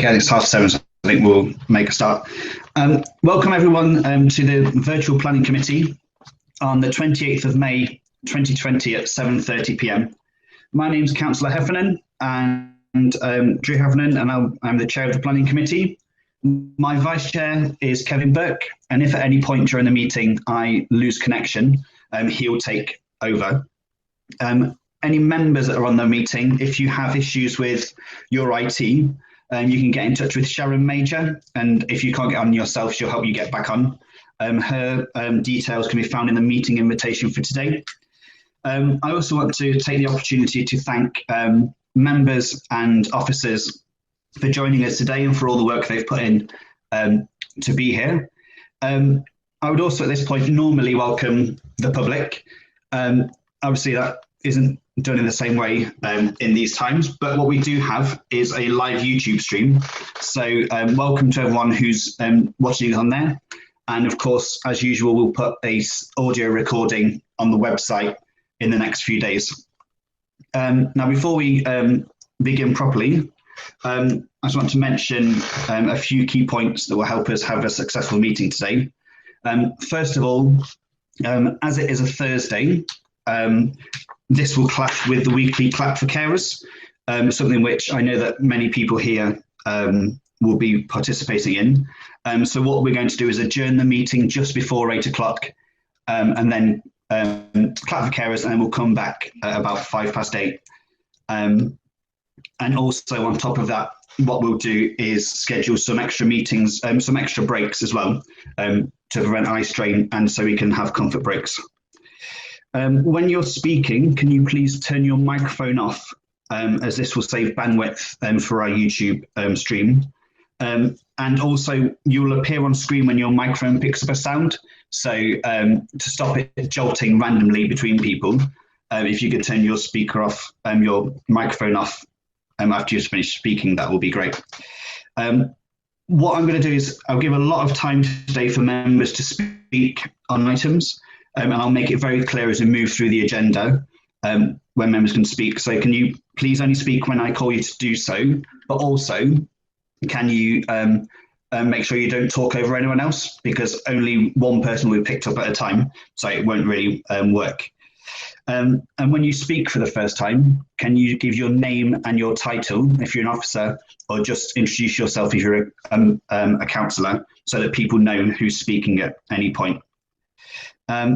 again, it's 7:30, so I think we'll make a start. Welcome everyone to the Virtual Planning Committee on the 28th of May 2020 at 7:30 p.m. My name is Councillor Heffernan and Drew Heffernan, and I'm the chair of the Planning Committee. My vice chair is Kevin Burke, and if at any point during the meeting I lose connection, he'll take over. Any members that are on the meeting, if you have issues with your IT, you can get in touch with Sharon Major, and if you can't get on yourself, she'll help you get back on. Her details can be found in the meeting invitation for today. I also want to take the opportunity to thank members and officers for joining us today and for all the work they've put in to be here. I would also at this point normally welcome the public. Obviously that isn't done in the same way in these times, but what we do have is a live YouTube stream. So welcome to everyone who's watching on there. And of course, as usual, we'll put a audio recording on the website in the next few days. Now, before we begin properly, I just want to mention a few key points that will help us have a successful meeting today. First of all, as it is a Thursday, this will clash with the weekly clap for carers, something which I know that many people here will be participating in. So what we're going to do is adjourn the meeting just before 8 o'clock and then clap for carers, and then we'll come back at about 8:05. And also on top of that, what we'll do is schedule some extra meetings, some extra breaks as well to prevent eye strain, and so we can have comfort breaks. When you're speaking, can you please turn your microphone off, as this will save bandwidth for our YouTube stream. And also you'll appear on screen when your microphone picks up a sound. So to stop it jolting randomly between people, if you could turn your speaker off, your microphone off after you've finished speaking, that will be great. What I'm going to do is I'll give a lot of time today for members to speak on items. And I'll make it very clear as we move through the agenda when members can speak. So can you please only speak when I call you to do so, but also can you make sure you don't talk over anyone else, because only one person will be picked up at a time, so it won't really work. And when you speak for the first time, can you give your name and your title if you're an officer, or just introduce yourself if you're a councillor, so that people know who's speaking at any point.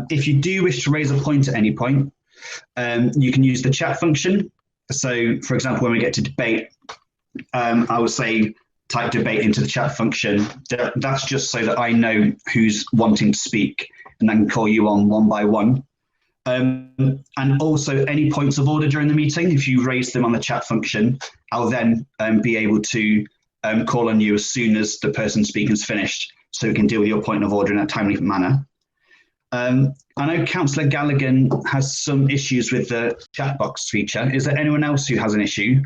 If you do wish to raise a point at any point, you can use the chat function. So, for example, when we get to debate, I will say type debate into the chat function. That's just so that I know who's wanting to speak, and I can call you on one by one. And also any points of order during the meeting, if you raise them on the chat function, I'll then be able to call on you as soon as the person speaking is finished, so we can deal with your point of order in a timely manner. I know Councillor Gallagher has some issues with the chat box feature. Is there anyone else who has an issue?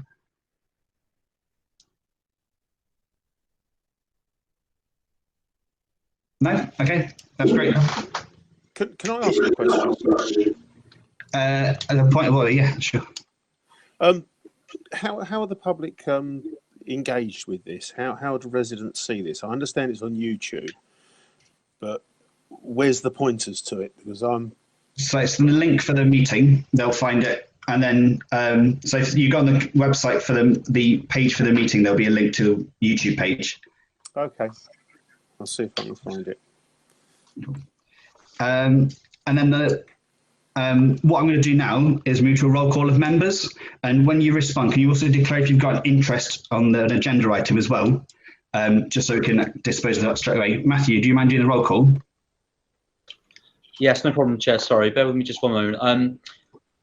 No? Okay, that's great. Can I ask a question? At a point of order, yeah, sure. How are the public engaged with this? How do residents see this? I understand it's on YouTube, but where's the pointers to it? Because So it's the link for the meeting. They'll find it, and then so if you go on the website for the page for the meeting, there'll be a link to the YouTube page. Okay, I'll see if I can find it. And then what I'm going to do now is move to a roll call of members. And when you respond, can you also declare if you've got an interest on an agenda item as well, just so we can dispose of that straight away. Matthew, do you mind doing the roll call? Yes, no problem, Chair. Sorry, bear with me just one moment.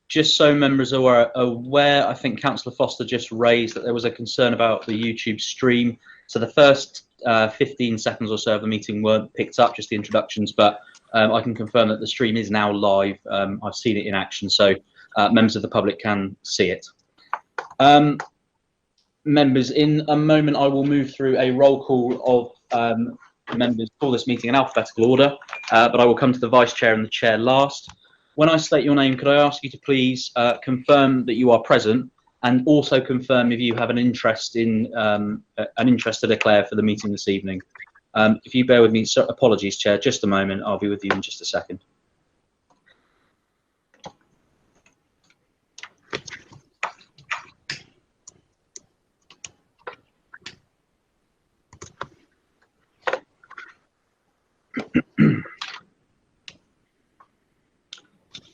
Just so members are aware, I think Councillor Foster just raised that there was a concern about the YouTube stream. So the first 15 seconds or so of the meeting weren't picked up, just the introductions, but I can confirm that the stream is now live. I've seen it in action, so members of the public can see it. Members, in a moment I will move through a roll call of members for this meeting in alphabetical order, but I will come to the Vice Chair and the Chair last. When I state your name, could I ask you to please confirm that you are present and also confirm if you have an interest to declare for the meeting this evening. If you bear with me, so apologies, Chair, just a moment. I'll be with you in just a second.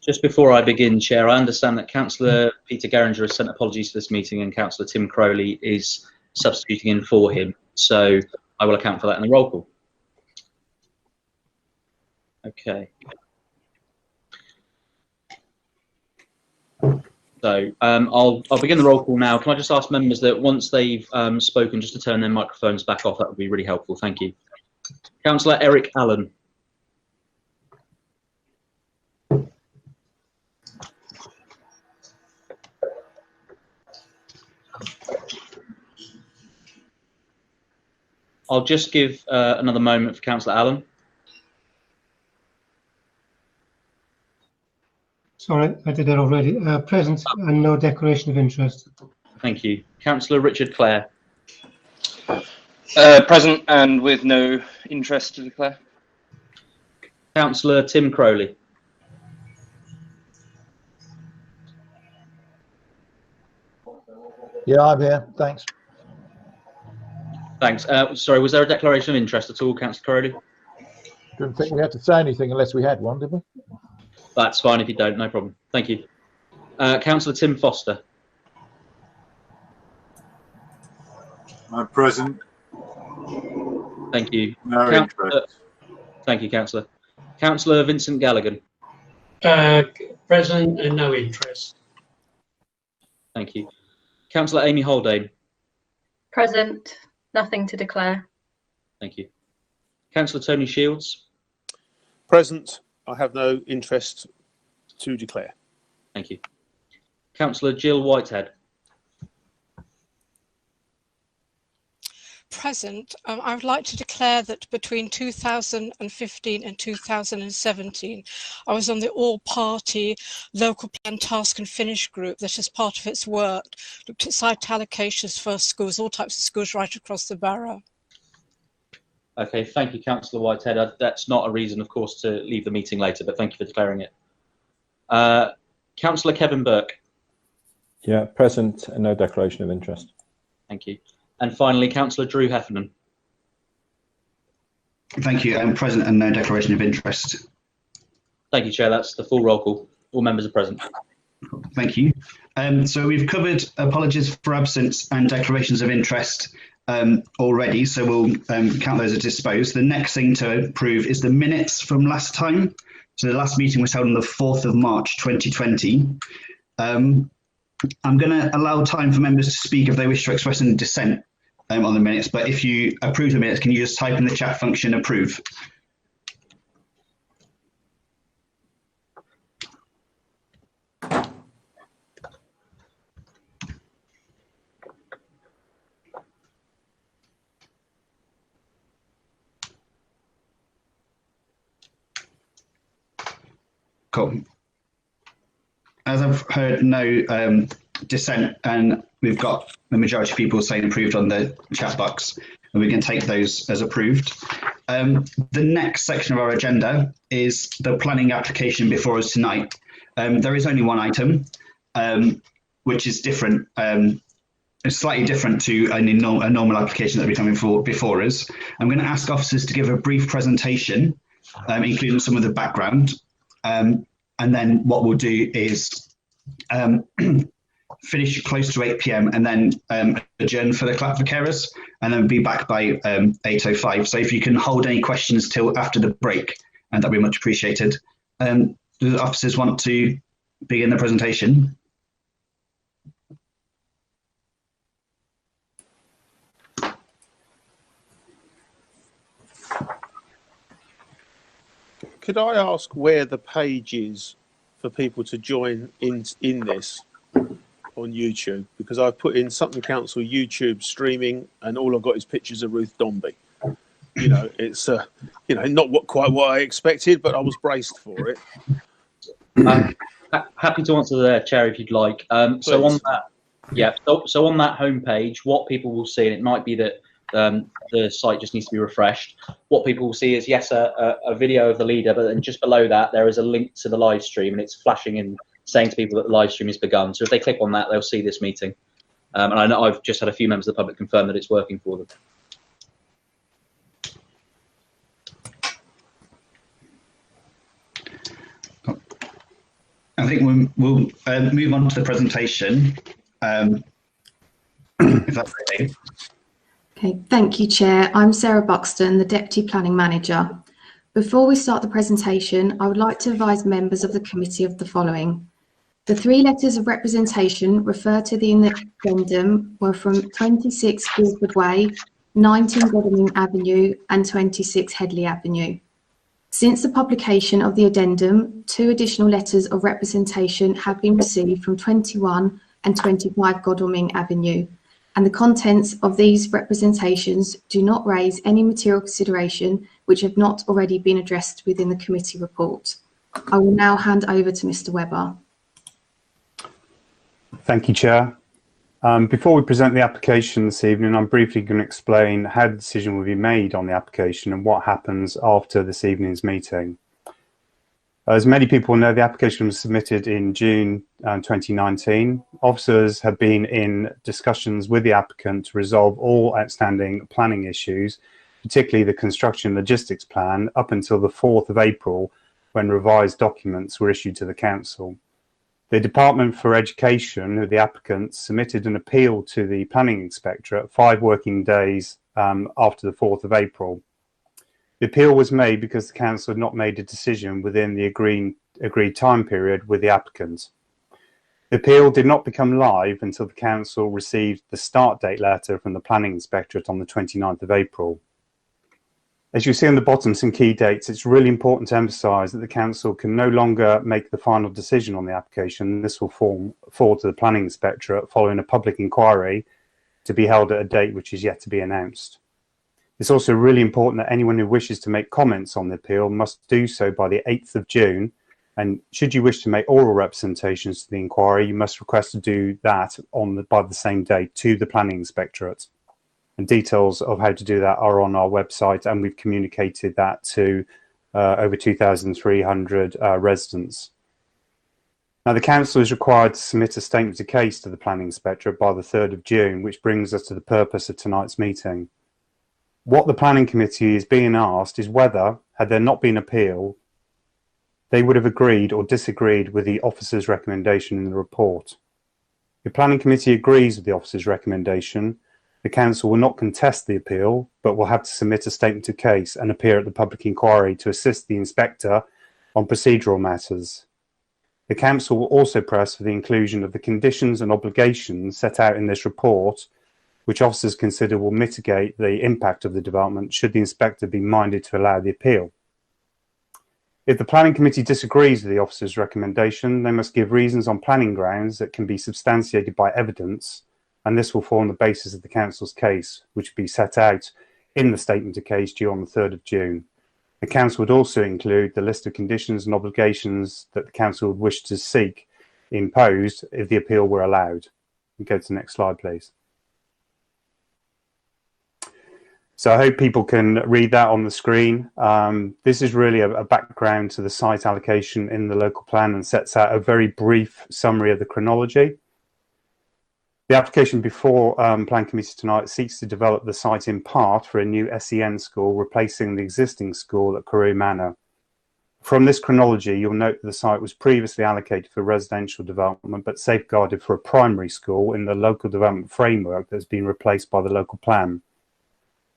Just before I begin, Chair, I understand that Councillor Peter Geringer has sent apologies for this meeting and Councillor Tim Crowley is substituting in for him. So I will account for that in the roll call. Okay. So I'll begin the roll call now. Can I just ask members that once they've spoken, just to turn their microphones back off? That would be really helpful. Thank you. Councillor Eric Allen. I'll just give another moment for Councillor Allen. Sorry, I did that already. Present and no declaration of interest. Thank you. Councillor Richard Clare. Present and with no interest to declare. Councillor Tim Crowley. Yeah, I'm here. Thanks. Thanks. Sorry, was there a declaration of interest at all, Councillor Crowley? Didn't think we had to say anything unless we had one, did we? That's fine if you don't, no problem. Thank you. Councillor Tim Foster. I'm present. Thank you. No interest. Thank you, Councillor. Councillor Vincent Gallagher. Present and no interest. Thank you. Councillor Amy Haldane. Present, nothing to declare. Thank you. Councillor Tony Shields. Present. I have no interest to declare. Thank you. Councillor Jill Whitehead. Present. I would like to declare that between 2015 and 2017, I was on the all-party local plan task and finish group that, as part of its work, looked at site allocations for schools, all types of schools right across the borough. Okay, thank you, Councillor Whitehead. That's not a reason, of course, to leave the meeting later, but thank you for declaring it. Councillor Kevin Burke. Yeah, present and no declaration of interest. Thank you. And finally, Councillor Drew Heffernan. Thank you. I'm present and no declaration of interest. Thank you, Chair. That's the full roll call. All members are present. Thank you. So we've covered apologies for absence and declarations of interest already, so we'll count those as disposed. The next thing to approve is the minutes from last time. So the last meeting was held on the 4th of March 2020. I'm going to allow time for members to speak if they wish to express any dissent on the minutes, but if you approve the minutes, can you just type in the chat function approve? Cool. As I've heard no dissent, and we've got the majority of people saying approved on the chat box, and we can take those as approved. The next section of our agenda is the planning application before us tonight. There is only one item, which is different. It's slightly different to a normal application that will be coming before us. I'm going to ask officers to give a brief presentation, including some of the background. And then what we'll do is finish close to 8 p.m. and then adjourn for the clap for carers, and then be back by 8:05. So if you can hold any questions till after the break, and that'd be much appreciated. Do the officers want to begin the presentation? Could I ask where the page is for people to join in this on YouTube? Because I've put in Sutton Council YouTube streaming, and all I've got is pictures of Ruth Dombey. You know, it's not quite what I expected, but I was braced for it. Happy to answer there, Chair, if you'd like. So on Yeah, so on that homepage, what people will see, and it might be that the site just needs to be refreshed. What people will see is, yes, a video of the leader, but then just below that, there is a link to the live stream, and it's flashing and saying to people that the live stream has begun. So if they click on that, they'll see this meeting. And I know I've just had a few members of the public confirm that it's working for them. I think we'll move on to the presentation. If that's okay. Okay, thank you, Chair. I'm Sarah Buxton, the Deputy Planning Manager. Before we start the presentation, I would like to advise members of the committee of the following. The 3 letters of representation referred to in the addendum were from 26 Guildford Way, 19 Godalming Avenue and 26 Headley Avenue. Since the publication of the addendum, 2 additional letters of representation have been received from 21 and 25 Godalming Avenue, and the contents of these representations do not raise any material consideration which have not already been addressed within the committee report. I will now hand over to Mr. Webber. Thank you, Chair. Before we present the application this evening, I'm briefly going to explain how the decision will be made on the application and what happens after this evening's meeting. As many people know, the application was submitted in June 2019. Officers have been in discussions with the applicant to resolve all outstanding planning issues, particularly the construction logistics plan, up until the 4th of April, when revised documents were issued to the council. The Department for Education, who the applicant, submitted an appeal to the Planning Inspectorate 5 working days after the 4th of April. The appeal was made because the council had not made a decision within the agreed time period with the applicant. The appeal did not become live until the council received the start date letter from the Planning Inspectorate on the 29th of April. As you see on the bottom, some key dates. It's really important to emphasise that the council can no longer make the final decision on the application. This will fall to the Planning Inspectorate following a public inquiry to be held at a date which is yet to be announced. It's also really important that anyone who wishes to make comments on the appeal must do so by the 8th of June. And should you wish to make oral representations to the inquiry, you must request to do that by the same date to the Planning Inspectorate. And details of how to do that are on our website, and we've communicated that to over 2,300 residents. Now, the council is required to submit a statement of case to the Planning Inspectorate by the 3rd of June, which brings us to the purpose of tonight's meeting. What the Planning Committee is being asked is whether, had there not been appeal, they would have agreed or disagreed with the officer's recommendation in the report. The Planning Committee agrees with the officer's recommendation. The council will not contest the appeal, but will have to submit a statement of case and appear at the public inquiry to assist the inspector on procedural matters. The council will also press for the inclusion of the conditions and obligations set out in this report, which officers consider will mitigate the impact of the development should the inspector be minded to allow the appeal. If the Planning Committee disagrees with the officer's recommendation, they must give reasons on planning grounds that can be substantiated by evidence, and this will form the basis of the council's case, which will be set out in the statement of case due on the 3rd of June. The council would also include the list of conditions and obligations that the council would wish to seek imposed if the appeal were allowed. We go to the next slide, please. So I hope people can read that on the screen. This is really a background to the site allocation in the local plan and sets out a very brief summary of the chronology. The application before Plan Committee tonight seeks to develop the site in part for a new SEN school, replacing the existing school at Carew Manor. From this chronology, you'll note that the site was previously allocated for residential development, but safeguarded for a primary school in the local development framework that's been replaced by the local plan.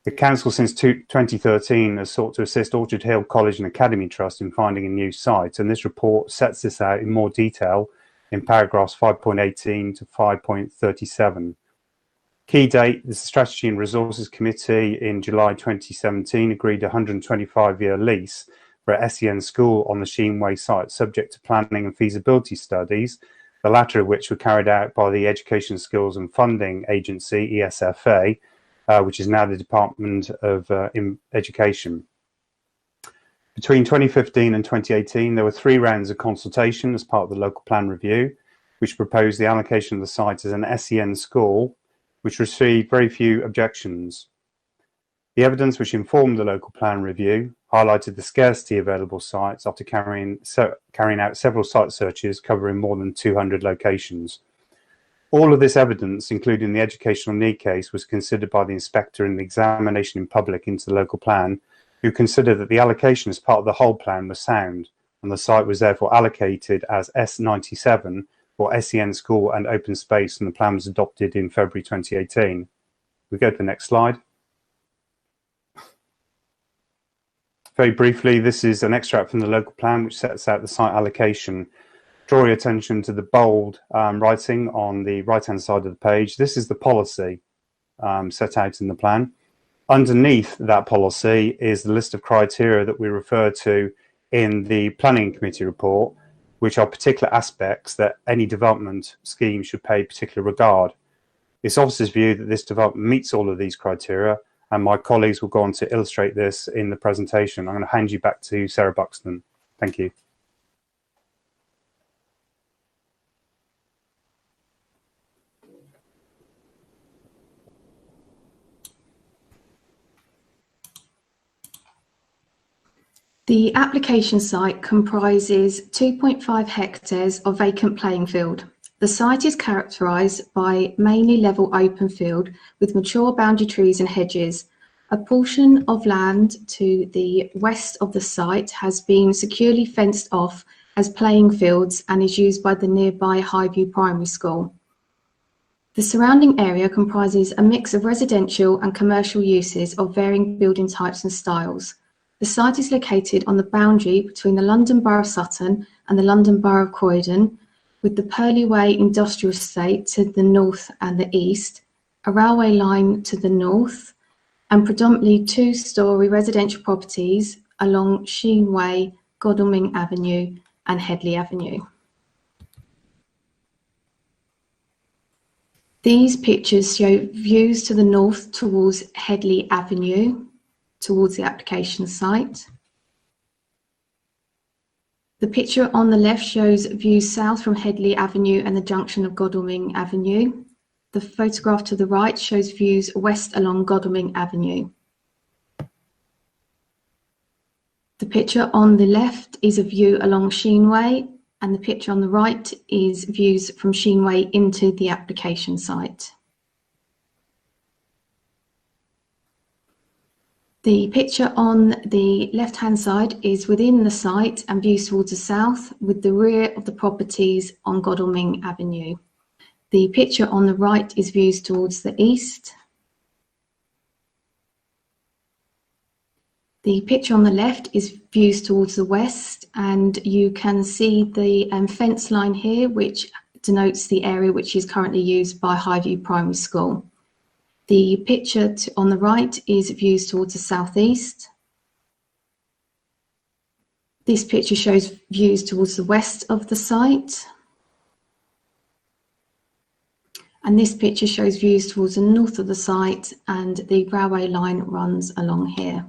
The council since 2013 has sought to assist Orchard Hill College and Academy Trust in finding a new site, and this report sets this out in more detail in paragraphs 5.18 to 5.37. Key date, the Strategy and Resources Committee in July 2017 agreed a 125-year lease for a SEN school on the Sheen Way site, subject to planning and feasibility studies, the latter of which were carried out by the Education, Skills and Funding Agency, ESFA, which is now the Department of Education. Between 2015 and 2018, there were 3 rounds of consultation as part of the local plan review. which proposed the allocation of the site as an SEN school, which received very few objections. The evidence which informed the local plan review highlighted the scarcity of available sites after carrying out several site searches covering more than 200 locations. All of this evidence, including the educational need case, was considered by the inspector in the examination in public into the local plan, who considered that the allocation as part of the whole plan was sound, and the site was therefore allocated as S97 for SEN school and open space, and the plan was adopted in February 2018. We go to the next slide. Very briefly, this is an extract from the local plan which sets out the site allocation. Draw your attention to the bold writing on the right-hand side of the page. This is the policy set out in the plan. Underneath that policy is the list of criteria that we refer to in the Planning Committee report, which are particular aspects that any development scheme should pay particular regard. It's officer's view that this development meets all of these criteria, and my colleagues will go on to illustrate this in the presentation. I'm going to hand you back to Sarah Buxton. Thank you. The application site comprises 2.5 hectares of vacant playing field. The site is characterised by mainly level open field with mature boundary trees and hedges. A portion of land to the west of the site has been securely fenced off as playing fields and is used by the nearby Highview Primary School. The surrounding area comprises a mix of residential and commercial uses of varying building types and styles. The site is located on the boundary between the London Borough of Sutton and the London Borough of Croydon, with the Purley Way Industrial Estate to the north and the east, a railway line to the north, and predominantly two-storey residential properties along Sheen Way, Godalming Avenue and Headley Avenue. These pictures show views to the north towards Headley Avenue, towards the application site. The picture on the left shows views south from Headley Avenue and the junction of Godalming Avenue. The photograph to the right shows views west along Godalming Avenue. The picture on the left is a view along Sheen Way, and the picture on the right is views from Sheen Way into the application site. The picture on the left-hand side is within the site and views towards the south, with the rear of the properties on Godalming Avenue. The picture on the right is views towards the east. The picture on the left is views towards the west, and you can see the fence line here, which denotes the area which is currently used by Highview Primary School. The picture on the right is views towards the southeast. This picture shows views towards the west of the site. And this picture shows views towards the north of the site, and the railway line runs along here.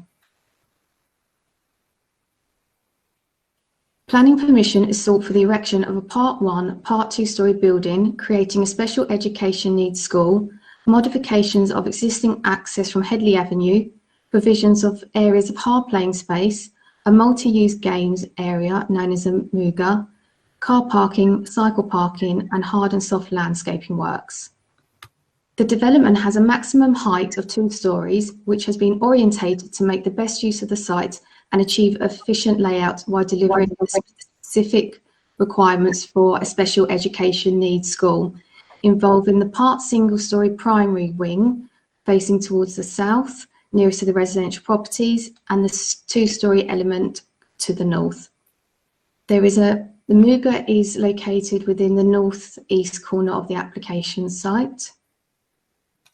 Planning permission is sought for the erection of a Part 1, Part 2-storey building, creating a special education needs school, modifications of existing access from Headley Avenue, provisions of areas of hard playing space, a multi-use games area known as a MUGA, car parking, cycle parking, and hard and soft landscaping works. The development has a maximum height of 2 stories, which has been orientated to make the best use of the site and achieve efficient layout while delivering the specific requirements for a special education needs school, involving the part single-storey primary wing facing towards the south, nearest to the residential properties, and the 2-storey element to the north. The MUGA is located within the northeast corner of the application site.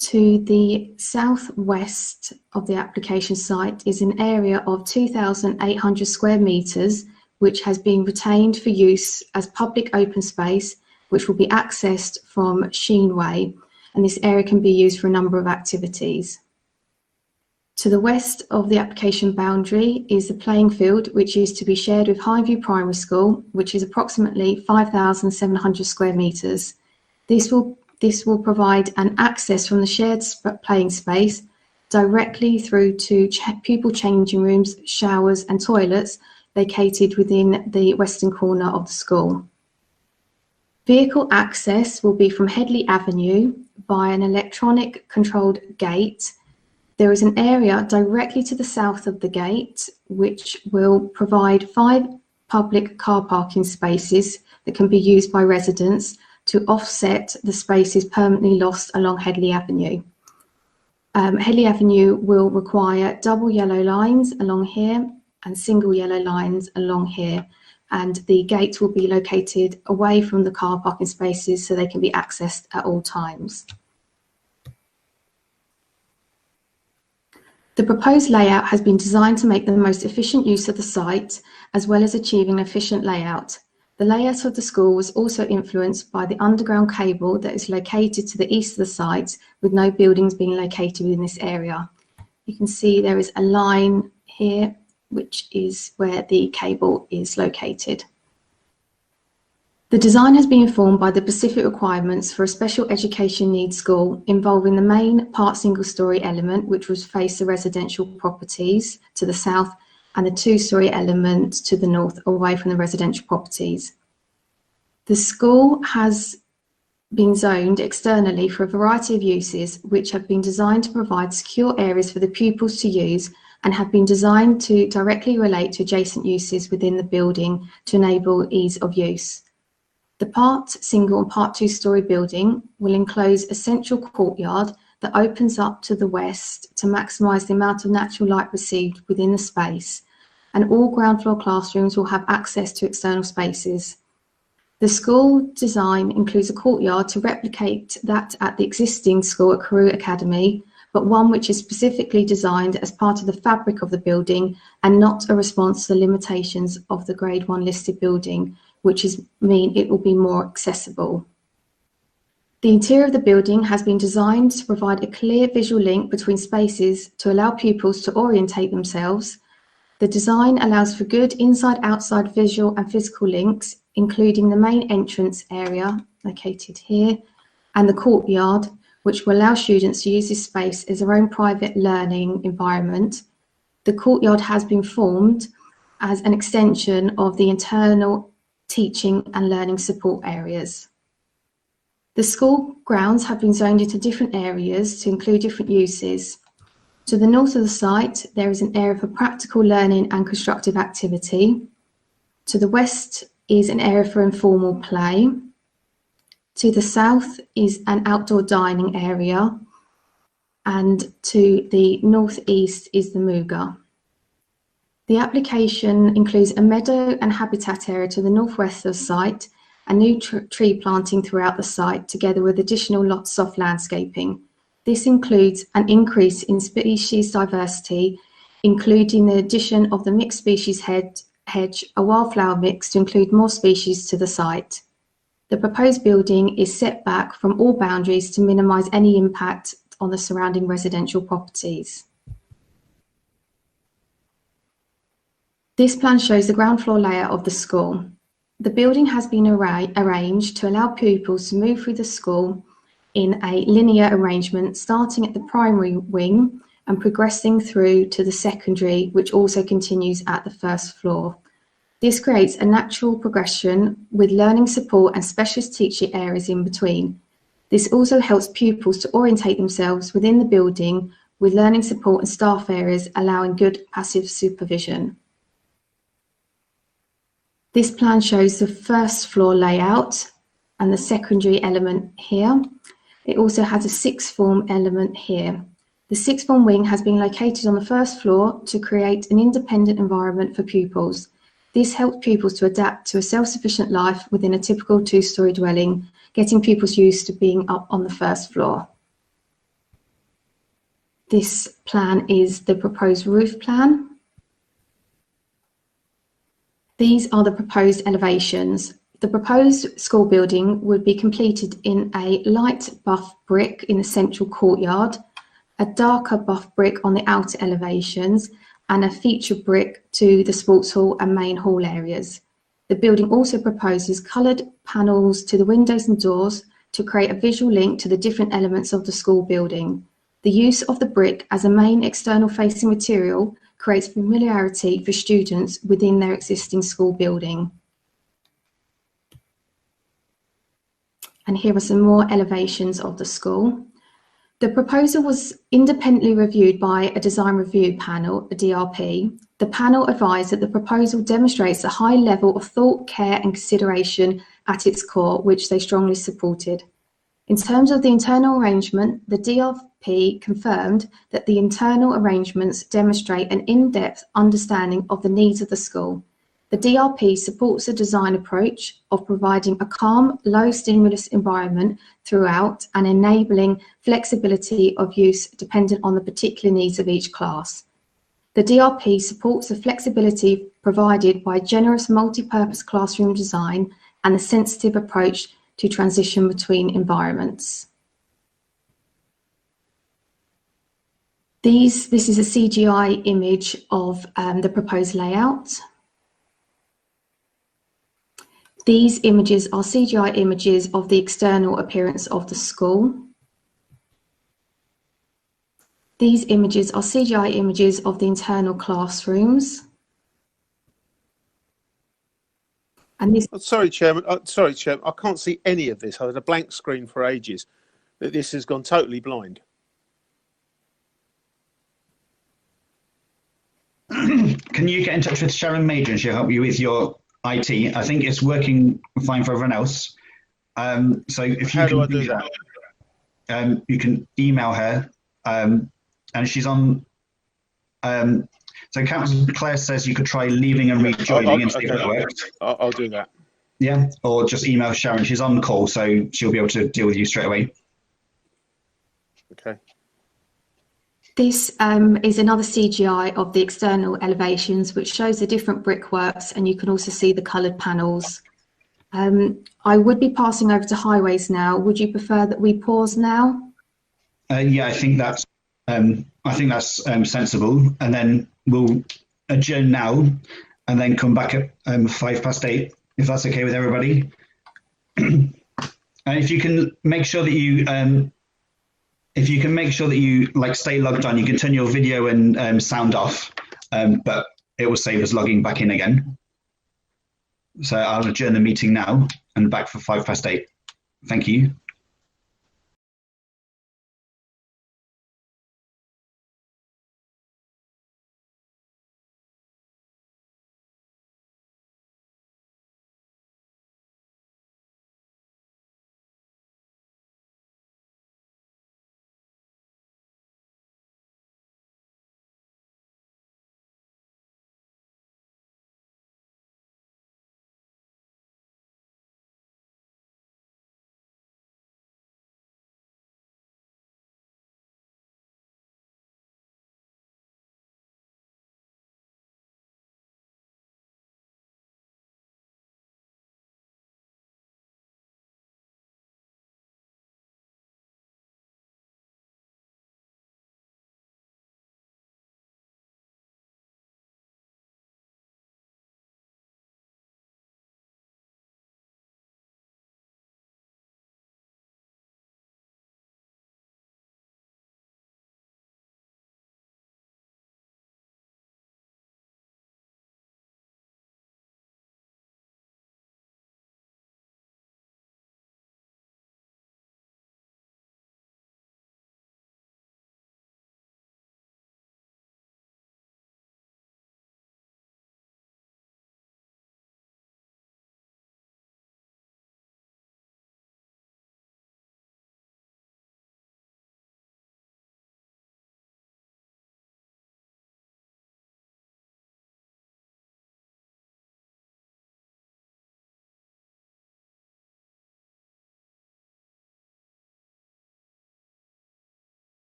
To the southwest of the application site is an area of 2,800 square metres, which has been retained for use as public open space, which will be accessed from Sheen Way, and this area can be used for a number of activities. To the west of the application boundary is the playing field, which is to be shared with Highview Primary School, which is approximately 5,700 square metres. This will provide an access from the shared playing space directly through to pupil changing rooms, showers and toilets located within the western corner of the school. Vehicle access will be from Headley Avenue by an electronic controlled gate. There is an area directly to the south of the gate which will provide 5 public car parking spaces that can be used by residents to offset the spaces permanently lost along Headley Avenue. Headley Avenue will require double yellow lines along here and single yellow lines along here, and the gate will be located away from the car parking spaces so they can be accessed at all times. The proposed layout has been designed to make the most efficient use of the site, as well as achieving an efficient layout. The layout of the school was also influenced by the underground cable that is located to the east of the site, with no buildings being located within this area. You can see there is a line here, which is where the cable is located. The design has been informed by the specific requirements for a special education needs school involving the main part single-storey element, which will face the residential properties to the south, and the 2-storey element to the north, away from the residential properties. The school has been zoned externally for a variety of uses, which have been designed to provide secure areas for the pupils to use and have been designed to directly relate to adjacent uses within the building to enable ease of use. The part single and part 2-storey building will enclose a central courtyard that opens up to the west to maximise the amount of natural light received within the space, and all ground floor classrooms will have access to external spaces. The school design includes a courtyard to replicate that at the existing school at Carew Academy, but one which is specifically designed as part of the fabric of the building and not a response to the limitations of the Grade 1 listed building, which mean it will be more accessible. The interior of the building has been designed to provide a clear visual link between spaces to allow pupils to orientate themselves. The design allows for good inside-outside visual and physical links, including the main entrance area located here and the courtyard, which will allow students to use this space as their own private learning environment. The courtyard has been formed as an extension of the internal teaching and learning support areas. The school grounds have been zoned into different areas to include different uses. To the north of the site, there is an area for practical learning and constructive activity. To the west is an area for informal play. To the south is an outdoor dining area. And to the northeast is the MUGA. The application includes a meadow and habitat area to the northwest of the site, and new tree planting throughout the site, together with additional lots of landscaping. This includes an increase in species diversity, including the addition of the mixed species hedge, a wildflower mix to include more species to the site. The proposed building is set back from all boundaries to minimise any impact on the surrounding residential properties. This plan shows the ground floor layout of the school. The building has been arranged to allow pupils to move through the school in a linear arrangement, starting at the primary wing and progressing through to the secondary, which also continues at the first floor. This creates a natural progression with learning support and specialist teaching areas in between. This also helps pupils to orientate themselves within the building with learning support and staff areas, allowing good passive supervision. This plan shows the first floor layout and the secondary element here. It also has a sixth form element here. The sixth form wing has been located on the first floor to create an independent environment for pupils. This helps pupils to adapt to a self-sufficient life within a typical 2-storey dwelling, getting pupils used to being up on the first floor. This plan is the proposed roof plan. These are the proposed elevations. The proposed school building would be completed in a light buff brick in the central courtyard. a darker buff brick on the outer elevations, and a feature brick to the sports hall and main hall areas. The building also proposes coloured panels to the windows and doors to create a visual link to the different elements of the school building. The use of the brick as a main external facing material creates familiarity for students within their existing school building. And here are some more elevations of the school. The proposal was independently reviewed by a design review panel, a DRP. The panel advised that the proposal demonstrates a high level of thought, care and consideration at its core, which they strongly supported. In terms of the internal arrangement, the DRP confirmed that the internal arrangements demonstrate an in-depth understanding of the needs of the school. The DRP supports the design approach of providing a calm, low-stimulus environment throughout and enabling flexibility of use dependent on the particular needs of each class. The DRP supports the flexibility provided by generous multi-purpose classroom design and the sensitive approach to transition between environments. This is a CGI image of the proposed layout. These images are CGI images of the external appearance of the school. These images are CGI images of the internal classrooms. And this. Sorry, Chairman. Sorry, Chairman. I can't see any of this. I had a blank screen for ages. This has gone totally blind. Can you get in touch with Sharon Major and she'll help you with your IT? I think it's working fine for everyone else. So if you How do I do that? You can email her, and she's on. So Councillor Clare says you could try leaving and rejoining and see if that works. I'll do that. Yeah, or just email Sharon. She's on call, so she'll be able to deal with you straight away. Okay. This is another CGI of the external elevations, which shows the different brickworks, and you can also see the coloured panels. I would be passing over to highways now. Would you prefer that we pause now? Yeah, I think that's sensible, and then we'll adjourn now, and then come back at 8:05, if that's okay with everybody. And if you can make sure that you like stay logged on, you can turn your video and sound off, but it will save us logging back in again. So I'll adjourn the meeting now and back for 8:05. Thank you.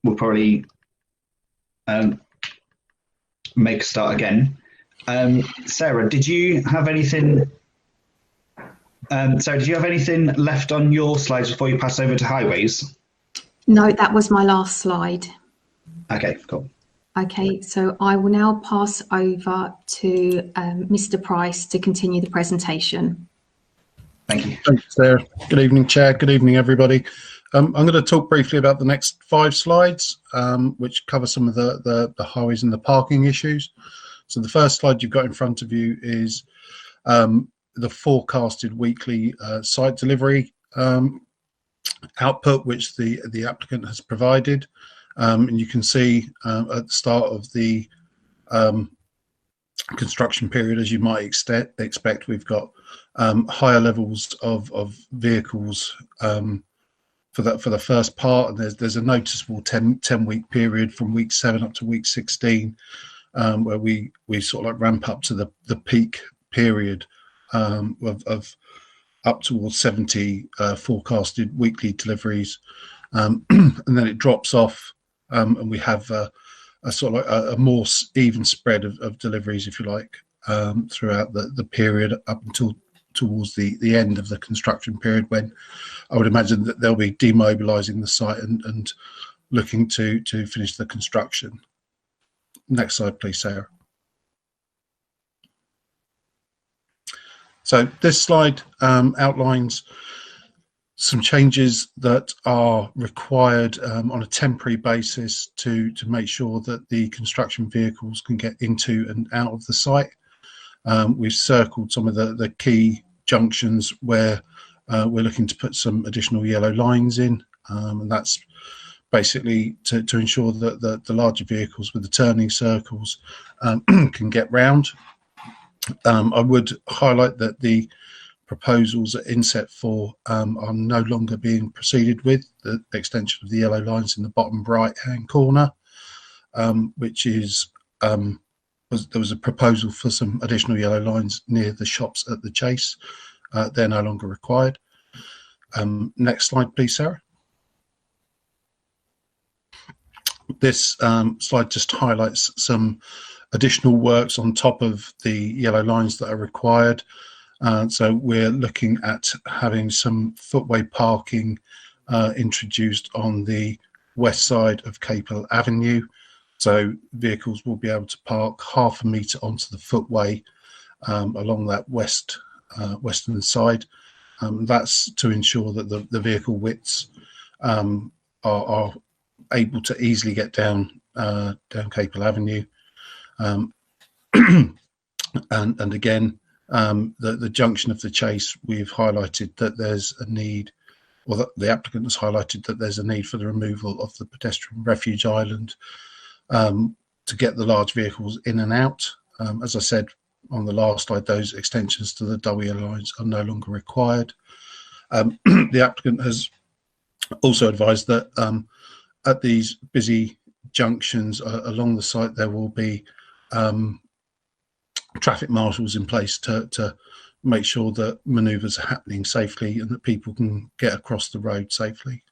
we'll probably make a start again. Sarah, did you have anything? Sarah, did you have anything left on your slides before you pass over to highways? No, that was my last slide. Okay, cool. Okay, so I will now pass over to Mr. Price to continue the presentation. Thank you. Thanks, Sarah. Good evening, Chair. Good evening, everybody. I'm going to talk briefly about the next 5 slides, which cover some of the highways and the parking issues. So the first slide you've got in front of you is the forecasted weekly site delivery output, which the applicant has provided. And you can see at the start of the construction period, as you might expect, we've got higher levels of vehicles for the first part, and there's a noticeable 10-week period from week 7 up to week 16, where we sort of like ramp up to the peak period of up towards 70 forecasted weekly deliveries, and then it drops off, and we have a sort of like a more even spread of deliveries, if you like, throughout the period up until towards the end of the construction period, when I would imagine that they'll be demobilising the site and looking to finish the construction. Next slide, please, Sarah. So this slide outlines some changes that are required on a temporary basis to make sure that the construction vehicles can get into and out of the site. We've circled some of the key junctions where we're looking to put some additional yellow lines in, and that's basically to ensure that the larger vehicles with the turning circles can get round. I would highlight that the proposals at inset 4 are no longer being proceeded with, the extension of the yellow lines in the bottom right hand corner, which is there was a proposal for some additional yellow lines near the shops at the Chase. They're no longer required. Next slide, please, Sarah. This slide just highlights some additional works on top of the yellow lines that are required. So we're looking at having some footway parking introduced on the west side of Capel Avenue. So vehicles will be able to park half a metre onto the footway along that western side. That's to ensure that the vehicle widths are able to easily get down Capel Avenue. And again, the junction of the Chase, we've highlighted that there's a need, or that the applicant has highlighted that there's a need for the removal of the pedestrian refuge island to get the large vehicles in and out. As I said on the last slide, those extensions to the double yellow lines are no longer required. The applicant has also advised that at these busy junctions along the site, there will be traffic marshals in place to make sure that manoeuvres are happening safely and that people can get across the road safely,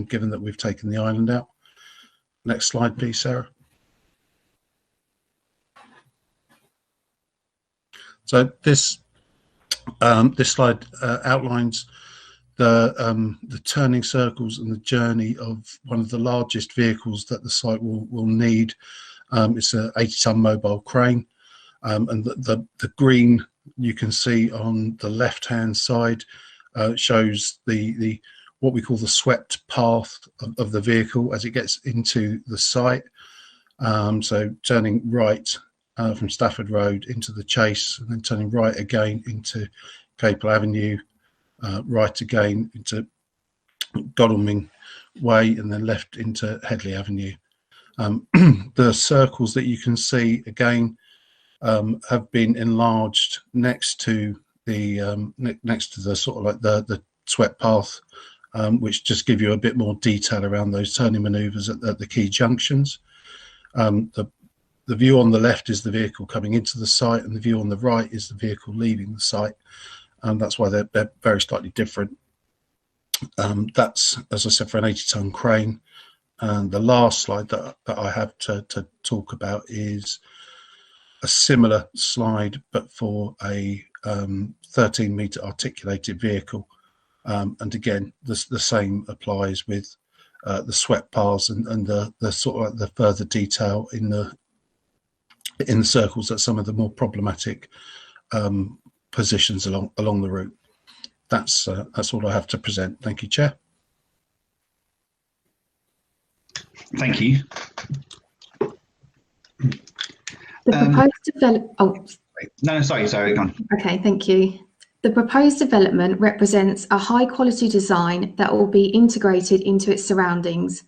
given that we've taken the island out. Next slide, please, Sarah. So this slide outlines the turning circles and the journey of one of the largest vehicles that the site will need. It's an 80-ton mobile crane, and the green you can see on the left-hand side shows the what we call the swept path of the vehicle as it gets into the site. So turning right from Stafford Road into the Chase, and then turning right again into Capel Avenue, right again into Godalming Way, and then left into Headley Avenue. The circles that you can see again have been enlarged next to the sort of like the swept path, which just give you a bit more detail around those turning manoeuvres at the key junctions. The view on the left is the vehicle coming into the site, and the view on the right is the vehicle leaving the site. That's why they're very slightly different. That's, as I said, for an 80-ton crane. And the last slide that I have to talk about is a similar slide, but for a 13-metre articulated vehicle. And again, the same applies with the swept bars and the sort of the further detail in the circles at some of the more problematic positions along the route. That's all I have to present. Thank you, Chair. Thank you. The proposed No, sorry, go on. Okay, thank you. The proposed development represents a high-quality design that will be integrated into its surroundings.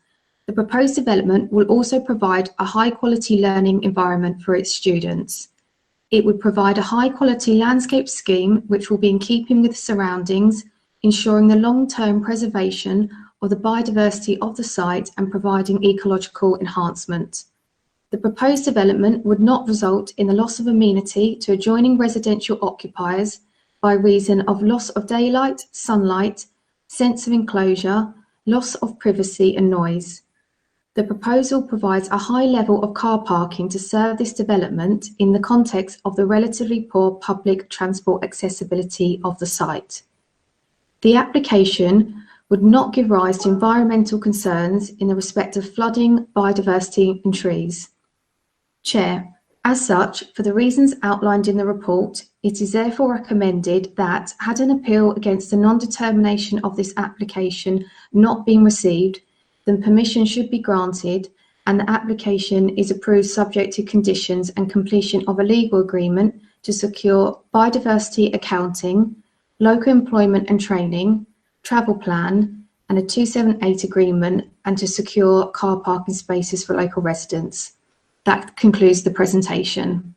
The proposed development will also provide a high-quality learning environment for its students. It would provide a high-quality landscape scheme which will be in keeping with surroundings, ensuring the long-term preservation of the biodiversity of the site and providing ecological enhancement. The proposed development would not result in the loss of amenity to adjoining residential occupiers by reason of loss of daylight, sunlight, sense of enclosure, loss of privacy and noise. The proposal provides a high level of car parking to serve this development in the context of the relatively poor public transport accessibility of the site. The application would not give rise to environmental concerns in the respect of flooding, biodiversity and trees. Chair, as such, for the reasons outlined in the report, it is therefore recommended that, had an appeal against the non-determination of this application not been received, then permission should be granted and the application is approved subject to conditions and completion of a legal agreement to secure biodiversity accounting, local employment and training, travel plan and a 278 agreement and to secure car parking spaces for local residents. That concludes the presentation.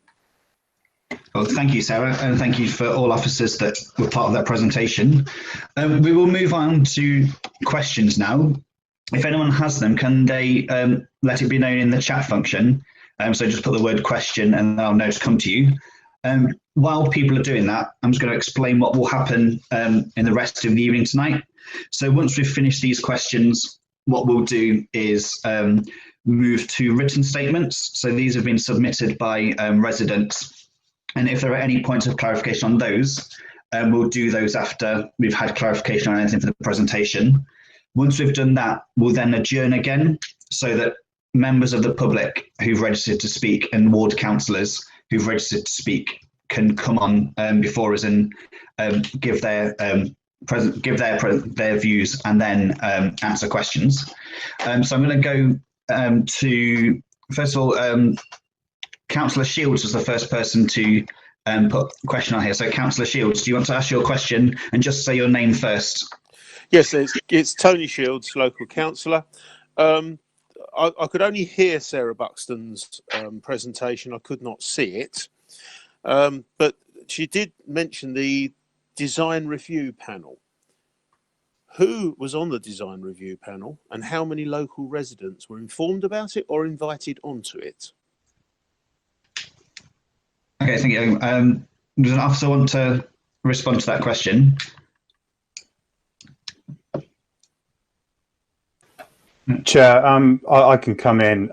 Well, thank you, Sarah, and thank you for all officers that were part of that presentation. We will move on to questions now. If anyone has them, can they let it be known in the chat function? So just put the word question and I'll know to come to you. While people are doing that, I'm just going to explain what will happen in the rest of the evening tonight. So once we've finished these questions, what we'll do is move to written statements. So these have been submitted by residents. And if there are any points of clarification on those, we'll do those after we've had clarification on anything for the presentation. Once we've done that, we'll then adjourn again so that members of the public who've registered to speak and ward councillors who've registered to speak can come on before us and give their views and then answer questions. So I'm going to go to, first of all, Councillor Shields was the first person to put a question on here. So Councillor Shields, do you want to ask your question and just say your name first? Yes, it's Tony Shields, local councillor. I could only hear Sarah Buxton's presentation. I could not see it. But she did mention the design review panel. Who was on the design review panel and how many local residents were informed about it or invited onto it? Okay, thank you. Does an officer want to respond to that question? Chair, I can come in.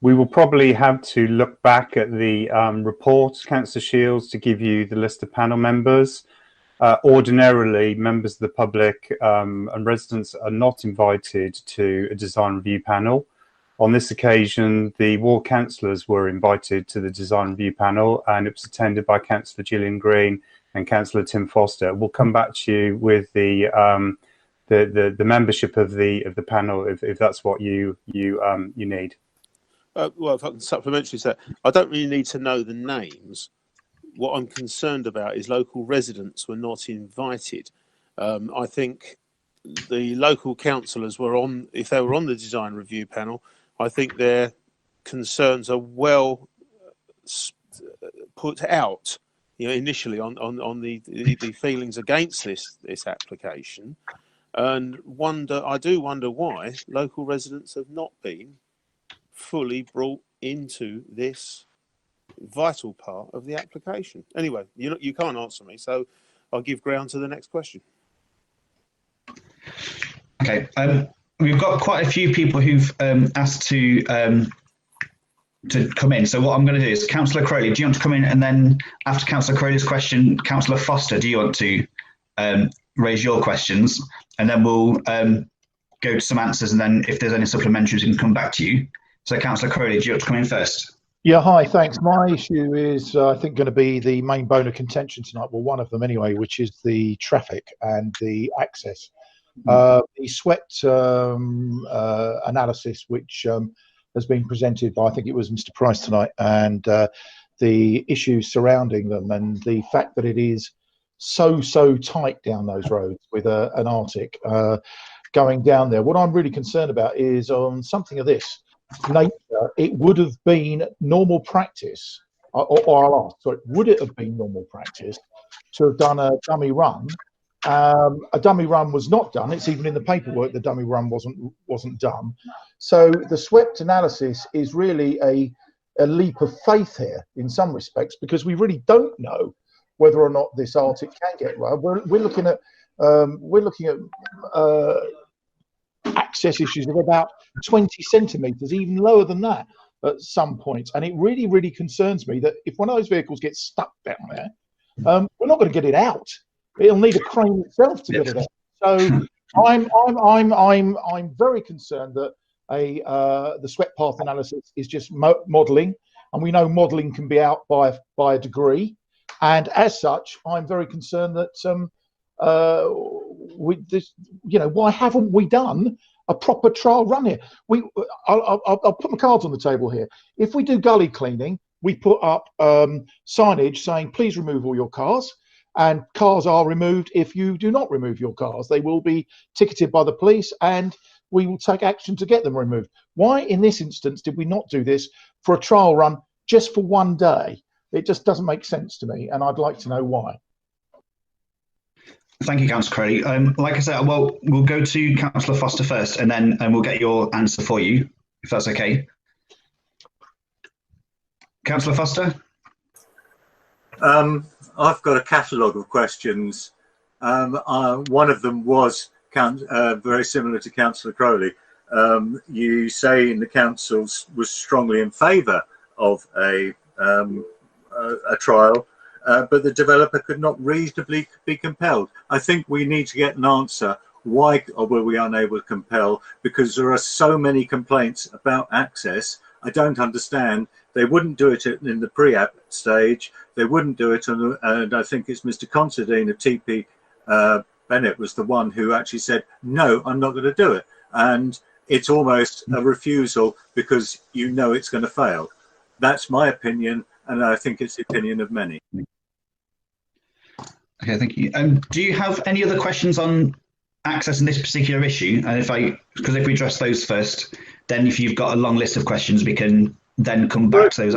We will probably have to look back at the report, Councillor Shields, to give you the list of panel members. Ordinarily, members of the public and residents are not invited to a design review panel. On this occasion, the ward councillors were invited to the design review panel and it was attended by Councillor Gillian Green and Councillor Tim Foster. We'll come back to you with the membership of the panel if that's what you need. Well, if I can supplementary say, I don't really need to know the names. What I'm concerned about is local residents were not invited. I think the local councillors were on, if they were on the design review panel, I think their concerns are well put out, initially on the feelings against this application. And I do wonder why local residents have not been fully brought into this vital part of the application. Anyway, you can't answer me, so I'll give ground to the next question. Okay, we've got quite a few people who've asked to come in. So what I'm going to do is, Councillor Crowley, do you want to come in? And then after Councillor Crowley's question, Councillor Foster, do you want to raise your questions? And then we'll go to some answers. And then if there's any supplementaries, we can come back to you. So Councillor Crowley, do you want to come in first? Yeah, hi, thanks. My issue is, I think, going to be the main bone of contention tonight. Well, one of them anyway, which is the traffic and the access. The sweat analysis, which has been presented by, I think it was Mr. Price tonight, and the issues surrounding them, and the fact that it is so tight down those roads with an Arctic going down there. What I'm really concerned about is on something of this nature, it would have been normal practice, or I'll ask, sorry, would it have been normal practice to have done a dummy run? A dummy run was not done. It's even in the paperwork the dummy run wasn't done. So the swept analysis is really a leap of faith here in some respects, because we really don't know whether or not this Arctic can get right. We're looking at access issues of about 20 centimetres, even lower than that at some points. And it really concerns me that if one of those vehicles gets stuck down there, we're not going to get it out. It'll need a crane itself to get it out. So I'm very concerned that the swept path analysis is just modelling, and we know modelling can be out by a degree. And as such, I'm very concerned that why haven't we done a proper trial run here? I'll put my cards on the table here. If we do gully cleaning, we put up signage saying, please remove all your cars. And cars are removed if you do not remove your cars. They will be ticketed by the police, and we will take action to get them removed. Why, in this instance, did we not do this for a trial run just for one day? It just doesn't make sense to me, and I'd like to know why. Thank you, Councillor Crowley. Like I said, well, we'll go to Councillor Foster first, and then we'll get your answer for you, if that's okay. Councillor Foster? I've got a catalogue of questions. One of them was very similar to Councillor Crowley. You say in the council was strongly in favour of a trial, but the developer could not reasonably be compelled. I think we need to get an answer. Why were we unable to compel? Because there are so many complaints about access. I don't understand. They wouldn't do it in the pre-app stage. They wouldn't do it on, and I think it's Mr. Considine of TP Bennett was the one who actually said, no, I'm not going to do it. And it's almost a refusal because you know it's going to fail. That's my opinion, and I think it's the opinion of many. Okay, thank you. Do you have any other questions on access in this particular issue? And because if we address those first, then if you've got a long list of questions, we can then come back to those.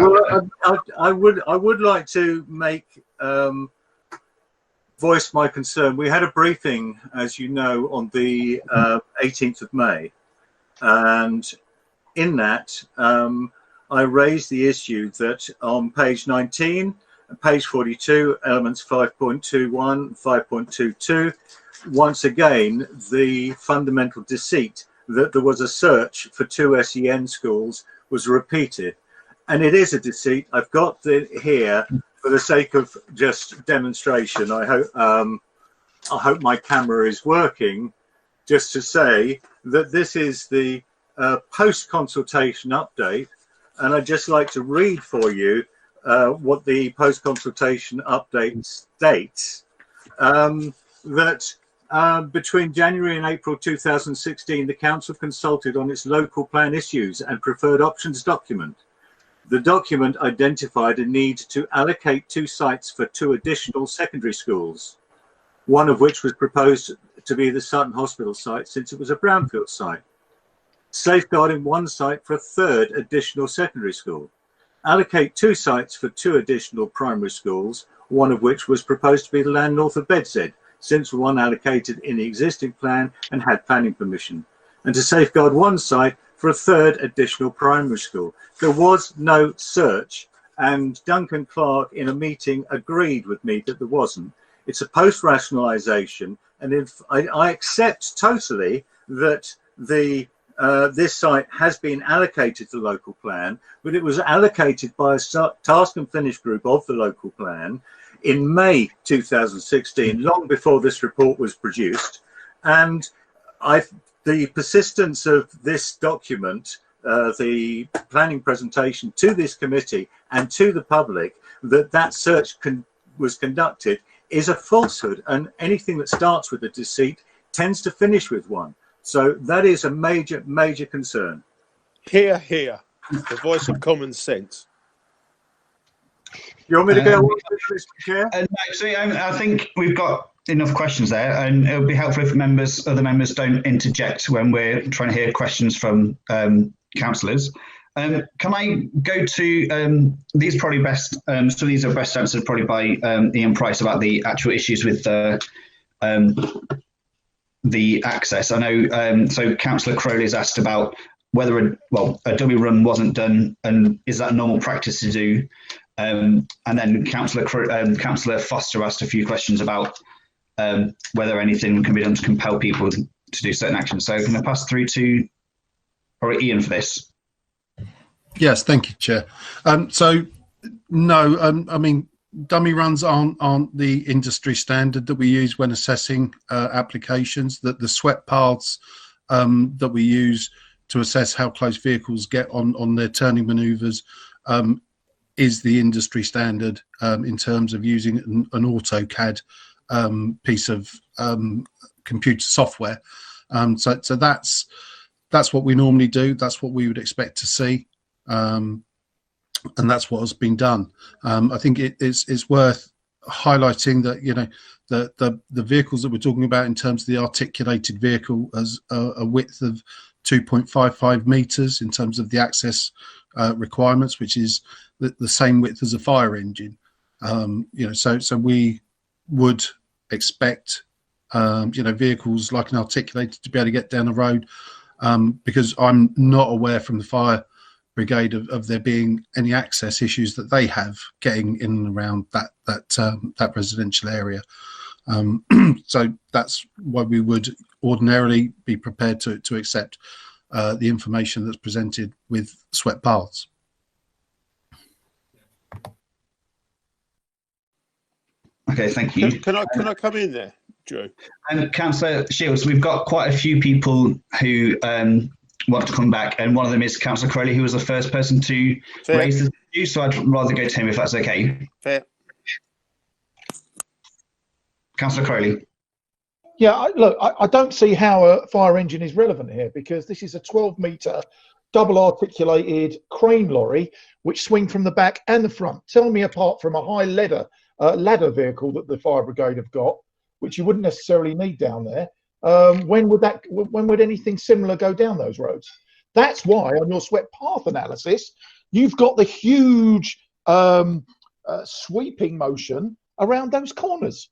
I would like to voice my concern. We had a briefing, as you know, on the 18th of May, and in that I raised the issue that on page 19 and page 42, elements 5.21, 5.22, once again the fundamental deceit that there was a search for 2 SEN schools was repeated, and it is a deceit. I've got it here for the sake of just demonstration. I hope my camera is working, just to say that this is the post-consultation update, and I'd just like to read for you what the post-consultation update states. That between January and April 2016, the council consulted on its local plan issues and preferred options document. The document identified a need to allocate 2 sites for 2 additional secondary schools, one of which was proposed to be the Sutton Hospital site since it was a brownfield site, safeguarding 1 site for a 3rd additional secondary school, allocate 2 sites for 2 additional primary schools, one of which was proposed to be the land north of Bedshead, since one allocated in the existing plan and had planning permission, and to safeguard 1 site for a 3rd additional primary school. There was no search, and Duncan Clark in a meeting agreed with me that there wasn't. It's a post-rationalisation, and if I accept totally that this site has been allocated to the local plan, but it was allocated by a task and finish group of the local plan in May 2016, long before this report was produced. And the persistence of this document, the planning presentation to this committee and to the public, that search was conducted, is a falsehood, and anything that starts with a deceit tends to finish with one. So that is a major, major concern. Hear, hear. The voice of common sense. You want me to go on, Mr. Chair? No, so I think we've got enough questions there, and it would be helpful if other members don't interject when we're trying to hear questions from councillors. Can I go to these? Probably best. So these are best answered probably by Ian Price about the actual issues with the access. I know. So Councillor Crowley has asked about whether a dummy run wasn't done, and is that normal practice to do? And then Councillor Foster asked a few questions about whether anything can be done to compel people to do certain actions. So I'm going to pass through to probably Ian for this. Yes, thank you, Chair. So no, I mean, dummy runs aren't the industry standard that we use when assessing applications. That the swept paths that we use to assess how close vehicles get on their turning manoeuvres is the industry standard in terms of using an AutoCAD piece of computer software. So that's what we normally do. That's what we would expect to see, and that's what has been done. I think it's worth highlighting that, you know, the vehicles that we're talking about in terms of the articulated vehicle as a width of 2.55 meters in terms of the access requirements, which is the same width as a fire engine. You know, so we would expect vehicles like an articulated to be able to get down the road, because I'm not aware from the fire brigade of there being any access issues that they have getting in and around that residential area. So that's why we would ordinarily be prepared to accept the information that's presented with swept paths. Okay, thank you. Can I come in there, Joe? And Councillor Shields, we've got quite a few people who want to come back, and one of them is Councillor Crowley, who was the first person to raise this issue, so I'd rather go to him if that's okay. Fair. Councillor Crowley. Yeah, look, I don't see how a fire engine is relevant here, because this is a 12-metre double articulated crane lorry which swing from the back and the front. Tell me, apart from a high ladder vehicle that the fire brigade have got, which you wouldn't necessarily need down there, when would anything similar go down those roads? That's why on your swept path analysis, you've got the huge sweeping motion around those corners.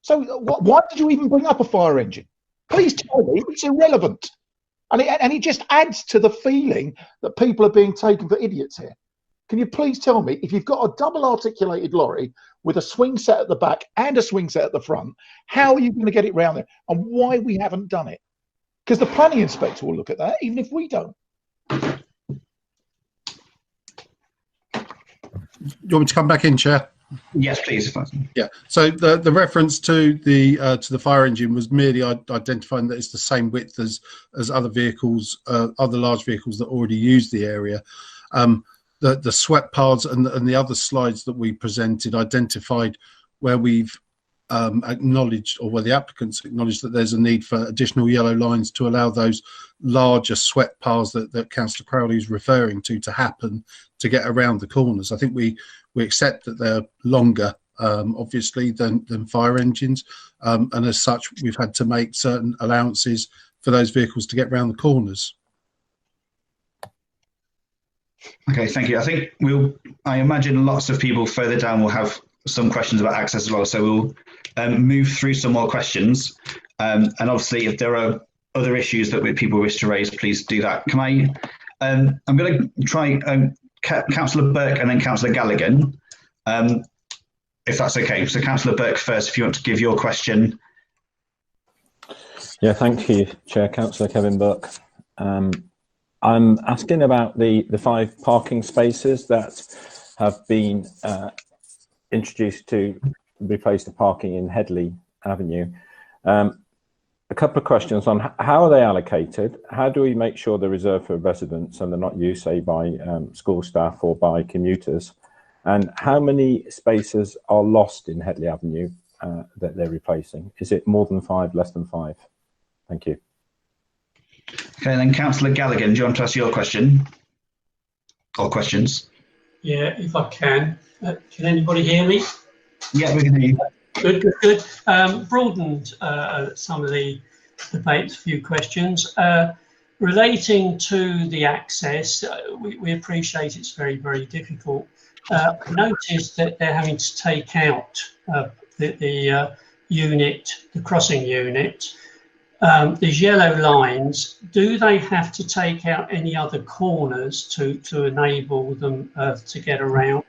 So why did you even bring up a fire engine? Please tell me it's irrelevant. And it just adds to the feeling that people are being taken for idiots here. Can you please tell me, if you've got a double articulated lorry with a swing set at the back and a swing set at the front, how are you going to get it round there, and why we haven't done it? Because the planning inspector will look at that, even if we don't. You want me to come back in, Chair? Yes, please. Yeah. So the reference to the fire engine was merely identifying that it's the same width as other vehicles, other large vehicles that already use the area. The swept paths and the other slides that we presented identified where we've acknowledged, or where the applicants acknowledged, that there's a need for additional yellow lines to allow those larger swept paths that Councillor Crowley is referring to happen to get around the corners. I think we accept that they're longer, obviously, than fire engines, and as such, we've had to make certain allowances for those vehicles to get around the corners. Okay, thank you. I think I imagine lots of people further down will have some questions about access as well, so we'll move through some more questions. And obviously, if there are other issues that people wish to raise, please do that. Can I? I'm going to try Councillor Burke and then Councillor Galligan, if that's okay. So Councillor Burke first, if you want to give your question. Yeah, thank you, Chair. Councillor Kevin Buck. I'm asking about the 5 parking spaces that have been introduced to replace the parking in Headley Avenue. A couple of questions on how are they allocated? How do we make sure they're reserved for residents and they're not used, say, by school staff or by commuters? And how many spaces are lost in Headley Avenue that they're replacing? Is it more than 5, less than 5? Thank you. Okay, then Councillor Gallagher, do you want to ask your question or questions? Yeah, if I can. Can anybody hear me? Yeah, we can hear you. Good, good, good. Broadened some of the debates, a few questions. Relating to the access, we appreciate it's very, very difficult. I noticed that they're having to take out the unit, the crossing unit. These yellow lines, do they have to take out any other corners to enable them to get around?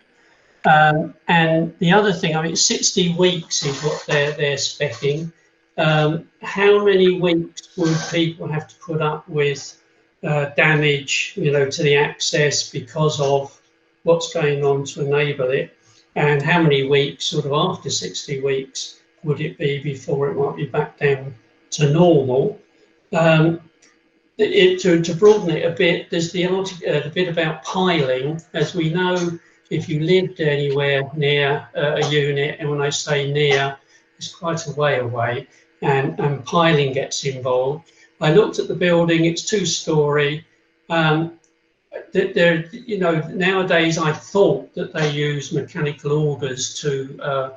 And the other thing, I mean, 60 weeks is what they're speccing. How many weeks would people have to put up with damage, you know, to the access because of what's going on to enable it? And how many weeks, sort of after 60 weeks, would it be before it might be back down to normal? To broaden it a bit, there's the bit about piling. As we know, if you lived anywhere near a unit, and when I say near, it's quite a way away, and piling gets involved. I looked at the building; it's 2-storey. You know, nowadays I thought that they use mechanical augers to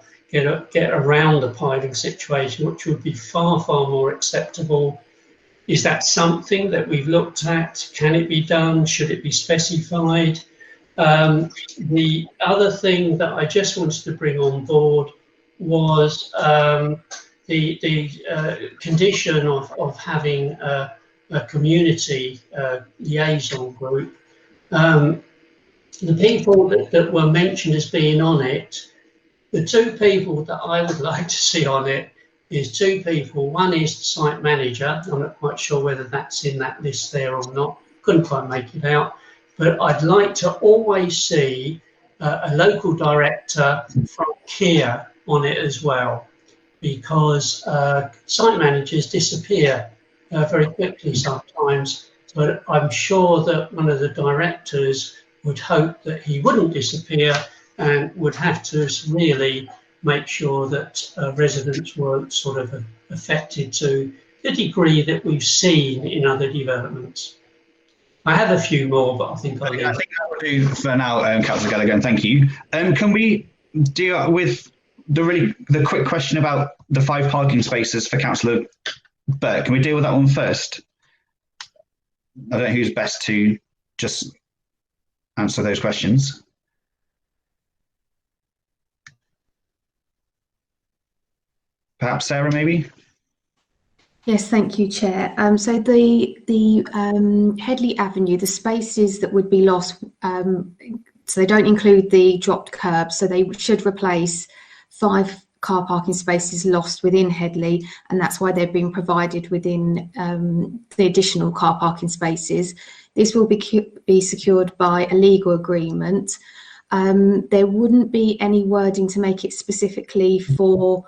get around the piling situation, which would be far, far more acceptable. Is that something that we've looked at? Can it be done? Should it be specified? The other thing that I just wanted to bring on board was the condition of having a community liaison group. The people that were mentioned as being on it, the 2 people that I would like to see on it is 2 people. One is the site manager. I'm not quite sure whether that's in that list there or not. Couldn't quite make it out. But I'd like to always see a local director from Kia on it as well, because site managers disappear very quickly sometimes. But I'm sure that one of the directors would hope that he wouldn't disappear and would have to really make sure that residents weren't sort of affected to the degree that we've seen in other developments. I have a few more, but I think I'll leave. I think that will do for now, Councillor Gallagher, and thank you. Can we deal with the quick question about the 5 parking spaces for Councillor Burke? Can we deal with that one first? I don't know who's best to just answer those questions. Perhaps Sarah, maybe? Yes, thank you, Chair. So the Headley Avenue, the spaces that would be lost, so they don't include the dropped curbs, so they should replace 5 car parking spaces lost within Headley, and that's why they've been provided within the additional car parking spaces. This will be secured by a legal agreement. There wouldn't be any wording to make it specifically for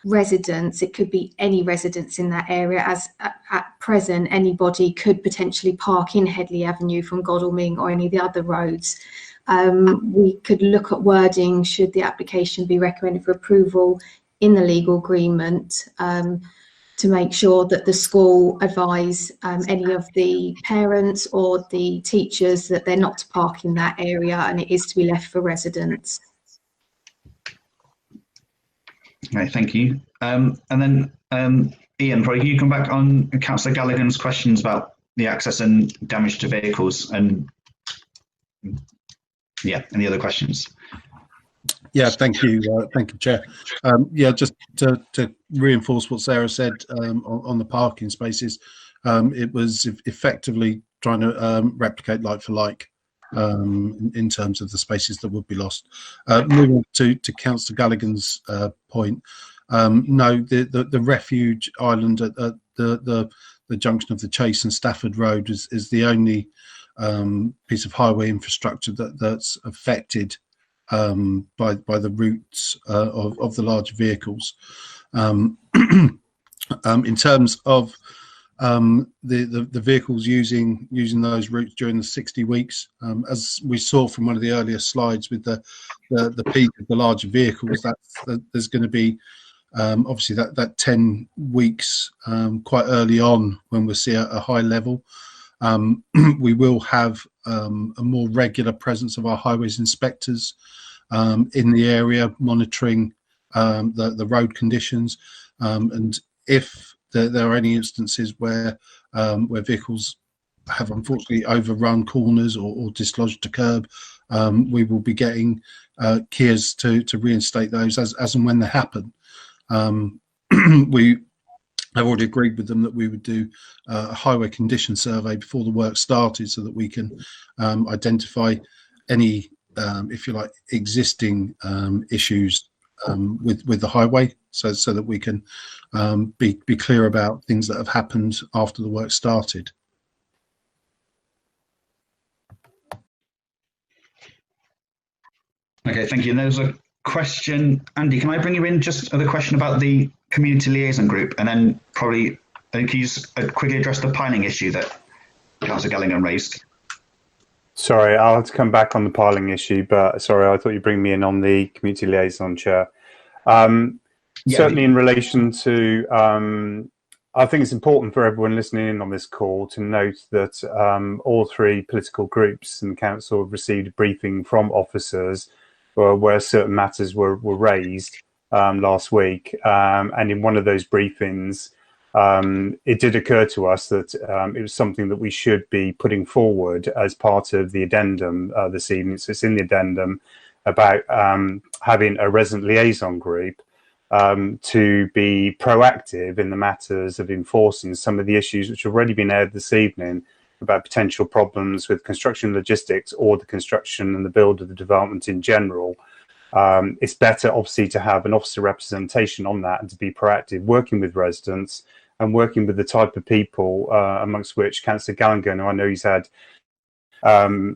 residents. It could be any residents in that area, as at present anybody could potentially park in Headley Avenue from Godalming or any of the other roads. We could look at wording should the application be recommended for approval in the legal agreement, to make sure that the school advise any of the parents or the teachers that they're not to park in that area and it is to be left for residents. Okay, thank you. And then Ian, probably you come back on Councillor Gallagher's questions about the access and damage to vehicles, and yeah, any other questions? Yeah, thank you, Chair. Yeah, just to reinforce what Sarah said on the parking spaces, it was effectively trying to replicate like for like in terms of the spaces that would be lost. Moving to Councillor Gallagher's point, no, the refuge island at the junction of the Chase and Stafford Road is the only piece of highway infrastructure that's affected by the routes of the larger vehicles. In terms of the vehicles using those routes during the 60 weeks, as we saw from one of the earlier slides with the peak of the larger vehicles, there's going to be obviously that 10 weeks quite early on when we'll see a high level. We will have a more regular presence of our highways inspectors in the area monitoring the road conditions, and if there are any instances where vehicles have unfortunately overrun corners or dislodged a curb, we will be getting Kias to reinstate those as and when they happen. We have already agreed with them that we would do a highway condition survey before the work started, so that we can identify any, if you like, existing issues with the highway, so that we can be clear about things that have happened after the work started. Okay, thank you. And there's a question, Andy, can I bring you in just the question about the community liaison group, and then probably can you just quickly address the piling issue that Councillor Gallagher raised? Sorry, I'll have to come back on the piling issue, but sorry, I thought you'd bring me in on the community liaison, Chair. Certainly in relation to, I think it's important for everyone listening in on this call to note that all three political groups in the council have received a briefing from officers where certain matters were raised last week. And in one of those briefings, it did occur to us that it was something that we should be putting forward as part of the addendum this evening. So it's in the addendum about having a resident liaison group to be proactive in the matters of enforcing some of the issues which have already been aired this evening about potential problems with construction logistics or the construction and the build of the development in general. It's better, obviously, to have an officer representation on that and to be proactive, working with residents and working with the type of people amongst which Councillor Gallagher, I know he's had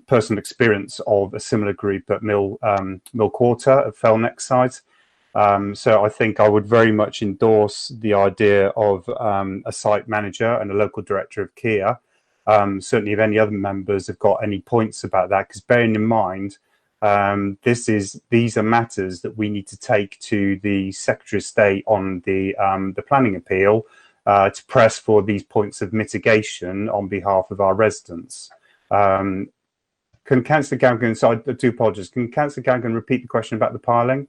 personal experience of a similar group at Mill Quarter at Fellneck site. So I think I would very much endorse the idea of a site manager and a local director of Kia. Certainly if any other members have got any points about that, because bearing in mind, these are matters that we need to take to the Secretary of State on the planning appeal to press for these points of mitigation on behalf of our residents. Can Councillor Gallagher, so I do apologise, can Councillor Gallagher repeat the question about the piling?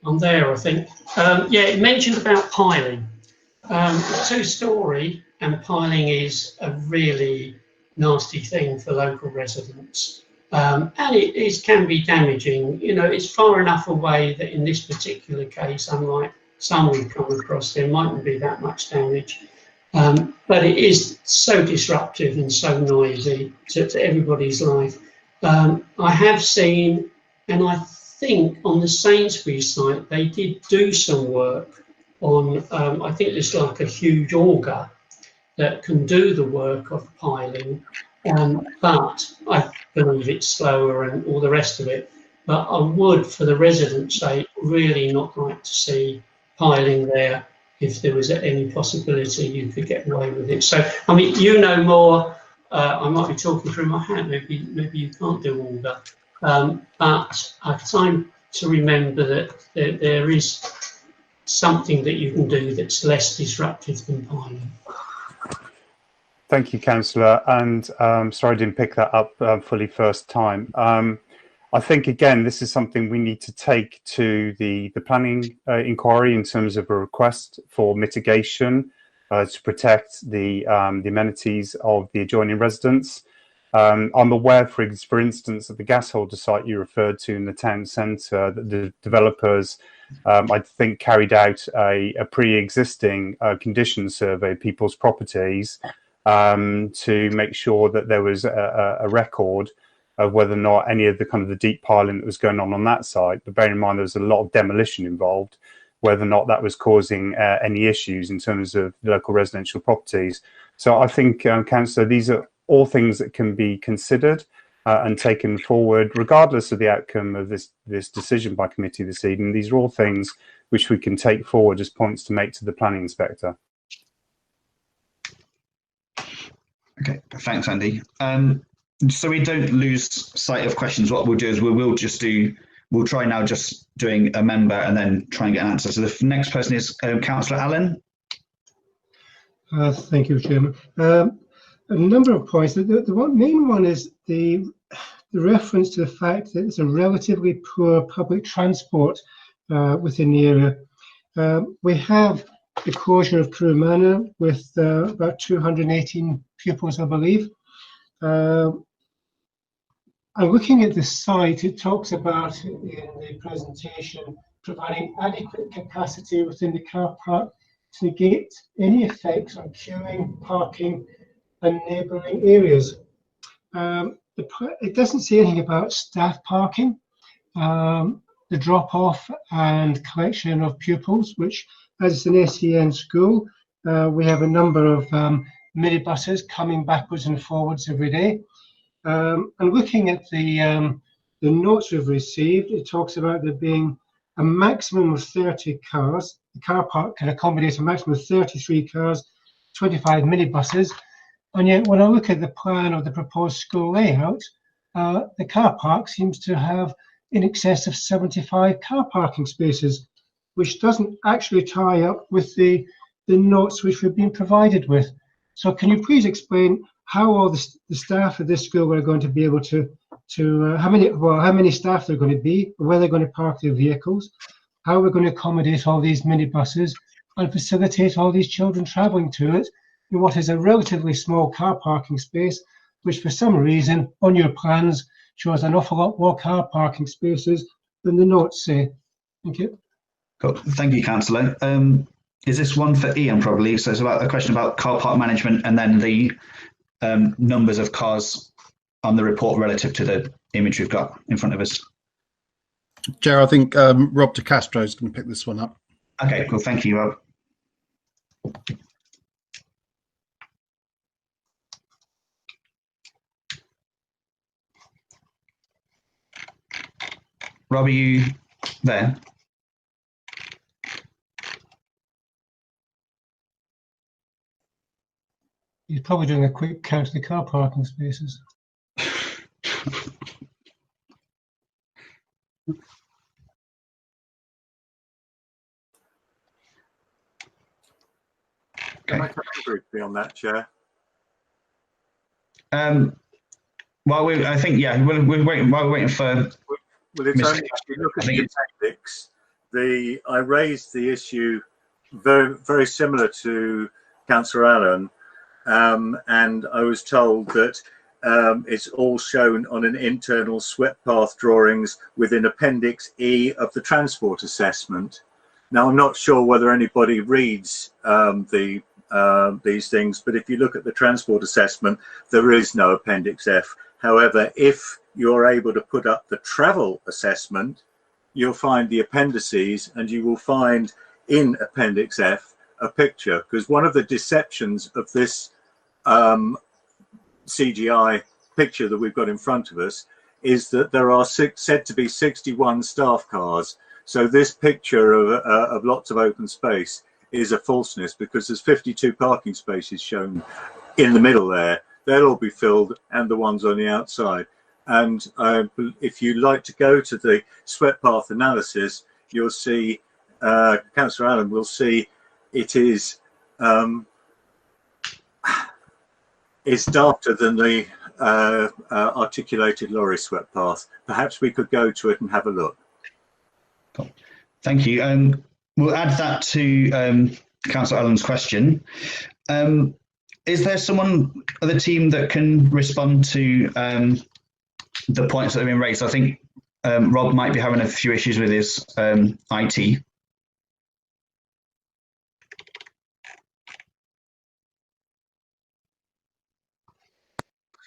I'm there, I think. Yeah, it mentioned about piling. Two-storey and piling is a really nasty thing for local residents. And it can be damaging. You know, it's far enough away that in this particular case, unlike some we've come across, there mightn't be that much damage. But it is so disruptive and so noisy to everybody's life. I have seen, and I think on the Sainsbury's site, they did do some work on, I think it's like a huge auger that can do the work of piling, but I believe it's slower and all the rest of it. But I would, for the residents' sake, really not like to see piling there if there was any possibility you could get away with it. So, I mean, you know more, I might be talking through my hat, maybe you can't do auger. But I've time to remember that there is something that you can do that's less disruptive than piling. Thank you, Councillor. And sorry I didn't pick that up fully first time. I think, again, this is something we need to take to the planning inquiry in terms of a request for mitigation to protect the amenities of the adjoining residents. I'm aware, for instance, at the gas holder site you referred to in the town centre, that the developers, I think, carried out a pre-existing condition survey of people's properties to make sure that there was a record of whether or not any of the kind of the deep piling that was going on that site. But bearing in mind there was a lot of demolition involved, whether or not that was causing any issues in terms of local residential properties. So I think, Councillor, these are all things that can be considered and taken forward, regardless of the outcome of this decision by committee this evening. These are all things which we can take forward as points to make to the planning inspector. Okay, thanks, Andy. So we don't lose sight of questions, what we'll do is we'll try now just doing a member and then try and get an answer. So the next person is Councillor Allen. Thank you, Chairman. A number of points. The main one is the reference to the fact that it's a relatively poor public transport within the area. We have the closure of Crewe Manor with about 218 pupils, I believe. And looking at the site, it talks about in the presentation providing adequate capacity within the car park to negate any effects on queuing, parking, and neighbouring areas. It doesn't say anything about staff parking, the drop-off and collection of pupils, which, as it's an SEN school, we have a number of minibuses coming backwards and forwards every day. And looking at the notes we've received, it talks about there being a maximum of 30 cars. The car park can accommodate a maximum of 33 cars, 25 minibuses. And yet, when I look at the plan of the proposed school layout, the car park seems to have in excess of 75 car parking spaces, which doesn't actually tie up with the notes which we've been provided with. So can you please explain how all the staff of this school are going to be able to how many staff there are going to be, where they're going to park their vehicles, how we're going to accommodate all these minibuses and facilitate all these children travelling to it in what is a relatively small car parking space, which for some reason on your plans shows an awful lot more car parking spaces than the notes say. Thank you. Cool. Thank you, Councillor. Is this one for Ian probably? So it's about a question about car park management and then the numbers of cars on the report relative to the image we've got in front of us. Chair, I think Rob De Castro is going to pick this one up. Okay, cool. Thank you, Rob. Rob, are you there? He's probably doing a quick count of the car parking spaces. Can I come briefly on that, Chair? Well, I think, yeah, we're waiting. While we're waiting for. Well, it's only if you look at the appendix. I raised the issue very similar to Councillor Allen, and I was told that it's all shown on an internal swept path drawings within Appendix E of the transport assessment. Now, I'm not sure whether anybody reads these things, but if you look at the transport assessment, there is no Appendix F. However, if you're able to put up the travel assessment, you'll find the appendices, and you will find in Appendix F a picture, because one of the deceptions of this CGI picture that we've got in front of us is that there are said to be 61 staff cars. So this picture of lots of open space is a falseness, because there's 52 parking spaces shown in the middle there. They'll all be filled, and the ones on the outside. And if you like to go to the swept path analysis, you'll see, Councillor Allen will see, it is it's darker than the articulated lorry swept path. Perhaps we could go to it and have a look. Cool. Thank you. We'll add that to Councillor Allen's question. Is there someone on the team that can respond to the points that have been raised? I think Rob might be having a few issues with his IT.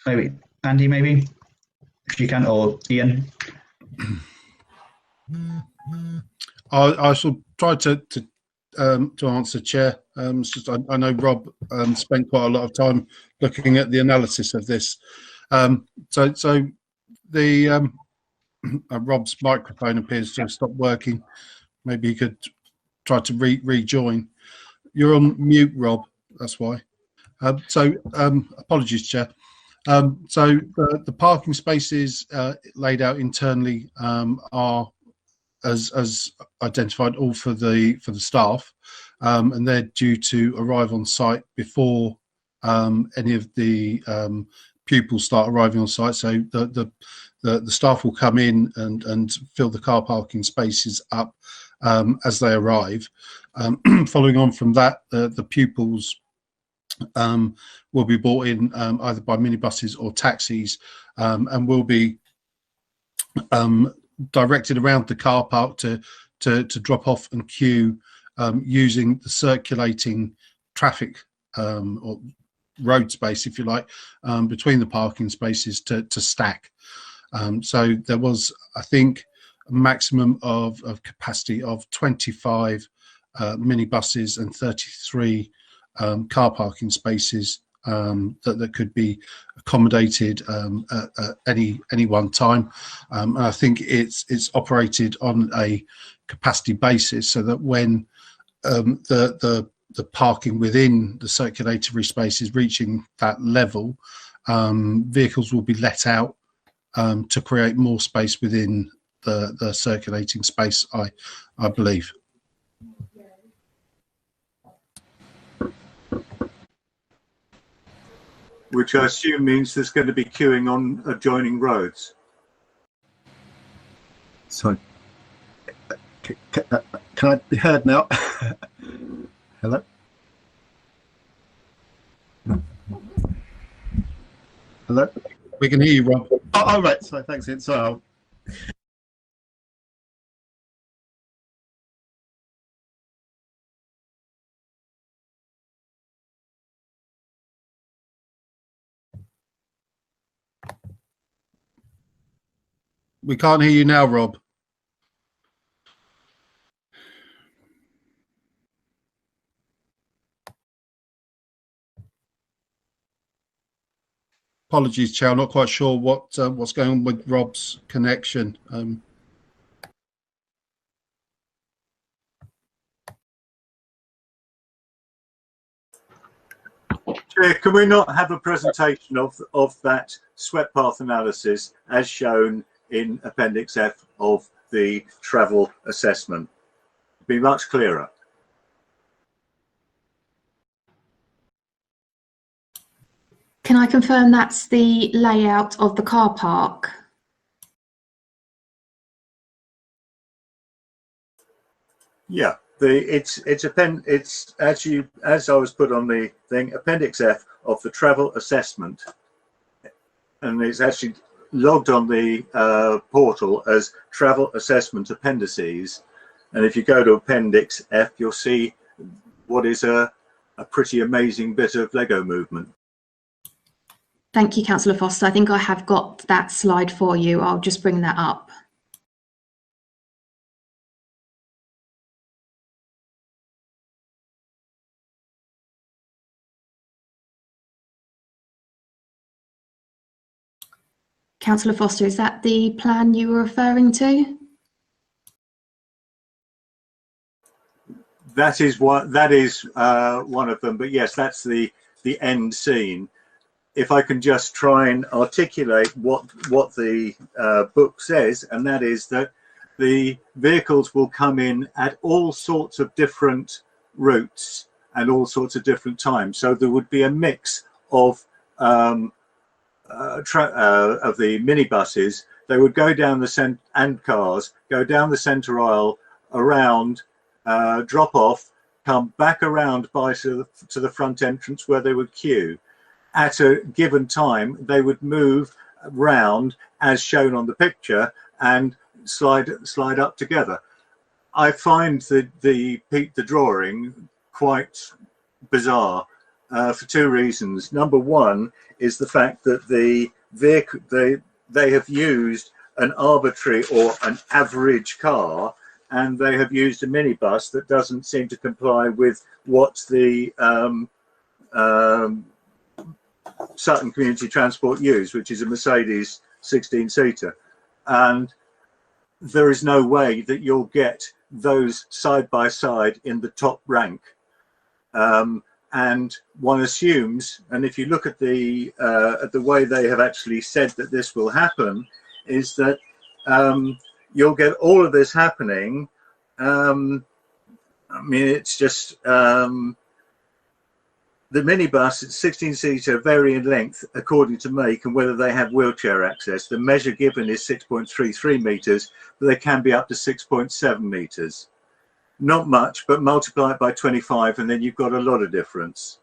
Maybe Andy, maybe if you can, or Ian. I shall try to answer, Chair. It's just I know Rob spent quite a lot of time looking at the analysis of this. So the Rob's microphone appears to have stopped working. Maybe he could try to rejoin. You're on mute, Rob. That's why. Apologies, Chair. So the parking spaces laid out internally are as identified, all for the staff, and they're due to arrive on site before any of the pupils start arriving on site. So the staff will come in and fill the car parking spaces up as they arrive. Following on from that, the pupils will be brought in either by minibuses or taxis, and will be directed around the car park to drop off and queue using the circulating traffic or road space, if you like, between the parking spaces to stack. So there was, I think, a maximum of capacity of 25 minibuses and 33 car parking spaces that could be accommodated at any one time. And I think it's operated on a capacity basis, so that when the parking within the circulatory space is reaching that level, vehicles will be let out to create more space within the circulating space, I believe. Which I assume means there's going to be queuing on adjoining roads. So, can I be heard now? Hello? Hello? We can hear you, Rob. Oh, right. So thanks. So we can't hear you now, Rob. Apologies, Chair. I'm not quite sure what's going on with Rob's connection. Chair, can we not have a presentation of that swept path analysis as shown in Appendix F of the travel assessment? It'd be much clearer. Can I confirm that's the layout of the car park? Yeah, it's as I was put on the thing, Appendix F of the travel assessment, and it's actually logged on the portal as travel assessment appendices. And if you go to Appendix F, you'll see what is a pretty amazing bit of Lego movement. Thank you, Councillor Foster. I think I have got that slide for you. I'll just bring that up. Councillor Foster, is that the plan you were referring to? That is one of them, but yes, that's the end scene. If I can just try and articulate what the book says, and that is that the vehicles will come in at all sorts of different routes and all sorts of different times. So there would be a mix of the minibuses. They would go down the and cars go down the centre aisle, around, drop off, come back around to the front entrance where they would queue. At a given time, they would move round as shown on the picture and slide up together. I find the drawing quite bizarre for two reasons. Number one is the fact that the they have used an arbitrary or an average car, and they have used a minibus that doesn't seem to comply with what the Sutton Community Transport use, which is a Mercedes 16-seater. And there is no way that you'll get those side by side in the top rank. And one assumes, and if you look at the way they have actually said that this will happen, is that you'll get all of this happening. I mean, it's just the minibus, it's 16-seater, vary in length according to make and whether they have wheelchair access. The measure given is 6.33 metres, but they can be up to 6.7 metres. Not much, but multiply it by 25 and then you've got a lot of difference.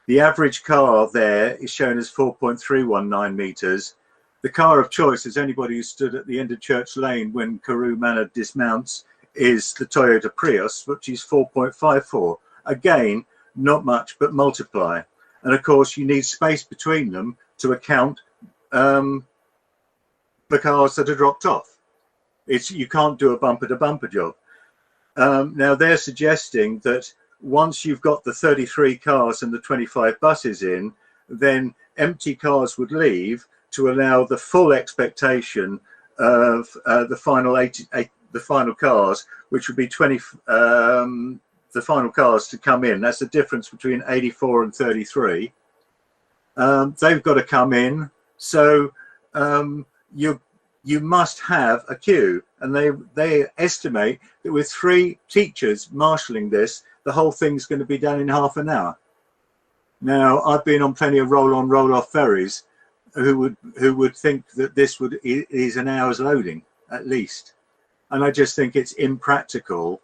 The average car there is shown as 4.319 metres. The car of choice, as anybody who stood at the end of Church Lane when Carew Manor dismounts, is the Toyota Prius, which is 4.54. Again, not much, but multiply. And of course, you need space between them to account the cars that are dropped off. You can't do a bumper-to-bumper job. Now, they're suggesting that once you've got the 33 cars and the 25 buses in, then empty cars would leave to allow the full expectation of the final cars, which would be 20. The final cars to come in. That's the difference between 84 and 33. They've got to come in, so you must have a queue, and they estimate that with 3 teachers marshalling this, the whole thing's going to be done in half an hour. Now, I've been on plenty of roll-on, roll-off ferries who would think that this is an hour's loading at least, and I just think it's impractical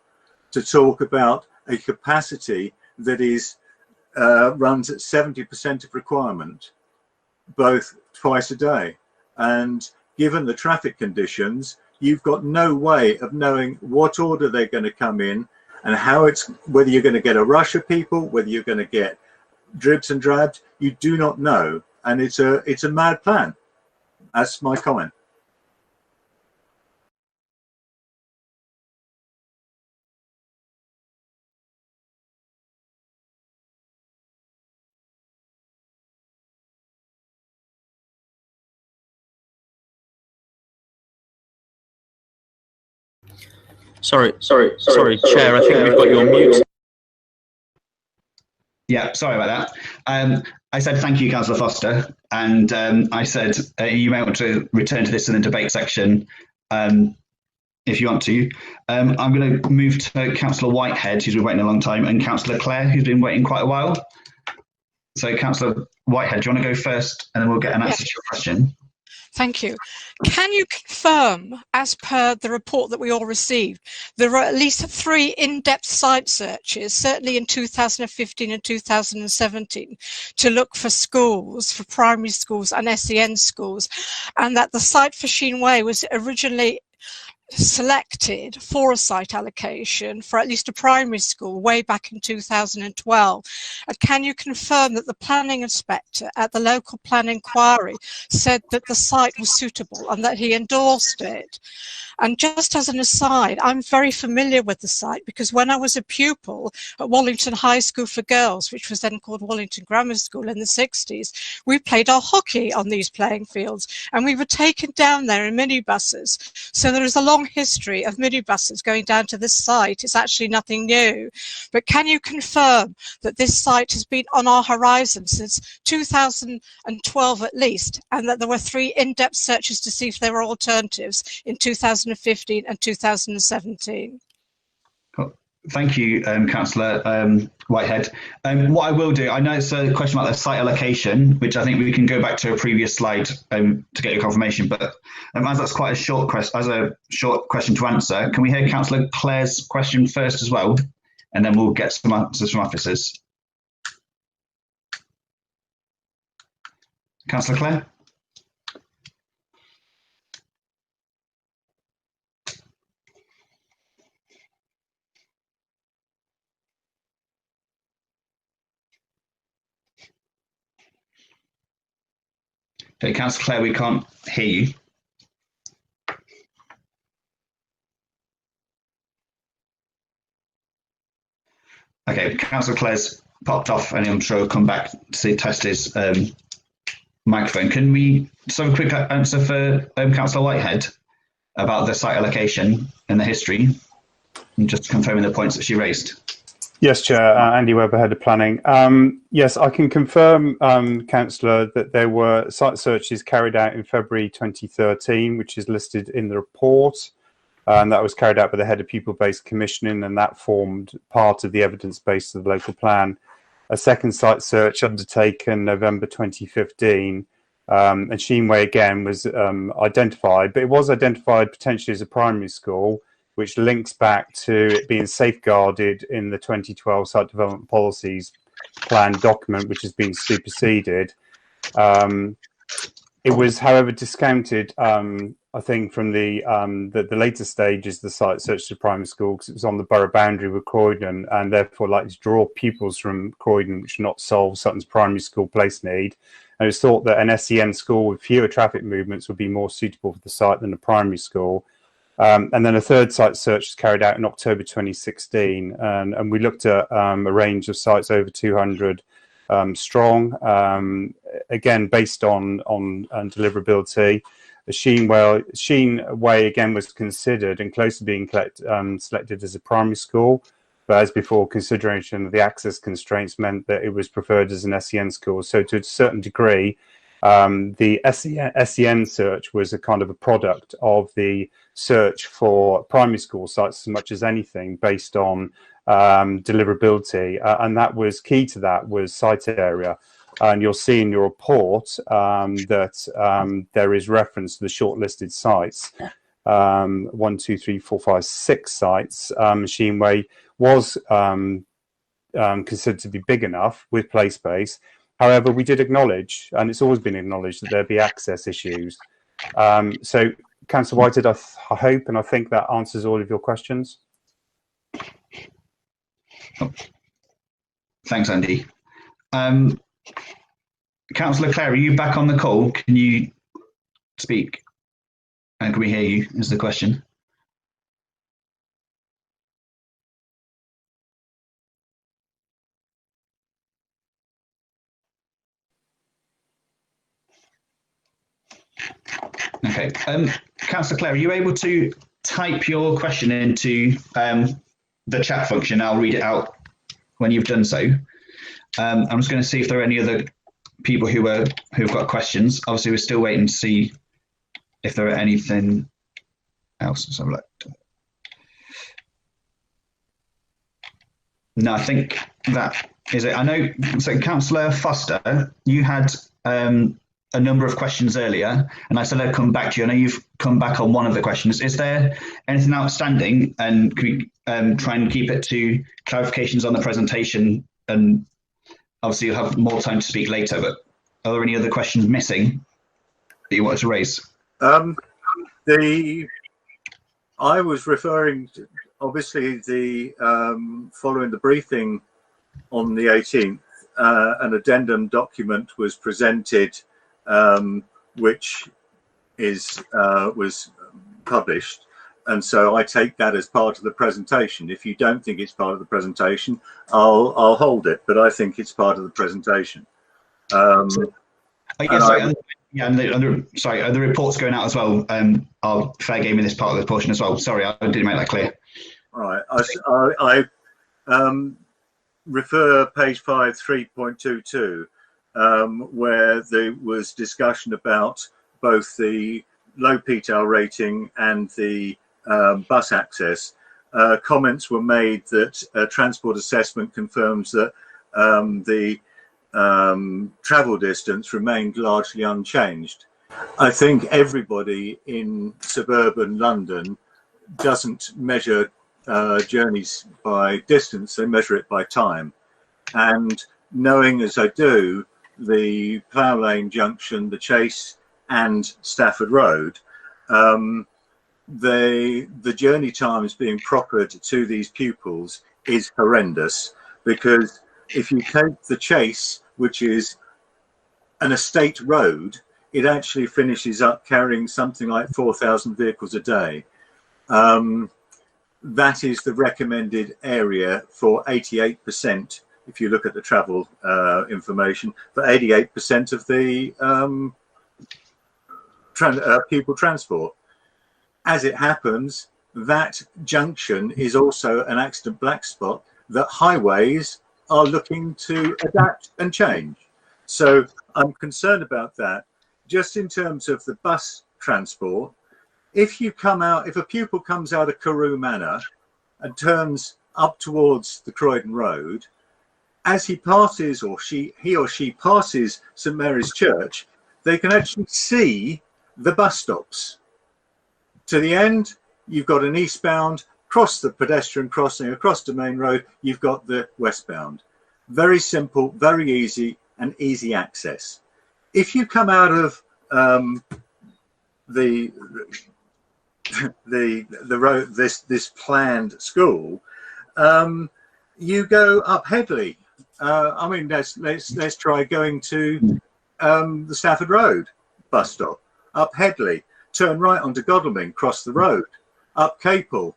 to talk about a capacity that is runs at 70% of requirement, both twice a day. And given the traffic conditions, you've got no way of knowing what order they're going to come in and how whether you're going to get a rush of people, whether you're going to get dribs and drabs, you do not know. And it's a mad plan. That's my comment. Sorry, Chair, I think we've got you on mute. Yeah, sorry about that. I said thank you, Councillor Foster, and I said you may want to return to this in the debate section if you want to. I'm going to move to Councillor Whitehead, who's been waiting a long time, and Councillor Clare, who's been waiting quite a while. So, Councillor Whitehead, do you want to go first, and then we'll get an answer to your question? Thank you. Can you confirm, as per the report that we all received, there were at least 3 in-depth site searches, certainly in 2015 and 2017, to look for schools, for primary schools and SEN schools, and that the site for Sheen Way was originally selected for a site allocation for at least a primary school way back in 2012. Can you confirm that the planning inspector at the local plan inquiry said that the site was suitable and that he endorsed it? And just as an aside, I'm very familiar with the site because when I was a pupil at Wallington High School for Girls, which was then called Wallington Grammar School in the 60s, we played our hockey on these playing fields and we were taken down there in minibuses. So there is a long history of minibuses going down to this site. It's actually nothing new. But can you confirm that this site has been on our horizon since 2012 at least, and that there were 3 in-depth searches to see if there were alternatives in 2015 and 2017? Thank you, Councillor Whitehead. What I will do, I know it's a question about the site allocation, which I think we can go back to a previous slide to get your confirmation. But as that's quite a short question to answer, can we hear Councillor Clare's question first as well, and then we'll get some answers from officers. Councillor Clare. Okay, Councillor Clare, we can't hear you. Okay, Councillor Clare's popped off, and I'm sure he'll come back to test his microphone. Can we just have a quick answer for Councillor Whitehead about the site allocation and the history, and just confirming the points that she raised? Yes, Chair. Andy Webber, Head of Planning. Yes, I can confirm, Councillor, that there were site searches carried out in February 2013, which is listed in the report. And that was carried out by the Head of Pupil-Based Commissioning, and that formed part of the evidence base of the local plan. A second site search undertaken November 2015, and Sheen Way again was identified, but it was identified potentially as a primary school, which links back to it being safeguarded in the 2012 Site Development Policies Plan document, which has been superseded. It was, however, discounted, I think, from the later stages of the site search to primary school, because it was on the borough boundary with Croydon, and therefore likely to draw pupils from Croydon, which would not solve Sutton's primary school place need. And it was thought that an SEN school with fewer traffic movements would be more suitable for the site than a primary school. And then a third site search was carried out in October 2016, and we looked at a range of sites over 200 strong, again based on deliverability. The Sheen Way again was considered and close to being selected as a primary school, but as before, consideration of the access constraints meant that it was preferred as an SEN school. So to a certain degree, the SEN search was a kind of a product of the search for primary school sites as much as anything, based on deliverability, and that was key to that was site area. And you'll see in your report that there is reference to the shortlisted sites. 1, 2, 3, 4, 5, 6 sites. Sheen Way was considered to be big enough with play space. However, we did acknowledge, and it's always been acknowledged, that there'd be access issues. So, Councillor Whitehead, I hope and I think that answers all of your questions. Oh. Thanks, Andy. Councillor Clare, are you back on the call? Can you speak? And can we hear you, is the question. Okay. Councillor Clare, are you able to type your question into the chat function? I'll read it out when you've done so. I'm just going to see if there are any other people who've got questions. Obviously, we're still waiting to see if there are anything else. Let's have a look. No, I think that is it. I know. So, Councillor Foster, you had a number of questions earlier, and I said I'd come back to you. I know you've come back on one of the questions. Is there anything outstanding? And can we try and keep it to clarifications on the presentation? And obviously you'll have more time to speak later, but are there any other questions missing that you wanted to raise? I was referring to, obviously, the following the briefing on the 18th, an addendum document was presented, which was published, and so I take that as part of the presentation. If you don't think it's part of the presentation, I'll hold it, but I think it's part of the presentation. Sorry, are the reports going out as well? Are fair game in this part of the portion as well? Sorry, I didn't make that clear. All right, I refer page 5, 3.22, where there was discussion about both the low PTAL rating and the bus access. Comments were made that transport assessment confirms that the travel distance remained largely unchanged. I think everybody in suburban London doesn't measure journeys by distance, they measure it by time. And knowing as I do the Plough Lane Junction, the Chase and Stafford Road, the journey times being proffered to these pupils is horrendous, because if you take the Chase, which is an estate road, it actually finishes up carrying something like 4,000 vehicles a day. That is the recommended area for 88%, if you look at the travel information, for 88% of the pupil transport. As it happens, that junction is also an accident black spot that highways are looking to adapt and change. So I'm concerned about that. Just in terms of the bus transport, if a pupil comes out of Carew Manor and turns up towards the Croydon Road, as he passes, or he or she passes St Mary's Church, they can actually see the bus stops. To the end, you've got an eastbound, cross the pedestrian crossing, across the main road, you've got the westbound. Very simple, very easy, and easy access. If you come out of the road, this planned school, you go up Headley. I mean, let's try going to the Stafford Road bus stop. Up Headley, turn right onto Godalming, cross the road, up Capel,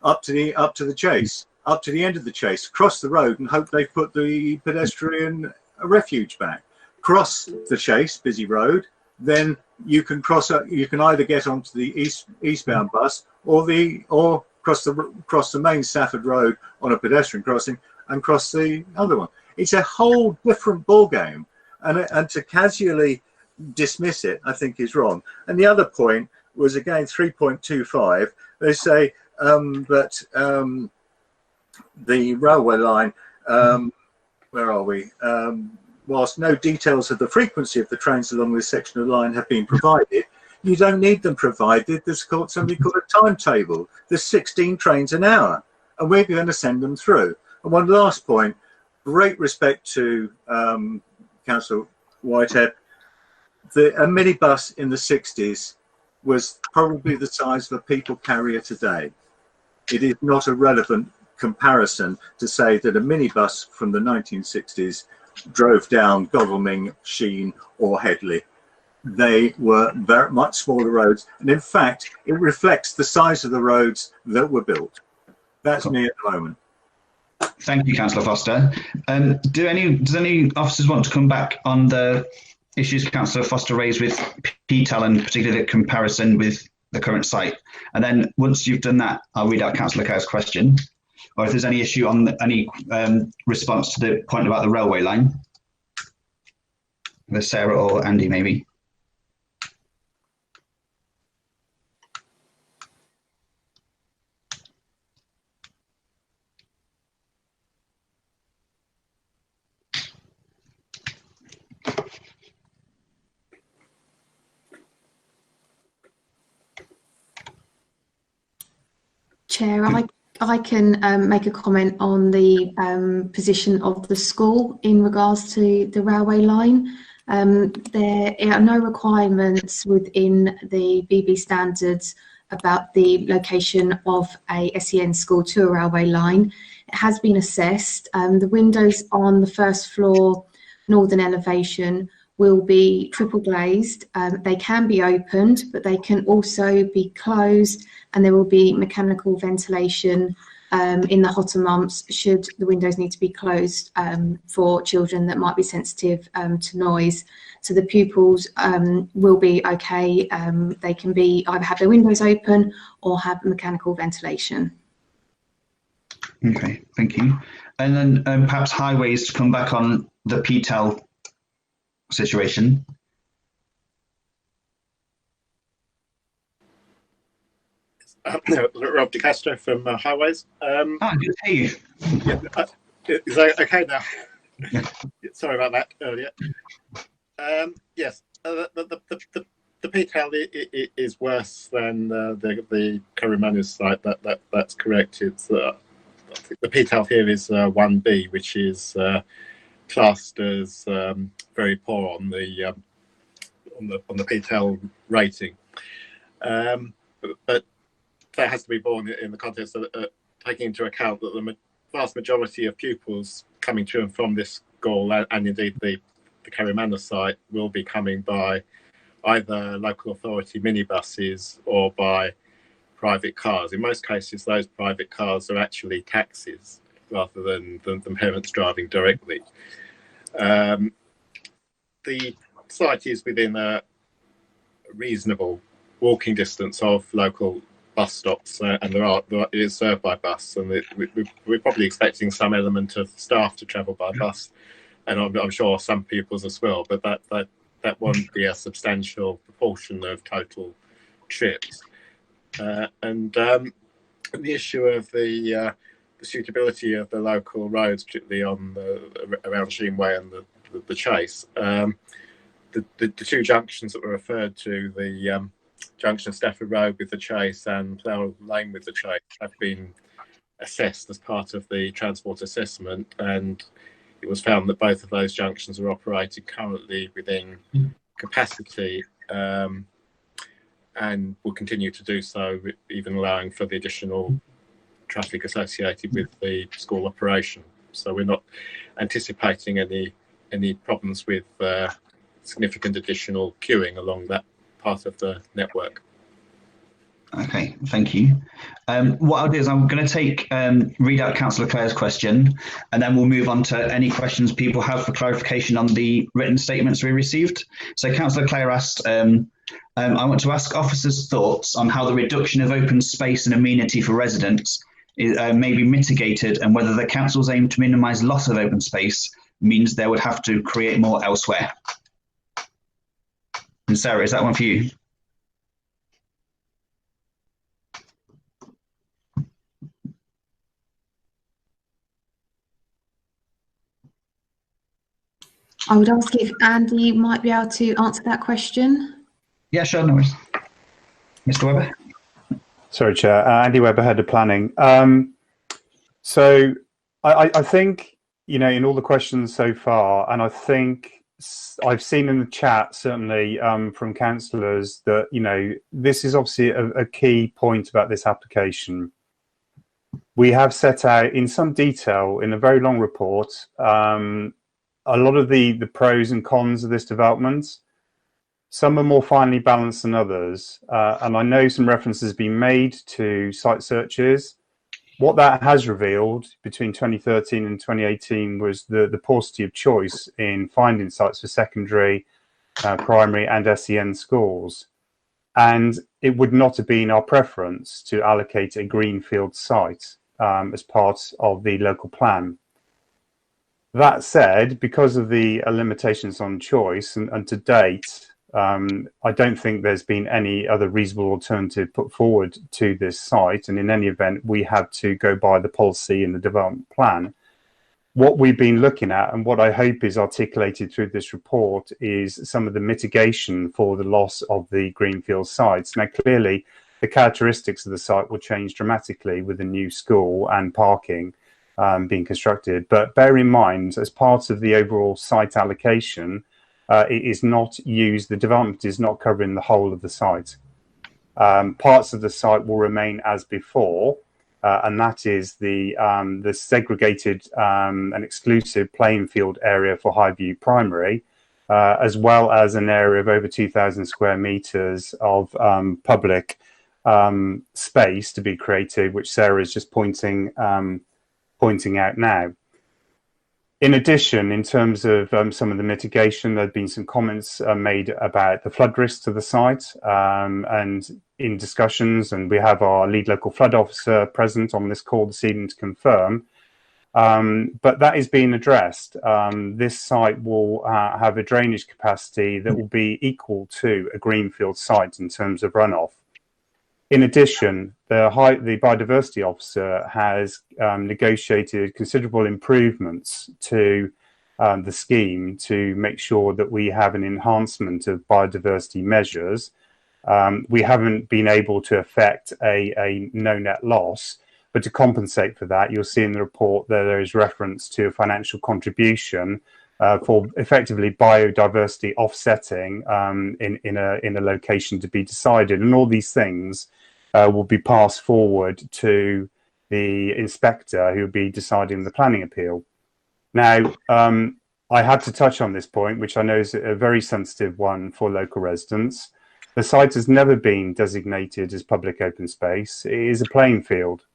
up to the Chase, up to the end of the Chase, cross the road, and hope they've put the pedestrian refuge back. Cross the Chase, busy road, then you can you can either get onto the eastbound bus or cross the main Stafford Road on a pedestrian crossing and cross the other one. It's a whole different ball game, and to casually dismiss it, I think, is wrong. And the other point was, again, 3.25. They say that the railway line, where are we? Whilst no details of the frequency of the trains along this section of the line have been provided, you don't need them provided. There's something called a timetable. There's 16 trains an hour, and we're going to send them through. And one last point, great respect to Councillor Whitehead. A minibus in the 60s was probably the size of a people carrier today. It is not a relevant comparison to say that a minibus from the 1960s drove down Godalming, Sheen or Headley. They were very much smaller roads, and in fact it reflects the size of the roads that were built. That's me at the moment. Thank you, Councillor Foster. Does any officers want to come back on the issues Councillor Foster raised with PTAL, and particularly the comparison with the current site? And then once you've done that, I'll read out Councillor Kerr's question. Or if there's any issue on any response to the point about the railway line, with Sarah or Andy, maybe. Chair, I can make a comment on the position of the school in regards to the railway line. There are no requirements within the BB standards about the location of a SEN school to a railway line. It has been assessed. The windows on the first floor northern elevation will be triple glazed. They can be opened, but they can also be closed, and there will be mechanical ventilation in the hotter months should the windows need to be closed for children that might be sensitive to noise. So the pupils will be okay. They can be either have their windows open or have mechanical ventilation. Okay, thank you. And then perhaps highways to come back on the PTAL situation. Rob De Castro from Highways. Good to see you. Is that okay now? Yeah. Sorry about that earlier. Yes, the PTAL is worse than the Carew Manor site. That's correct. It's I think the PTAL here is 1B, which is classed as very poor on the PTAL rating. But that has to be borne in the context of taking into account that the vast majority of pupils coming to and from this school, and indeed the Carew Manor site, will be coming by either local authority minibuses or by private cars. In most cases, those private cars are actually taxis rather than parents driving directly. The site is within a reasonable walking distance of local bus stops, and it is served by bus, and we're probably expecting some element of staff to travel by bus, and I'm sure some pupils as well, but that won't be a substantial proportion of total trips. And the issue of the suitability of the local roads, particularly on around Sheen Way and the Chase, the two junctions that were referred to, the junction of Stafford Road with the Chase and Plough Lane with the Chase, have been assessed as part of the transport assessment, and it was found that both of those junctions are operated currently within capacity, and will continue to do so, even allowing for the additional traffic associated with the school operation. So we're not anticipating any problems with significant additional queuing along that part of the network. Okay, thank you. What I'll do is I'm going to read out Councillor Clare's question, and then we'll move on to any questions people have for clarification on the written statements we received. So Councillor Clare asked, I want to ask officers' thoughts on how the reduction of open space and amenity for residents may be mitigated, and whether the council's aim to minimise loss of open space means they would have to create more elsewhere. And Sarah, is that one for you? I would ask if Andy might be able to answer that question. Yeah, sure, no worries. Mr. Webber? Sorry, Chair. Andy Webber, Head of Planning. So I think, in all the questions so far, and I think I've seen in the chat, certainly from councillors, that, this is obviously a key point about this application. We have set out in some detail in a very long report a lot of the pros and cons of this development. Some are more finely balanced than others, and I know some references have been made to site searches. What that has revealed between 2013 and 2018 was the paucity of choice in finding sites for secondary, primary and SEN schools. And it would not have been our preference to allocate a greenfield site as part of the local plan. That said, because of the limitations on choice, and to date, I don't think there's been any other reasonable alternative put forward to this site, and in any event, we have to go by the policy in the development plan. What we've been looking at, and what I hope is articulated through this report, is some of the mitigation for the loss of the greenfield sites. Now, clearly, the characteristics of the site will change dramatically with the new school and parking being constructed, but bear in mind, as part of the overall site allocation, it is not used, the development is not covering the whole of the site. Parts of the site will remain as before, and that is the segregated and exclusive playing field area for Highview Primary, as well as an area of over 2,000 square metres of public space to be created, which Sarah is just pointing out now. In addition, in terms of some of the mitigation, there have been some comments made about the flood risk to the site, and in discussions, and we have our lead local flood officer present on this call this evening to confirm, but that is being addressed. This site will have a drainage capacity that will be equal to a greenfield site in terms of runoff. In addition, the biodiversity officer has negotiated considerable improvements to the scheme to make sure that we have an enhancement of biodiversity measures. We haven't been able to affect a no net loss, but to compensate for that, you'll see in the report that there is reference to a financial contribution for effectively biodiversity offsetting in a location to be decided, and all these things will be passed forward to the inspector who will be deciding the planning appeal. Now, I had to touch on this point, which I know is a very sensitive one for local residents. The site has never been designated as public open space. It is a playing field.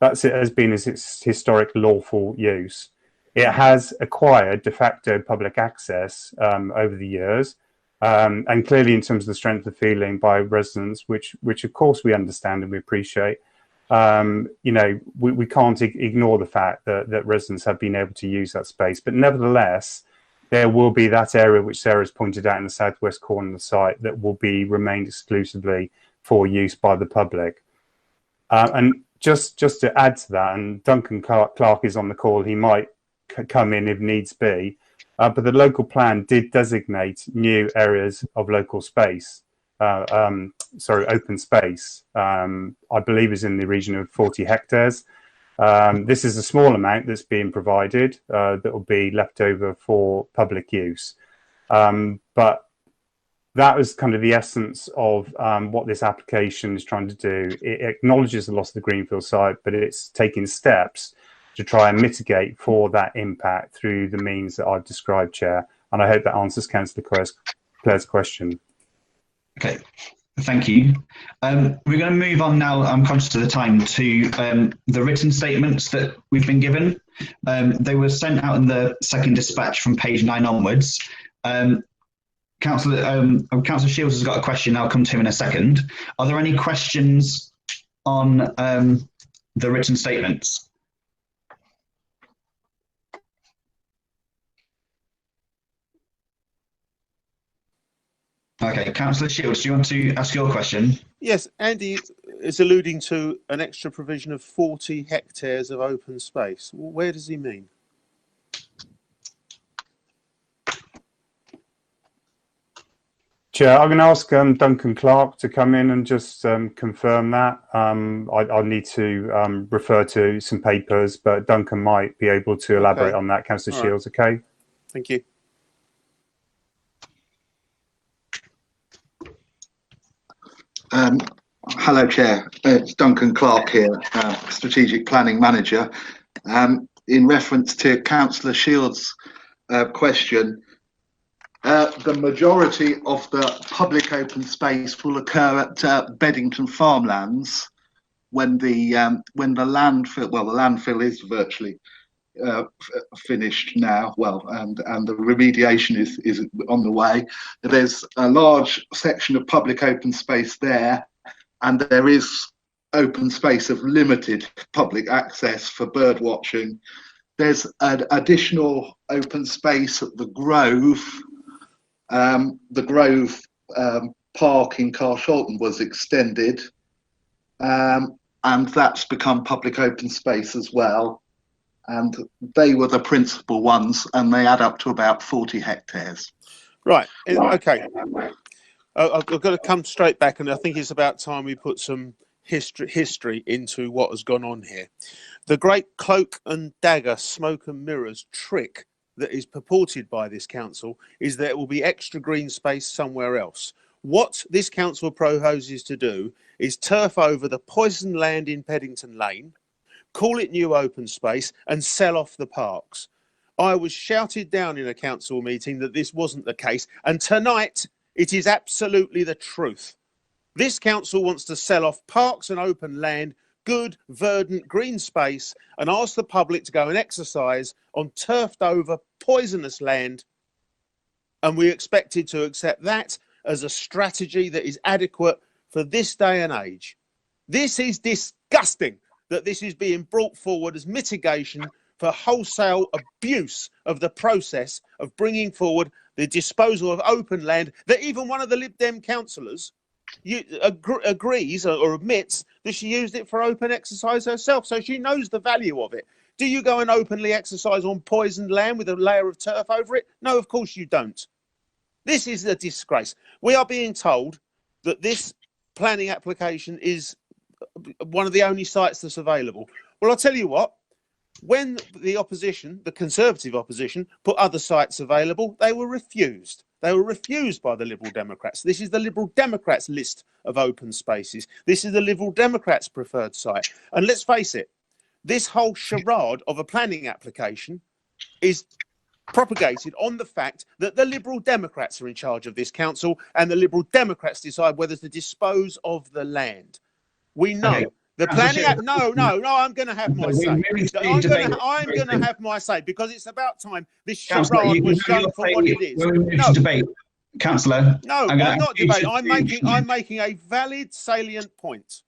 That's it has been as its historic lawful use. It has acquired de facto public access over the years, and clearly in terms of the strength of feeling by residents, which of course we understand and we appreciate. You know, we can't ignore the fact that residents have been able to use that space, but nevertheless, there will be that area which Sarah's pointed out in the southwest corner of the site that will be remained exclusively for use by the public. And just to add to that, and Duncan Clark is on the call, he might come in if needs be, but the local plan did designate new areas of local space. Open space, I believe is in the region of 40 hectares. This is a small amount that's being provided that will be left over for public use. But that was kind of the essence of what this application is trying to do. It acknowledges the loss of the Greenfield site, but it's taking steps to try and mitigate for that impact through the means that I've described, Chair. And I hope that answers Councillor Clare's question. Okay, thank you. We're going to move on now, I'm conscious of the time, to the written statements that we've been given. They were sent out in the second dispatch from page 9 onwards. Councillor Shields has got a question, I'll come to him in a second. Are there any questions on the written statements? Okay, Councillor Shields, do you want to ask your question? Yes, Andy is alluding to an extra provision of 40 hectares of open space. Where does he mean? Chair, I'm going to ask Duncan Clark to come in and just confirm that. I'll need to refer to some papers, but Duncan might be able to elaborate on that. Councillor Shields, okay? Thank you. Hello, Chair. It's Duncan Clark here, Strategic Planning Manager. In reference to Councillor Shields' question, the majority of the public open space will occur at Beddington Farmlands when the landfill, well, the landfill is virtually finished now, and the remediation is on the way. There's a large section of public open space there, and there is open space of limited public access for bird watching. There's an additional open space at the Grove. The Grove Park in Carshalton was extended, and that's become public open space as well. And they were the principal ones, and they add up to about 40 hectares. Right. Okay. I've got to come straight back, and I think it's about time we put some history into what has gone on here. The great cloak and dagger, smoke and mirrors trick that is purported by this council is that it will be extra green space somewhere else. What this council proposes to do is turf over the poisoned land in Paddington Lane, call it new open space, and sell off the parks. I was shouted down in a council meeting that this wasn't the case, and tonight it is absolutely the truth. This council wants to sell off parks and open land, good, verdant, green space, and ask the public to go and exercise on turfed over, poisonous land. And we expected to accept that as a strategy that is adequate for this day and age. This is disgusting that this is being brought forward as mitigation for wholesale abuse of the process of bringing forward the disposal of open land that even one of the Lib Dem councillors agrees or admits that she used it for open exercise herself, so she knows the value of it. Do you go and openly exercise on poisoned land with a layer of turf over it? No, of course you don't. This is a disgrace. We are being told that this planning application is one of the only sites that's available. Well, I'll tell you what, when the opposition, the Conservative opposition, put other sites available, they were refused. They were refused by the Liberal Democrats. This is the Liberal Democrats' list of open spaces. This is the Liberal Democrats' preferred site. And let's face it, this whole charade of a planning application is propagated on the fact that the Liberal Democrats are in charge of this council and the Liberal Democrats decide whether to dispose of the land. We know. Okay. The planning act. No, I'm going to have my say. I'm going to have my say because it's about time this charade was shown for what it is. No, debate, Councillor. No, I'm not debating. I'm making a valid, salient point.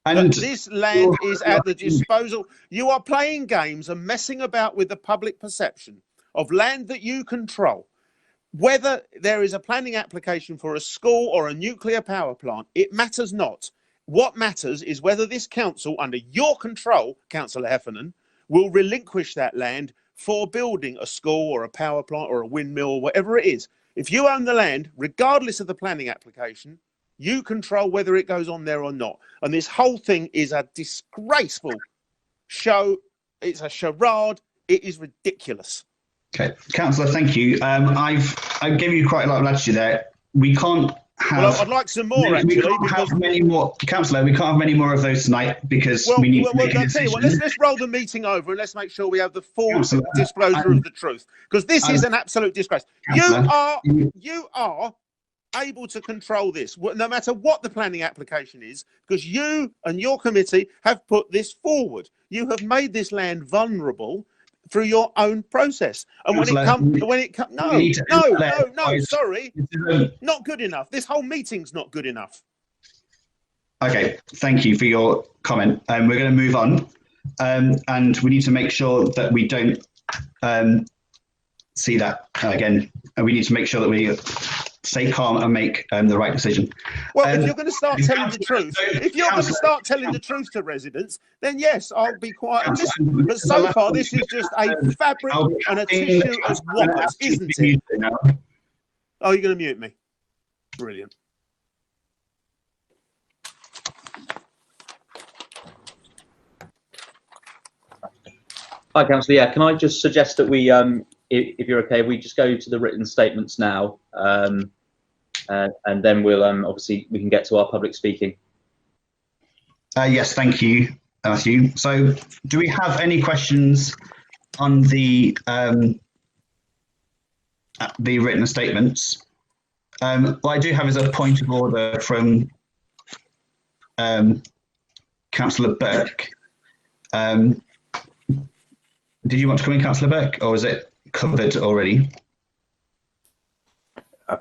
And that this land is at the disposal. You are playing games and messing about with the public perception of land that you control. Whether there is a planning application for a school or a nuclear power plant, it matters not. What matters is whether this council, under your control, Councillor Heffernan, will relinquish that land for building a school or a power plant or a windmill or whatever it is. If you own the land, regardless of the planning application, you control whether it goes on there or not. And this whole thing is a disgraceful show. It's a charade. It is ridiculous. Okay, Councillor, thank you. I gave you quite a lot of latitude there. We can't have. Well, I'd like some more actually. Because many more, Councillor. We can't have many more of those tonight because we need to make a decision. Let's roll the meeting over and let's make sure we have the full disclosure of the truth, because this is an absolute disgrace. You are able to control this, no matter what the planning application is, because you and your committee have put this forward. You have made this land vulnerable through your own process. And when it comes, sorry, not good enough. This whole meeting's not good enough. Okay, thank you for your comment. We're going to move on, and we need to make sure that we don't see that again. And we need to make sure that we stay calm and make the right decision. Well, if you're going to start telling the truth, to residents, then yes, I'll be quiet and listen. But so far, this is just a fabric and a tissue of whoppers, isn't it? Oh, you're going to mute me? Brilliant. Hi, Councillor. Yeah, can I just suggest that we, if you're okay, we just go to the written statements now, and then we'll obviously we can get to our public speaking. Yes, thank you, Matthew. So, do we have any questions on the written statements? What I do have is a point of order from Councillor Burke. Did you want to come in, Councillor Burke, or is it covered already?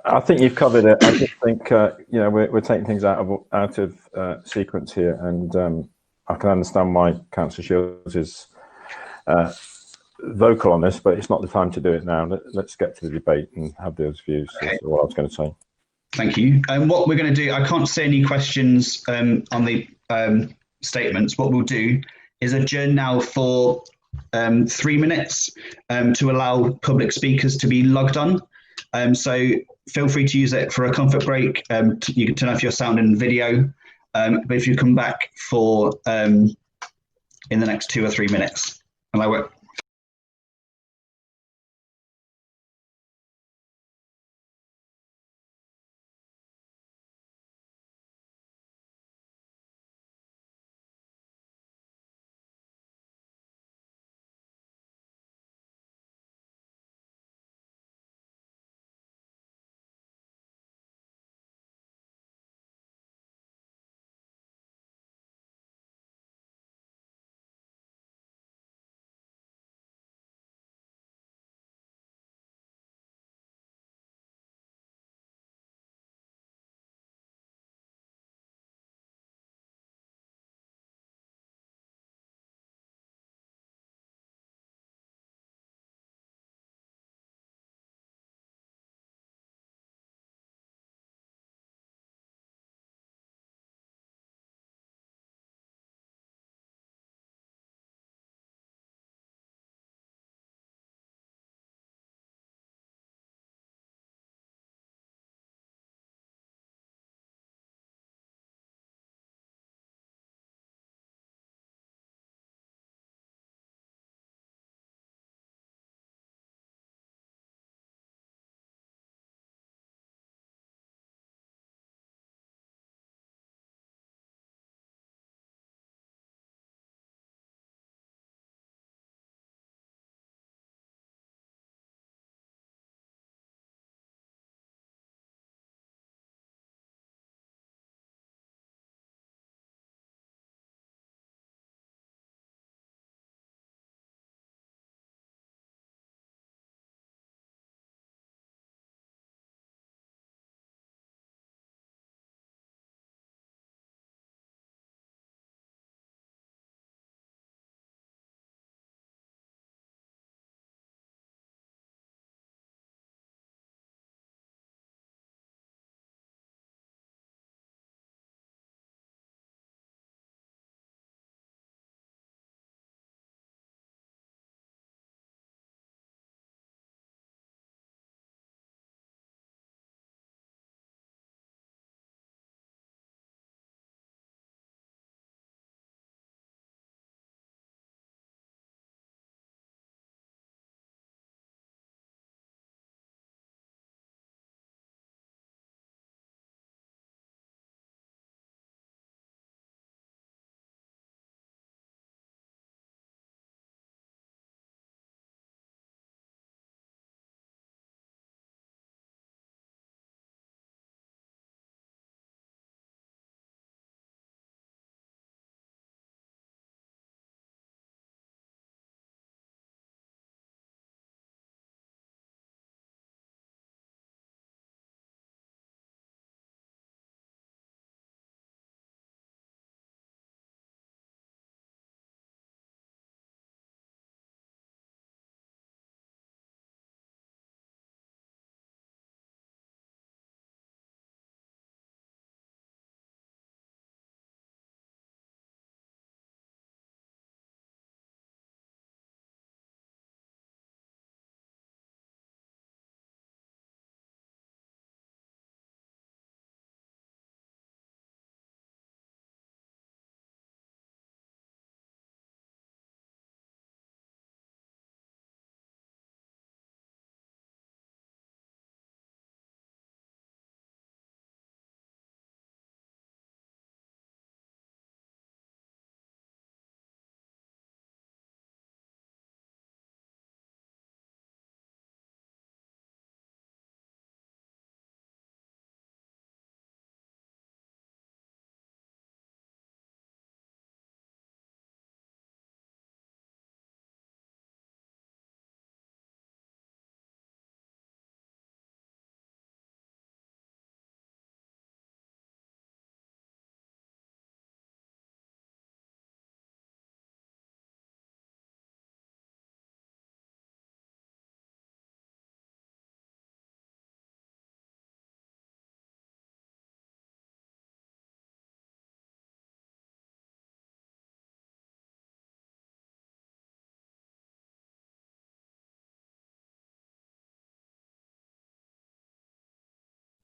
I think you've covered it. I just think you know, we're taking things out of sequence here, and I can understand why Councillor Shields is vocal on this, but it's not the time to do it now. Let's get to the debate and have those views. Okay. That's what I was going to say. Thank you. And what we're going to do, I can't see any questions on the statements. What we'll do is adjourn now for 3 minutes to allow public speakers to be logged on. So feel free to use it for a comfort break. You can turn off your sound and video, but if you come back for in the next 2 or 3 minutes, and I will.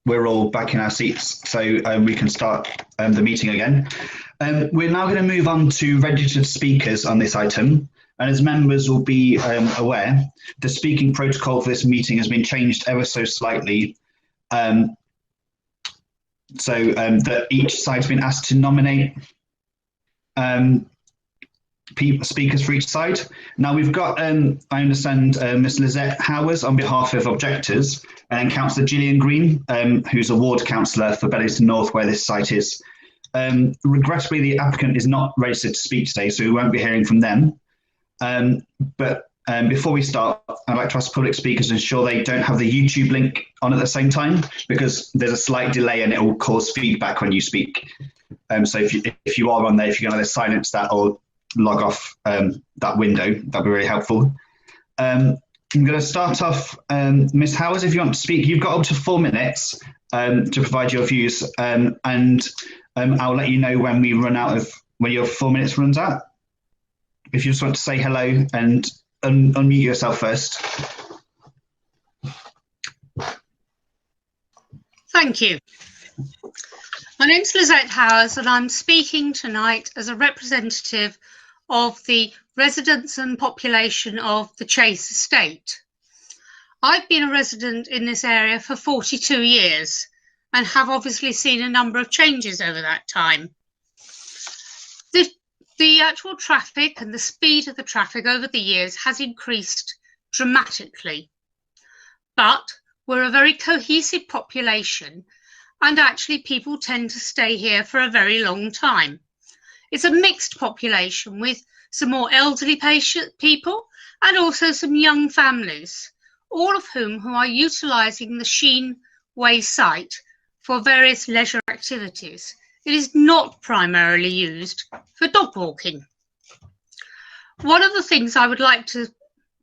we're all back in our seats, so we can start the meeting again. We're now going to move on to registered speakers on this item. And as members will be aware, the speaking protocol for this meeting has been changed ever so slightly. That each side's been asked to nominate speakers for each side. Now we've got, I understand, Ms. Lizette Howers on behalf of objectors, and then Councillor Gillian Green, who's a ward councillor for Bellington North, where this site is. Regrettably, the applicant is not registered to speak today, so we won't be hearing from them. Before we start, I'd like to ask public speakers to ensure they don't have the YouTube link on at the same time, because there's a slight delay and it will cause feedback when you speak. So if you are on there, if you can either silence that or log off that window, that'd be very helpful. I'm going to start off, Ms. Howard, if you want to speak, you've got up to 4 minutes to provide your views, and I'll let you know when we run out of, when your 4 minutes runs out. If you just want to say hello and unmute yourself first. Thank you. My name's Lizette Howers, and I'm speaking tonight as a representative of the residents and population of the Chase estate. I've been a resident in this area for 42 years and have obviously seen a number of changes over that time. The actual traffic and the speed of the traffic over the years has increased dramatically, but we're a very cohesive population, and actually people tend to stay here for a very long time. It's a mixed population with some more elderly people and also some young families, all of whom are utilising the Sheen Way site for various leisure activities. It is not primarily used for dog walking. One of the things I would like to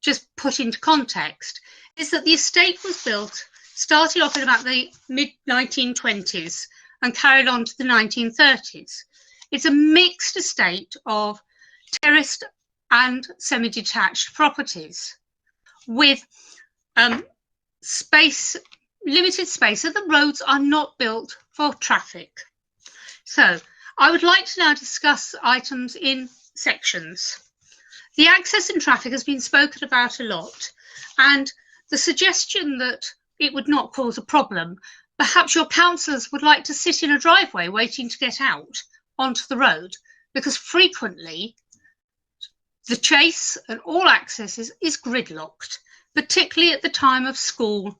just put into context is that the estate was built, started off in about the mid-1920s and carried on to the 1930s. It's a mixed estate of terraced and semi-detached properties with limited space, so the roads are not built for traffic. So I would like to now discuss items in sections. The access and traffic has been spoken about a lot, and the suggestion that it would not cause a problem, perhaps your councillors would like to sit in a driveway waiting to get out onto the road, because frequently the Chase and all access is gridlocked, particularly at the time of school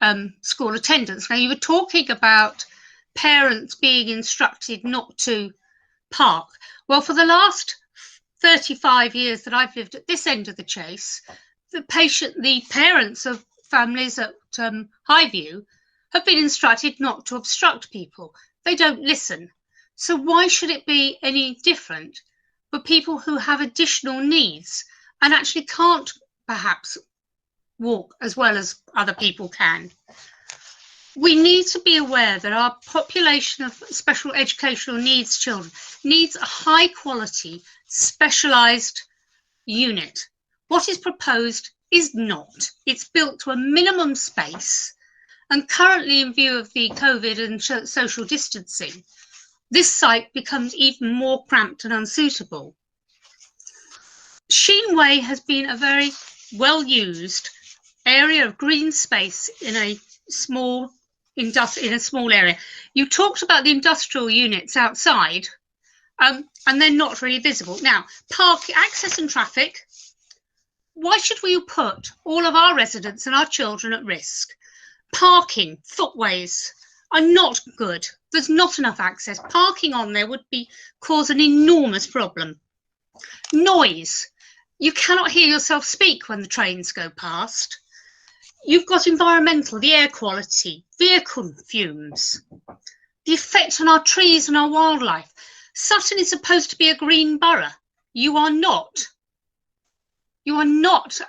attendance. Now, you were talking about parents being instructed not to park. Well, for the last 35 years that I've lived at this end of the Chase, the parents of families at Highview have been instructed not to obstruct people. They don't listen. So why should it be any different for people who have additional needs and actually can't perhaps walk as well as other people can? We need to be aware that our population of special educational needs children needs a high quality specialised unit. What is proposed is not. It's built to a minimum space, and currently, in view of the COVID and social distancing, this site becomes even more cramped and unsuitable. Sheen Way has been a very well used area of green space in a small area. You talked about the industrial units outside, and they're not really visible. Now, access and traffic, why should we put all of our residents and our children at risk? Parking, footways are not good. There's not enough access. Parking on there would cause an enormous problem. Noise, you cannot hear yourself speak when the trains go past. You've got environmental, the air quality, vehicle fumes, the effect on our trees and our wildlife. Sutton is supposed to be a green borough. You are not. You are not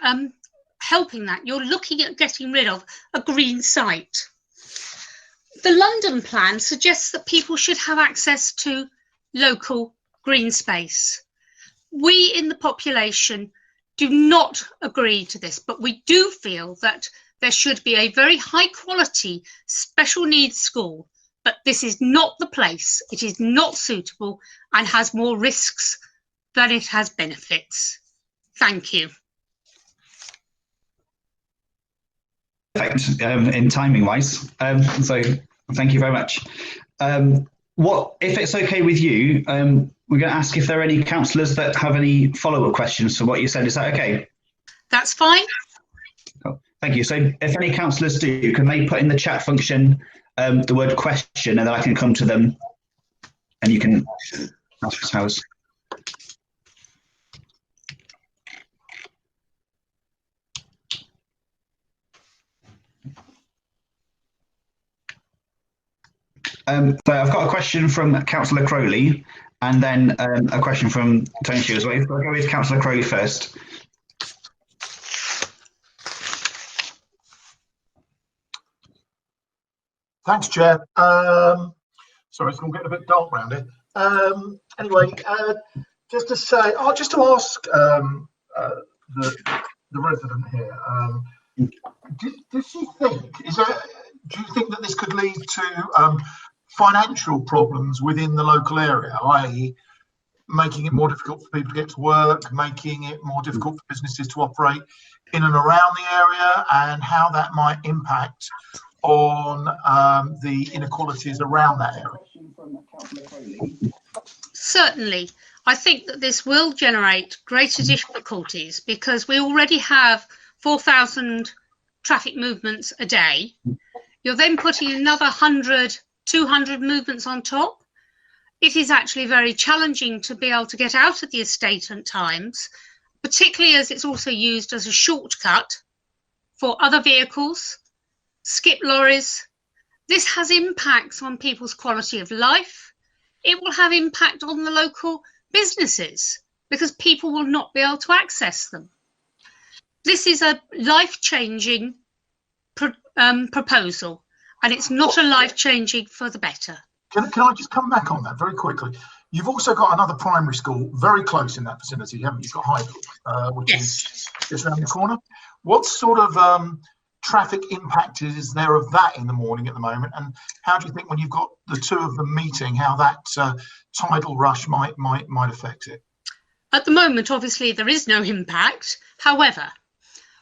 helping that. You're looking at getting rid of a green site. The London plan suggests that people should have access to local green space. We in the population do not agree to this, but we do feel that there should be a very high quality special needs school, but this is not the place. It is not suitable and has more risks than it has benefits. Thank you. Perfect in timing wise. So thank you very much. What, if it's okay with you, we're going to ask if there are any councillors that have any follow-up questions to what you said. Is that okay? That's fine. Cool. Thank you. So if any councillors do, can they put in the chat function the word question, and then I can come to them and you can ask us house. So I've got a question from Councillor Crowley, and then a question from Tony Shields. So I'll go with Councillor Crowley first. Thanks, Chair. Sorry, it's all getting a bit dark around here. Anyway, just to say, just to ask the resident here, does she think, do you think that this could lead to financial problems within the local area, i.e. making it more difficult for people to get to work, making it more difficult for businesses to operate in and around the area, and how that might impact on the inequalities around that area? Certainly. I think that this will generate greater difficulties because we already have 4,000 traffic movements a day. You're then putting another 100, 200 movements on top. It is actually very challenging to be able to get out of the estate at times, particularly as it's also used as a shortcut for other vehicles, skip lorries. This has impacts on people's quality of life. It will have impact on the local businesses because people will not be able to access them. This is a life-changing proposal, and it's not a life-changing for the better. Can I just come back on that very quickly? You've also got another primary school very close in that vicinity, haven't you? You've got Headley, which is just around the corner. What sort of traffic impact is there of that in the morning at the moment, and how do you think when you've got the two of them meeting, how that tidal rush might affect it? At the moment, obviously, there is no impact. However,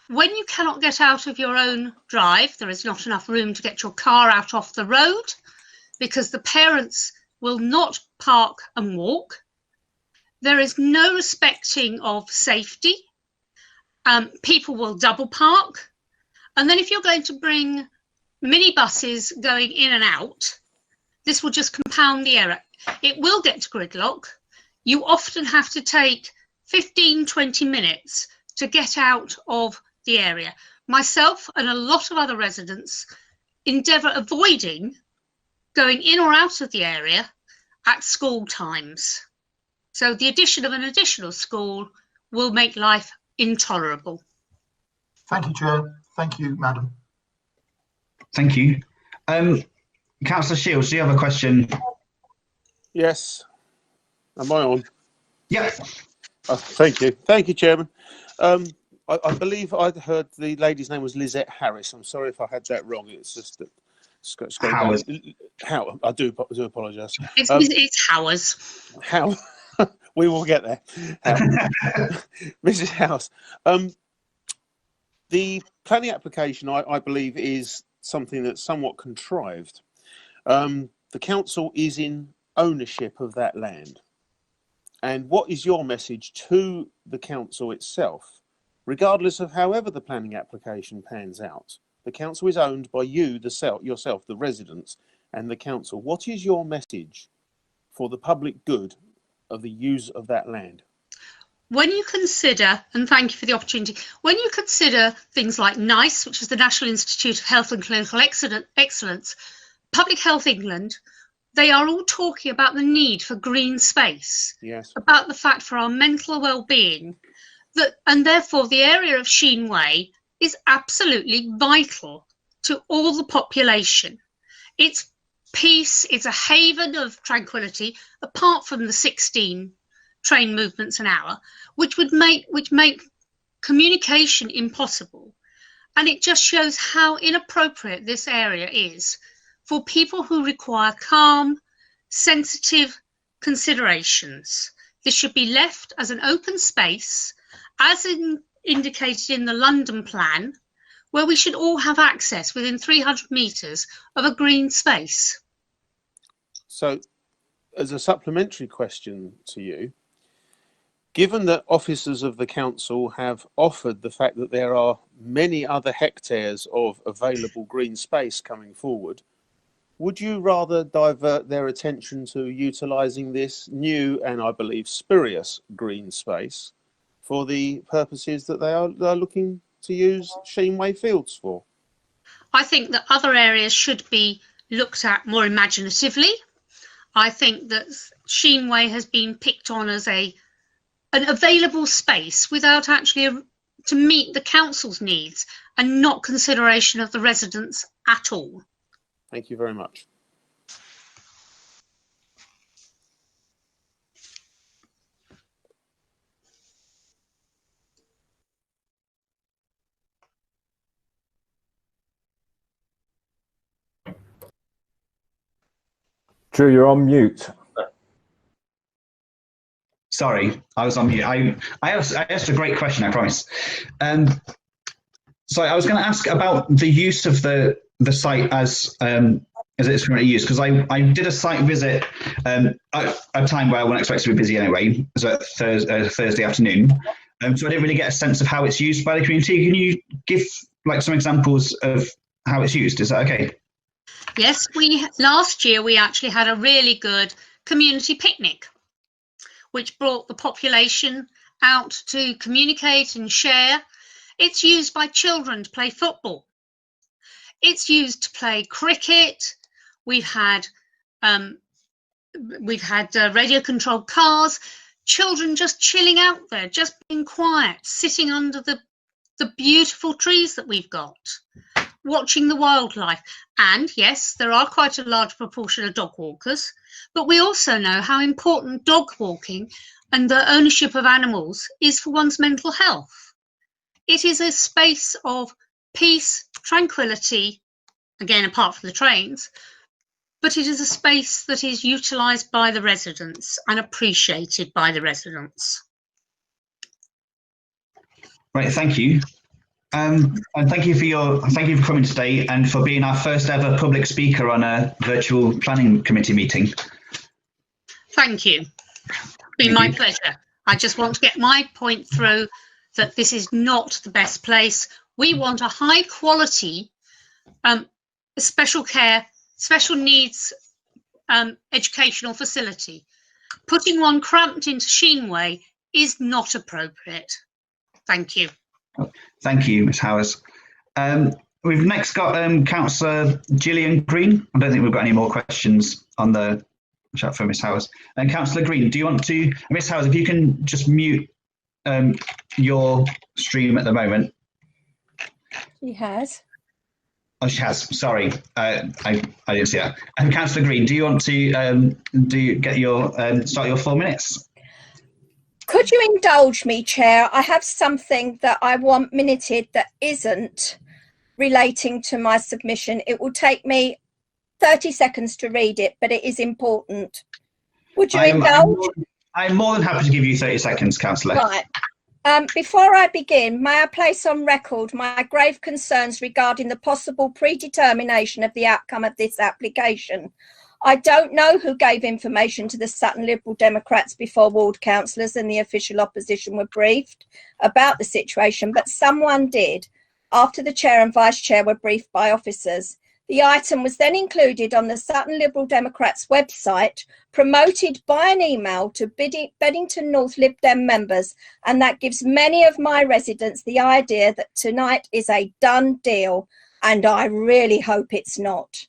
when you cannot get out of your own drive, there is not enough room to get your car out off the road because the parents will not park and walk. There is no respecting of safety. People will double park. And then if you're going to bring minibuses going in and out, this will just compound the error. It will get to gridlock. You often have to take 15, 20 minutes to get out of the area. Myself and a lot of other residents endeavour avoiding going in or out of the area at school times. So the addition of an additional school will make life intolerable. Thank you, Chair. Thank you, Madam. Thank you. Councillor Shields, do you have a question? Yes. Am I on? Yeah. Thank you. Thank you, Chairman. I believe I'd heard the lady's name was Lizette Harris. I'm sorry if I had that wrong. It's just that Howard. How I do apologise. It's Howers. How we will get there. Mrs. House. The planning application, I believe, is something that's somewhat contrived. The council is in ownership of that land. And what is your message to the council itself? Regardless of however the planning application pans out, the council is owned by you, yourself, the residents, and the council. What is your message for the public good of the use of that land? When you consider, and thank you for the opportunity, when you consider things like NICE, which is the National Institute of Health and Clinical Excellence, Public Health England, they are all talking about the need for green space, yes, about the fact for our mental well-being, that, and therefore the area of Sheen Way is absolutely vital to all the population. It's peace, it's a haven of tranquility, apart from the 16 train movements an hour, which make communication impossible. And it just shows how inappropriate this area is for people who require calm, sensitive considerations. This should be left as an open space, as indicated in the London plan, where we should all have access within 300 metres of a green space. So, as a supplementary question to you, given that officers of the council have offered the fact that there are many other hectares of available green space coming forward, would you rather divert their attention to utilising this new and I believe spurious green space for the purposes that they are looking to use Sheen Way Fields for? I think that other areas should be looked at more imaginatively. I think that Sheen Way has been picked on as an available space without actually to meet the council's needs and not consideration of the residents at all. Thank you very much. Drew, you're on mute. Sorry, I was on mute. I asked a great question, I promise. So I was going to ask about the use of the site as it's currently used, because I did a site visit at a time where I wasn't expected to be busy anyway. It was a Thursday afternoon. So I didn't really get a sense of how it's used by the community. Can you give like some examples of how it's used? Is that okay? Yes, last year we actually had a really good community picnic, which brought the population out to communicate and share. It's used by children to play football. It's used to play cricket. We've had radio-controlled cars, children just chilling out there, just being quiet, sitting under the beautiful trees that we've got, watching the wildlife. And yes, there are quite a large proportion of dog walkers, but we also know how important dog walking and the ownership of animals is for one's mental health. It is a space of peace, tranquility, again, apart from the trains, but it is a space that is utilised by the residents and appreciated by the residents. Right, thank you. And thank you for coming today and for being our first ever public speaker on a virtual planning committee meeting. Thank you. It's been my pleasure. I just want to get my point through that this is not the best place. We want a high quality special care, special needs educational facility. Putting one cramped into Sheen Way is not appropriate. Thank you. Thank you, Ms Howes. We've next got Councillor Gillian Green. I don't think we've got any more questions on the chat for Ms Howes. And Councillor Green, do you want to, Ms Howes, if you can just mute your stream at the moment. She has. Oh, she has. Sorry, I didn't see that. Councillor Green, do you want to start your 4 minutes? Could you indulge me, Chair? I have something that I want minuted that isn't relating to my submission. It will take me 30 seconds to read it, but it is important. Would you indulge? I'm more than happy to give you 30 seconds, Councillor. Right. Before I begin, may I place on record my grave concerns regarding the possible predetermination of the outcome of this application. I don't know who gave information to the Sutton Liberal Democrats before ward councillors and the official opposition were briefed about the situation, but someone did after the chair and vice chair were briefed by officers. The item was then included on the Sutton Liberal Democrats website, promoted by an email to Beddington North Lib Dem members, and that gives many of my residents the idea that tonight is a done deal, and I really hope it's not.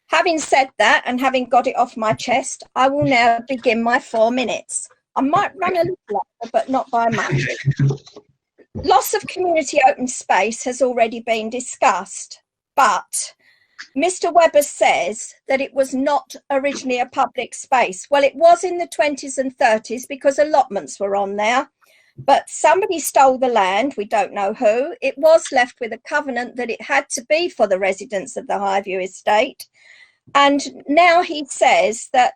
Having said that, and having got it off my chest, I will now begin my 4 minutes. I might run a little longer, but not by much. Loss of community open space has already been discussed, but Mr. Webber says that it was not originally a public space. Well, it was in the 20s and 30s because allotments were on there. But somebody stole the land, we don't know who. It was left with a covenant that it had to be for the residents of the Highview estate. And now he says that,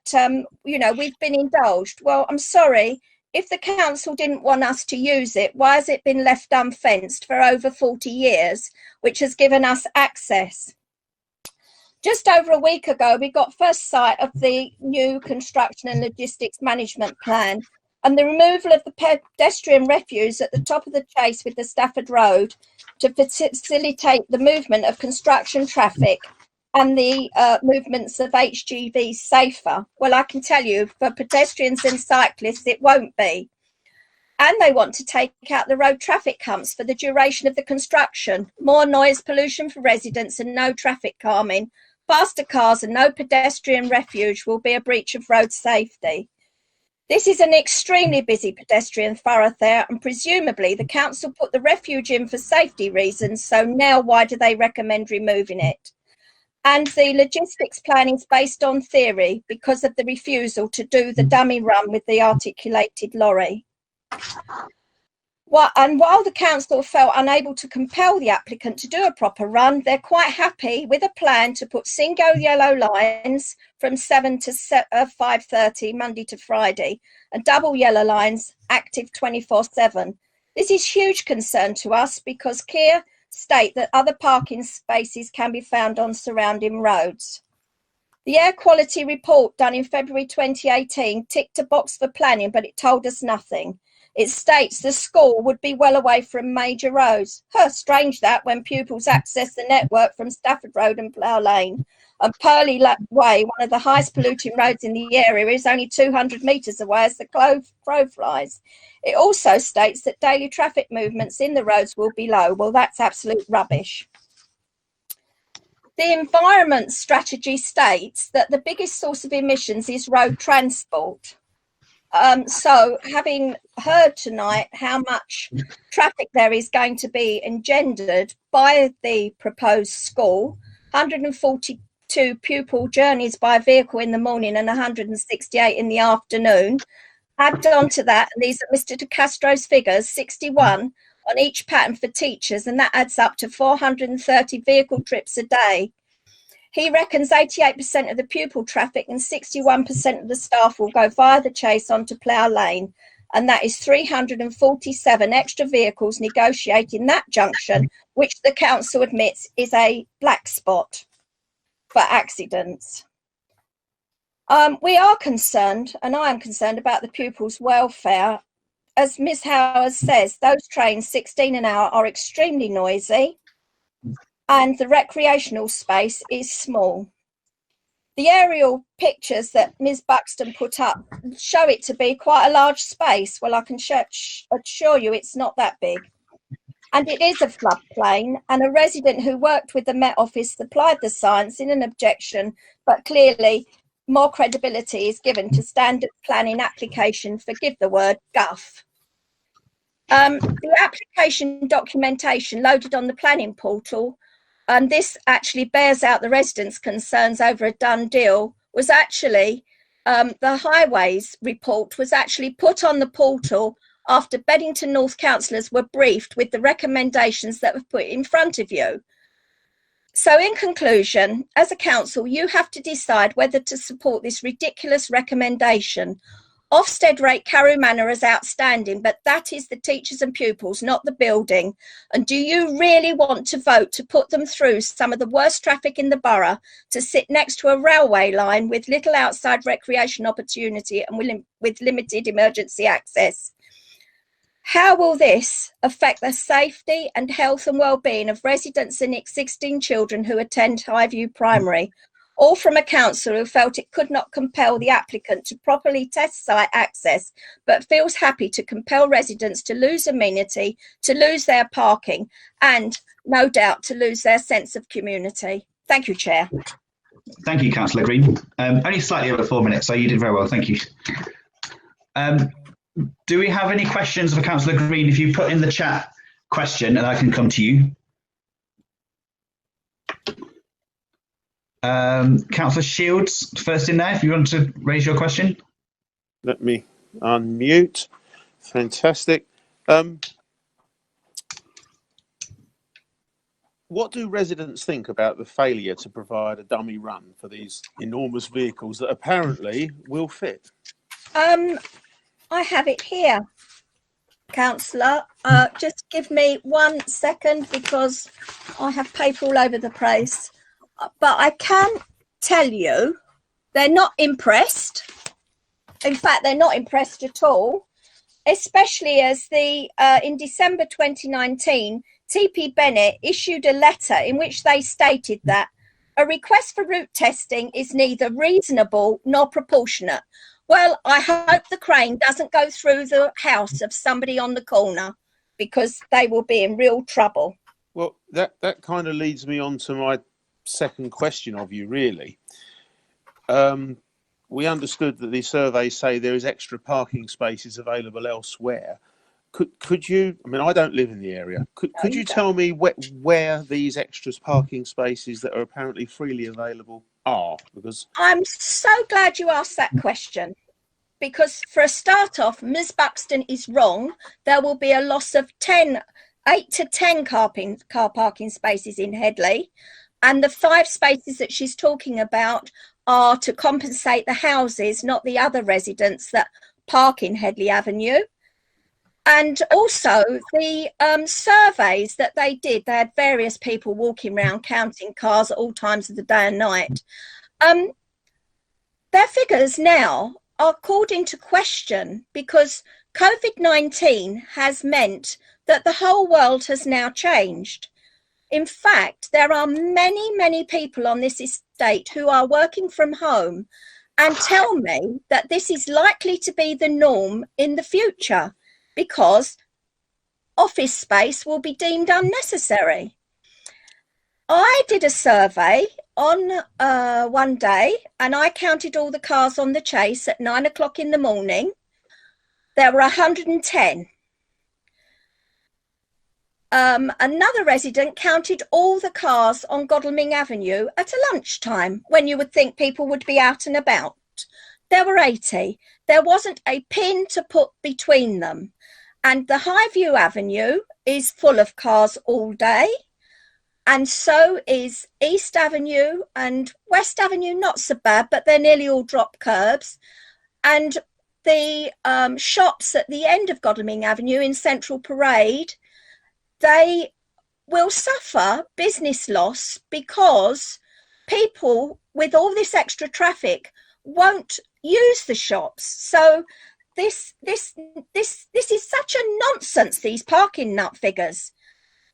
you know, we've been indulged. Well, I'm sorry, if the council didn't want us to use it, why has it been left unfenced for over 40 years, which has given us access? Just over a week ago, we got first sight of the new construction and logistics management plan and the removal of the pedestrian refuse at the top of the chase with the Stafford Road to facilitate the movement of construction traffic and the movements of HGVs safer. Well, I can tell you, for pedestrians and cyclists, it won't be. And they want to take out the road traffic humps for the duration of the construction. More noise pollution for residents and no traffic calming. Faster cars and no pedestrian refuge will be a breach of road safety. This is an extremely busy pedestrian thoroughfare, and presumably the council put the refuge in for safety reasons, so now why do they recommend removing it? And the logistics plan is based on theory because of the refusal to do the dummy run with the articulated lorry. And while the council felt unable to compel the applicant to do a proper run, they're quite happy with a plan to put single yellow lines from 7 to 5:30 Monday to Friday and double yellow lines active 24/7. This is huge concern to us because Keir state that other parking spaces can be found on surrounding roads. The air quality report done in February 2018 ticked a box for planning, but it told us nothing. It states the school would be well away from major roads. Strange that when pupils access the network from Stafford Road and Plough Lane. And Purley Way, one of the highest polluting roads in the area, is only 200 metres away as the crow flies. It also states that daily traffic movements in the roads will be low. Well, that's absolute rubbish. The environment strategy states that the biggest source of emissions is road transport. So having heard tonight how much traffic there is going to be engendered by the proposed school, 142 pupil journeys by vehicle in the morning and 168 in the afternoon. Add on to that, and these are Mr. De Castro's figures, 61 on each pattern for teachers, and that adds up to 430 vehicle trips a day. He reckons 88% of the pupil traffic and 61% of the staff will go via the chase onto Plough Lane, and that is 347 extra vehicles negotiating that junction, which the council admits is a black spot for accidents. We are concerned, and I am concerned about the pupils' welfare. As Ms. Howard says, those trains 16 an hour are extremely noisy, and the recreational space is small. The aerial pictures that Ms. Buxton put up show it to be quite a large space. Well, I can assure you it's not that big. And it is a floodplain, and a resident who worked with the Met Office supplied the science in an objection, but clearly more credibility is given to standard planning application, forgive the word, guff. The application documentation loaded on the planning portal, and this actually bears out the residents' concerns over a done deal, was actually, the highways report was actually put on the portal after Beddington North councillors were briefed with the recommendations that were put in front of you. So in conclusion, as a council, you have to decide whether to support this ridiculous recommendation. Ofsted rate Carew Manor as outstanding, but that is the teachers and pupils, not the building. And do you really want to vote to put them through some of the worst traffic in the borough, to sit next to a railway line with little outside recreation opportunity and with limited emergency access? How will this affect the safety and health and well-being of residents and existing children who attend Highview Primary? All from a council who felt it could not compel the applicant to properly test site access, but feels happy to compel residents to lose amenity, to lose their parking, and no doubt to lose their sense of community. Thank you, Chair. Thank you, Councillor Green. Only slightly over 4 minutes, so you did very well. Thank you. Do we have any questions for Councillor Green? If you put in the chat question, and I can come to you. Councillor Shields, first in there, if you want to raise your question. Let me unmute. Fantastic. What do residents think about the failure to provide a dummy run for these enormous vehicles that apparently will fit? I have it here, Councillor. Just give me 1 second because I have paper all over the place. But I can tell you they're not impressed. In fact, they're not impressed at all, especially as in December 2019, TP Bennett issued a letter in which they stated that a request for route testing is neither reasonable nor proportionate. Well, I hope the crane doesn't go through the house of somebody on the corner, because they will be in real trouble. Well, that kind of leads me on to my second question of you, really. We understood that the surveys say there is extra parking spaces available elsewhere. Could you, I mean, I don't live in the area. Could you tell me where these extra parking spaces that are apparently freely available are? Because I'm so glad you asked that question, because for a start off, Ms. Buxton is wrong. There will be a loss of 8 to 10 car parking spaces in Headley, and the 5 spaces that she's talking about are to compensate the houses, not the other residents that park in Headley Avenue. And also the surveys that they did, they had various people walking around counting cars at all times of the day and night. Their figures now are called into question because COVID-19 has meant that the whole world has now changed. In fact, there are many, many people on this estate who are working from home and tell me that this is likely to be the norm in the future, because office space will be deemed unnecessary. I did a survey on one day and I counted all the cars on the Chase at 9 o'clock in the morning. There were 110. Another resident counted all the cars on Godalming Avenue at a lunchtime when you would think people would be out and about. There were 80. There wasn't a pin to put between them. And the Highview Avenue is full of cars all day. And so is East Avenue and West Avenue, not so bad, but they're nearly all drop curbs. And the shops at the end of Godalming Avenue in Central Parade, they will suffer business loss because people with all this extra traffic won't use the shops. So this is such a nonsense, these parking nut figures.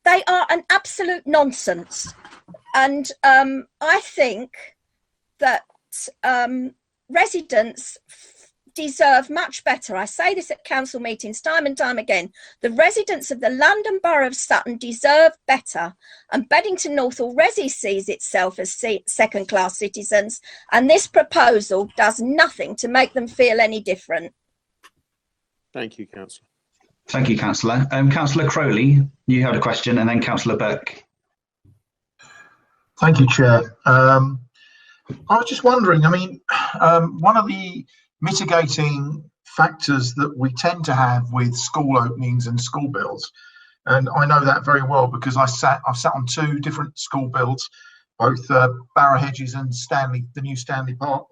They are an absolute nonsense. And I think that residents deserve much better. I say this at council meetings time and time again. The residents of the London Borough of Sutton deserve better. And Beddington North already sees itself as second-class citizens. And this proposal does nothing to make them feel any different. Thank you, Councillor. Thank you, Councillor. Councillor Crowley, you had a question, and then Councillor Burke. Thank you, Chair. I was just wondering, I mean, one of the mitigating factors that we tend to have with school openings and school builds, and I know that very well because I've sat on 2 different school builds, both Barrow Hedges and the new Stanley Park,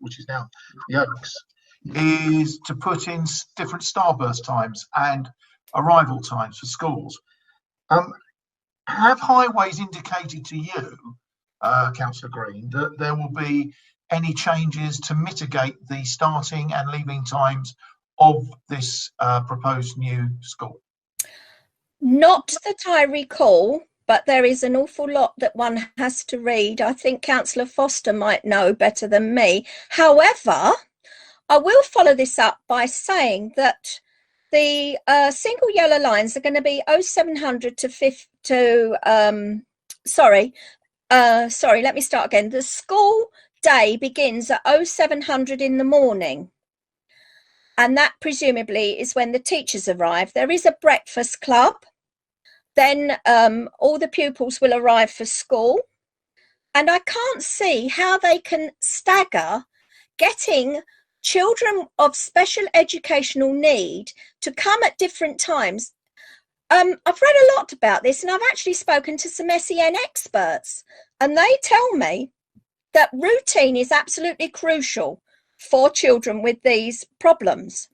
which is now the Oaks, is to put in different starburst times and arrival times for schools. Have highways indicated to you, Councillor Green, that there will be any changes to mitigate the starting and leaving times of this proposed new school? Not that I recall, but there is an awful lot that one has to read. I think Councillor Foster might know better than me. However, I will follow this up by saying that the single yellow lines are going to be 0700 sorry, let me start again. The school day begins at 0700 in the morning. And that presumably is when the teachers arrive. There is a breakfast club. Then all the pupils will arrive for school. And I can't see how they can stagger getting children of special educational need to come at different times. I've read a lot about this, and I've actually spoken to some SEN experts, and they tell me that routine is absolutely crucial for children with these problems.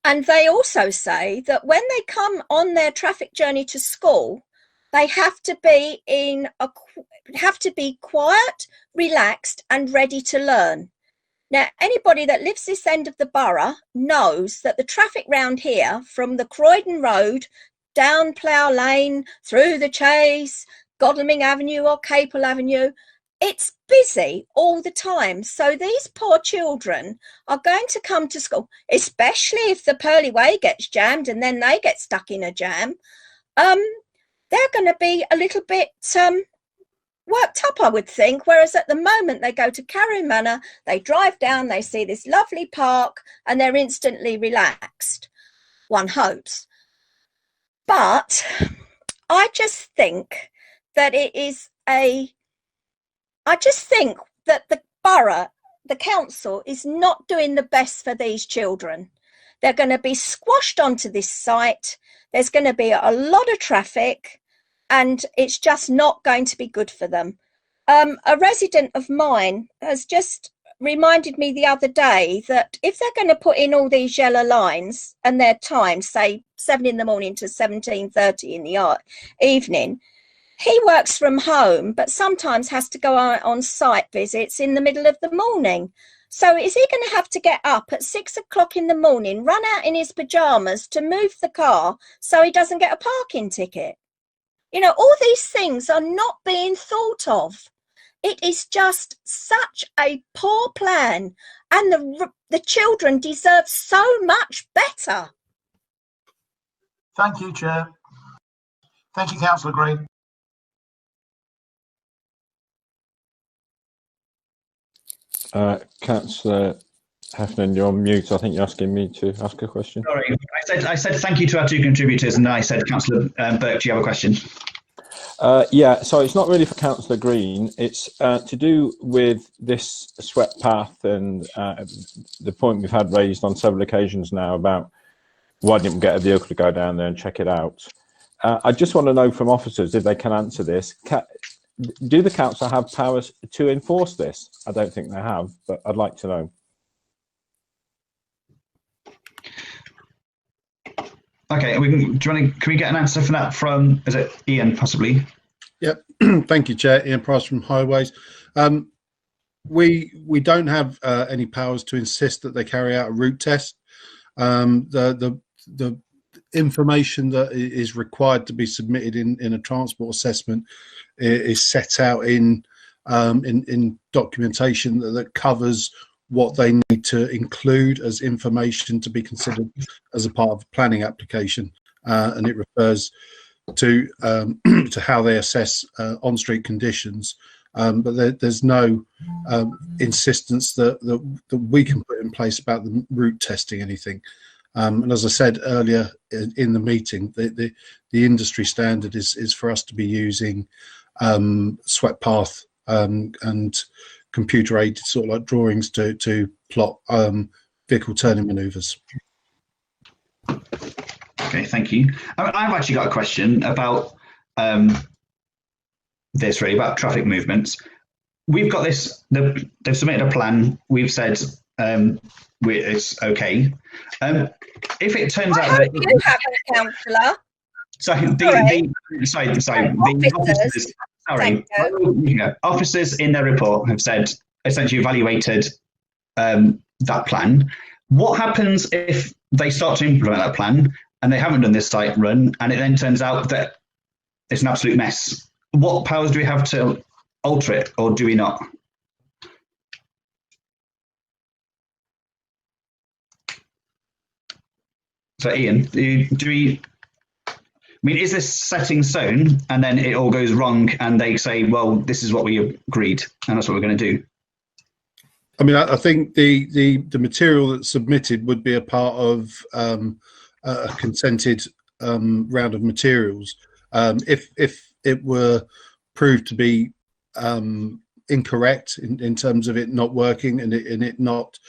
And they also say that when they come on their traffic journey to school, they have to be quiet, relaxed, and ready to learn. Now, anybody that lives this end of the borough knows that the traffic round here, from the Croydon Road, down Plough Lane, through the Chase, Godalming Avenue or Capel Avenue, it's busy all the time. So these poor children are going to come to school, especially if the Purley Way gets jammed and then they get stuck in a jam. They're going to be a little bit worked up, I would think, whereas at the moment they go to Carew Manor, they drive down, they see this lovely park, and they're instantly relaxed, one hopes. But I just think that the borough, the council, is not doing the best for these children. They're going to be squashed onto this site. There's going to be a lot of traffic, and it's just not going to be good for them. A resident of mine has just reminded me the other day that if they're going to put in all these yellow lines and their time, say 7 in the morning to 17:30 in the evening, he works from home, but sometimes has to go on site visits in the middle of the morning. So is he going to have to get up at 6 o'clock in the morning, run out in his pajamas to move the car so he doesn't get a parking ticket? You know, all these things are not being thought of. It is just such a poor plan, and the children deserve so much better. Thank you, Chair. Thank you, Councillor Green. Councillor Heffernan, you're on mute. I think you're asking me to ask a question. Sorry, I said thank you to our 2 contributors, and then I said, Councillor Burke, do you have a question? Yeah, so it's not really for Councillor Green. It's to do with this swept path and the point we've had raised on several occasions now about why didn't we get a vehicle to go down there and check it out. I just want to know from officers if they can answer this. Do the council have powers to enforce this? I don't think they have, but I'd like to know. Okay, can we get an answer for that from, is it Ian, possibly? Yep. Thank you, Chair. Ian Price from Highways. We don't have any powers to insist that they carry out a route test. The information that is required to be submitted in a transport assessment is set out in documentation that covers what they need to include as information to be considered as a part of a planning application, and it refers to to how they assess on-street conditions. But there's no insistence that we can put in place about the route testing anything. And as I said earlier in the meeting, the industry standard is for us to be using swept path and computer aided sort of like drawings to plot vehicle turning manoeuvres. Okay, thank you. I've actually got a question about this, really, about traffic movements. We've got this, they've submitted a plan, we've said it's okay. If it turns out that you have a councillor. Officers in their report have said, essentially evaluated that plan. What happens if they start to implement that plan and they haven't done this site run, and it then turns out that it's an absolute mess? What powers do we have to alter it, or do we not? So Ian, do we, I mean, is this set in stone and then it all goes wrong and they say, well, this is what we agreed and that's what we're going to do? I mean, I think the material that's submitted would be a part of a consented round of materials. If it were proved to be incorrect in terms of it not working and it not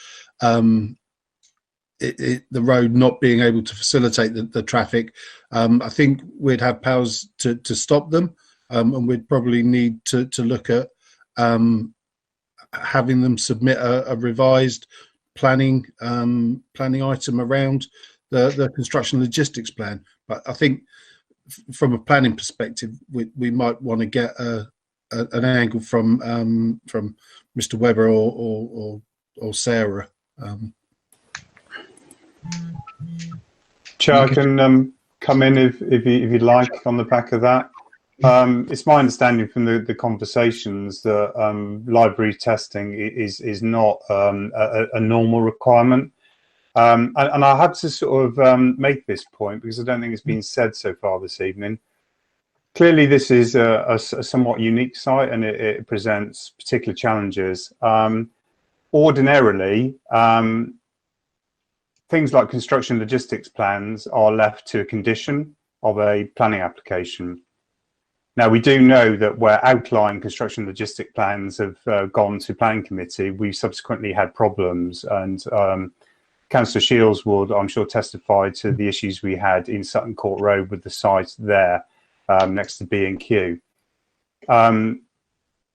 the road not being able to facilitate the traffic, I think we'd have powers to stop them, and we'd probably need to look at having them submit a revised planning item around the construction logistics plan. But I think from a planning perspective, we might want to get an angle from Mr. Webber or Sarah. Chair, I can come in if you'd like on the back of that. It's my understanding from the conversations that library testing is not a normal requirement. And I have to sort of make this point because I don't think it's been said so far this evening. Clearly, this is a somewhat unique site and it presents particular challenges. Ordinarily, things like construction logistics plans are left to a condition of a planning application. Now, we do know that where outline construction logistic plans have gone to planning committee, we've subsequently had problems, and Councillor Shields would, I'm sure, testify to the issues we had in Sutton Court Road with the site there next to B&Q.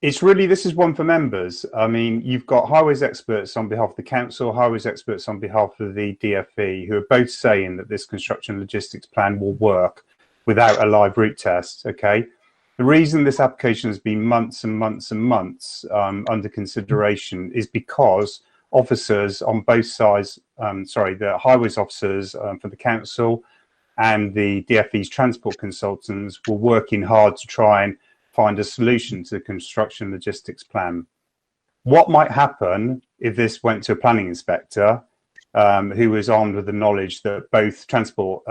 It's really, this is one for members. I mean, you've got highways experts on behalf of the council, highways experts on behalf of the DFE, who are both saying that this construction logistics plan will work without a live route test, okay? The reason this application has been months and months and months under consideration is because officers on both sides, the highways officers for the council and the DFE's transport consultants were working hard to try and find a solution to the construction logistics plan. What might happen if this went to a planning inspector who was armed with the knowledge that both transport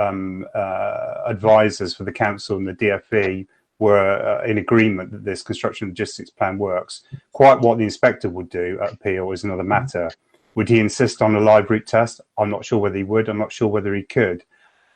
advisors for the council and the DFE were in agreement that this construction logistics plan works? Quite what the inspector would do at appeal is another matter. Would he insist on a live route test? I'm not sure whether he would. I'm not sure whether he could.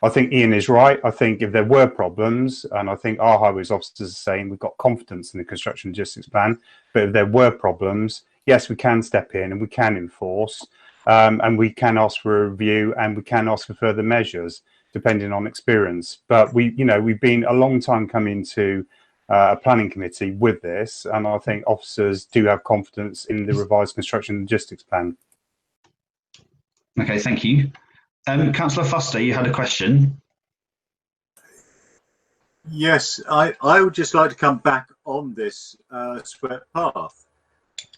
I think Ian is right. I think if there were problems, and I think our highways officers are saying we've got confidence in the construction logistics plan, but if there were problems, yes, we can step in and we can enforce, and we can ask for a review and we can ask for further measures depending on experience. But we've been a long time coming to a planning committee with this, and I think officers do have confidence in the revised construction logistics plan. Okay, thank you. Councillor Foster, you had a question. Yes, I would just like to come back on this swept path.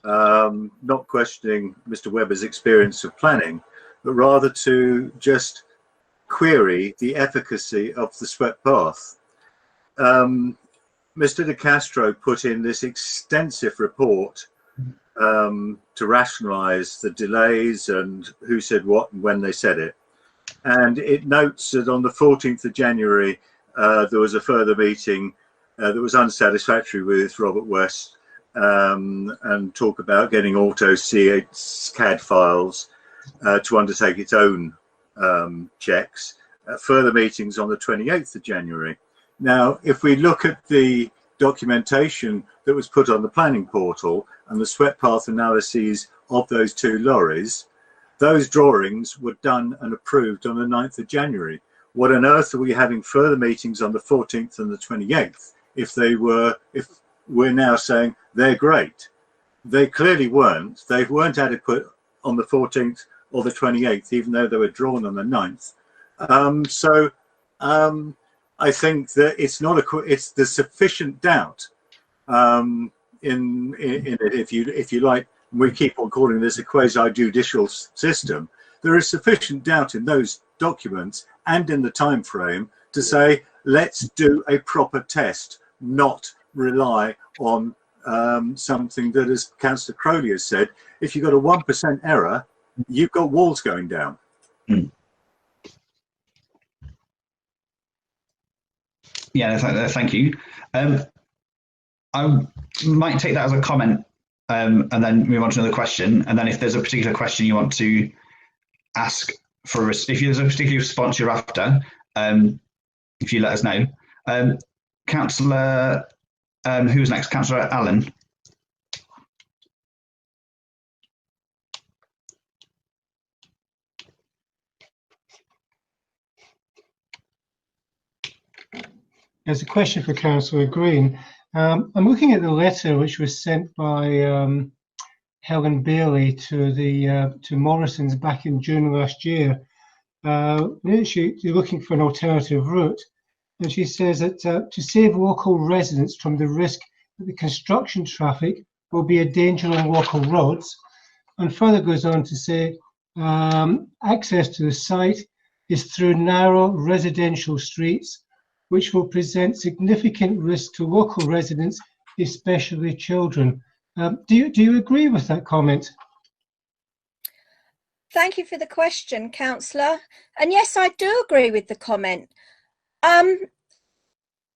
Not questioning Mr. Webber's experience of planning, but rather to just query the efficacy of the swept path. Mr. De Castro put in this extensive report to rationalise the delays and who said what and when they said it. And it notes that on the 14th of January, there was a further meeting that was unsatisfactory with Robert West and talk about getting CAD files to undertake its own checks. Further meetings on the 28th of January. Now, if we look at the documentation that was put on the planning portal and the swept path analyses of those two lorries, those drawings were done and approved on the 9th of January. What on earth are we having further meetings on the 14th and the 28th if we're now saying they're great? They clearly weren't. They weren't adequate on the 14th or the 28th, even though they were drawn on the 9th. I think that it's the sufficient doubt in it, if you like. We keep on calling this a quasi-judicial system. There is sufficient doubt in those documents and in the time frame to say, let's do a proper test, not rely on something that, as Councillor Crowley has said, if you've got a 1% error, you've got walls going down. Yeah, thank you. I might take that as a comment and then move on to another question. And then if there's a particular question you want to ask for, if there's a particular response you're after, if you let us know. Councillor, who's next? Councillor Allen. There's a question for Councillor Green. I'm looking at the letter which was sent by Helen Bailey to Morrison's back in June last year. She's looking for an alternative route, and she says that to save local residents from the risk that the construction traffic will be a danger on local roads, and further goes on to say access to the site is through narrow residential streets, which will present significant risk to local residents, especially children. Do you agree with that comment? Thank you for the question, Councillor. And yes, I do agree with the comment. I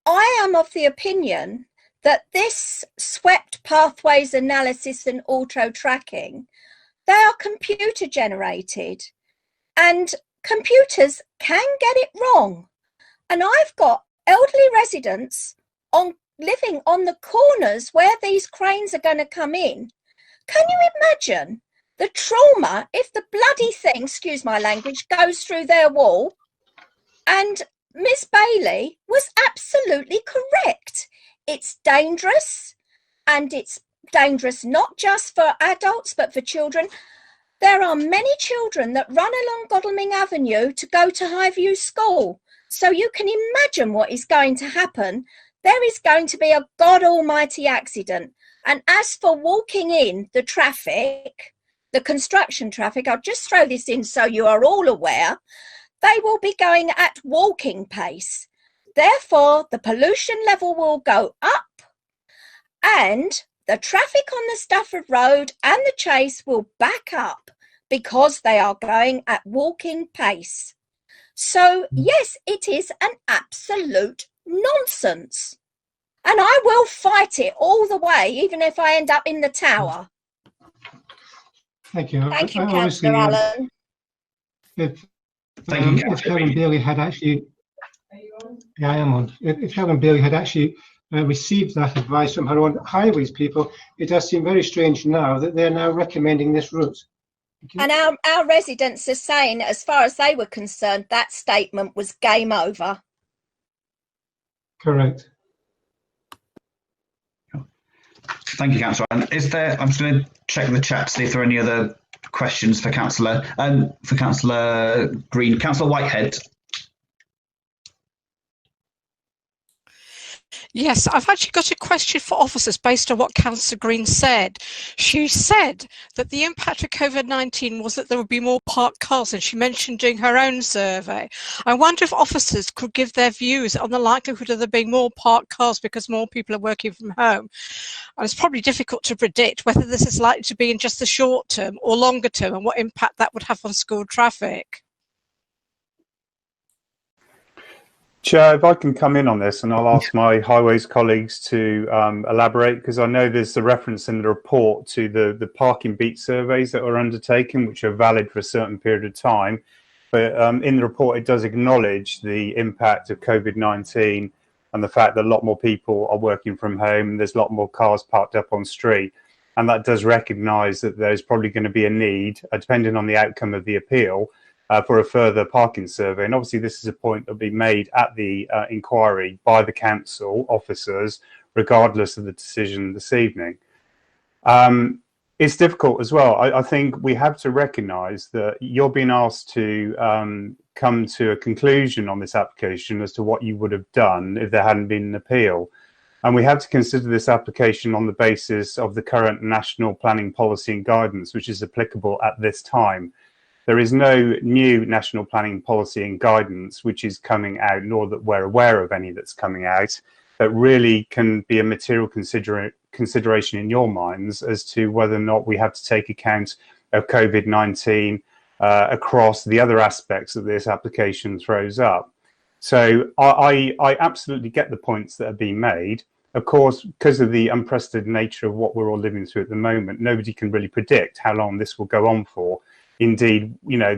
am of the opinion that this swept pathways analysis and auto tracking, they are computer generated, and computers can get it wrong. And I've got elderly residents living on the corners where these cranes are going to come in. Can you imagine the trauma if the bloody thing, excuse my language, goes through their wall? And Miss Bailey was absolutely correct. It's dangerous, and it's dangerous not just for adults but for children. There are many children that run along Godalming Avenue to go to Highview School. So you can imagine what is going to happen. There is going to be a God Almighty accident. And as for walking in the traffic, the construction traffic, I'll just throw this in so you are all aware, they will be going at walking pace. Therefore, the pollution level will go up, and the traffic on the Stafford Road and the Chase will back up because they are going at walking pace. So, yes, it is an absolute nonsense. And I will fight it all the way, even if I end up in the tower. Thank you. Thank you, Councillor Allen. If Helen Bailey had actually, yeah, I am on. If Helen Bailey had actually received that advice from her own highways people, it does seem very strange now that they're now recommending this route. And our residents are saying, as far as they were concerned, that statement was game over. Correct. Thank you, Councillor. And is there? I'm just going to check the chat to see if there are any other questions for Councillor Green. Councillor Whitehead. Yes, I've actually got a question for officers based on what Councillor Green said. She said that the impact of COVID-19 was that there would be more parked cars, and she mentioned doing her own survey. I wonder if officers could give their views on the likelihood of there being more parked cars because more people are working from home. And it's probably difficult to predict whether this is likely to be in just the short term or longer term, and what impact that would have on school traffic. Chair, if I can come in on this, and I'll ask my highways colleagues to elaborate, because I know there's a reference in the report to the parking beat surveys that are undertaken, which are valid for a certain period of time. But in the report, it does acknowledge the impact of COVID-19 and the fact that a lot more people are working from home. There's a lot more cars parked up on street. And that does recognise that there's probably going to be a need, depending on the outcome of the appeal, for a further parking survey. And obviously this is a point that will be made at the inquiry by the council officers, regardless of the decision this evening. It's difficult as well. I think we have to recognise that you're being asked to come to a conclusion on this application as to what you would have done if there hadn't been an appeal. And we have to consider this application on the basis of the current national planning policy and guidance, which is applicable at this time. There is no new national planning policy and guidance which is coming out, nor that we're aware of any that's coming out, that really can be a material consideration in your minds as to whether or not we have to take account of COVID-19 across the other aspects that this application throws up. So I absolutely get the points that are being made. Of course, because of the unprecedented nature of what we're all living through at the moment, nobody can really predict how long this will go on for. Indeed, you know,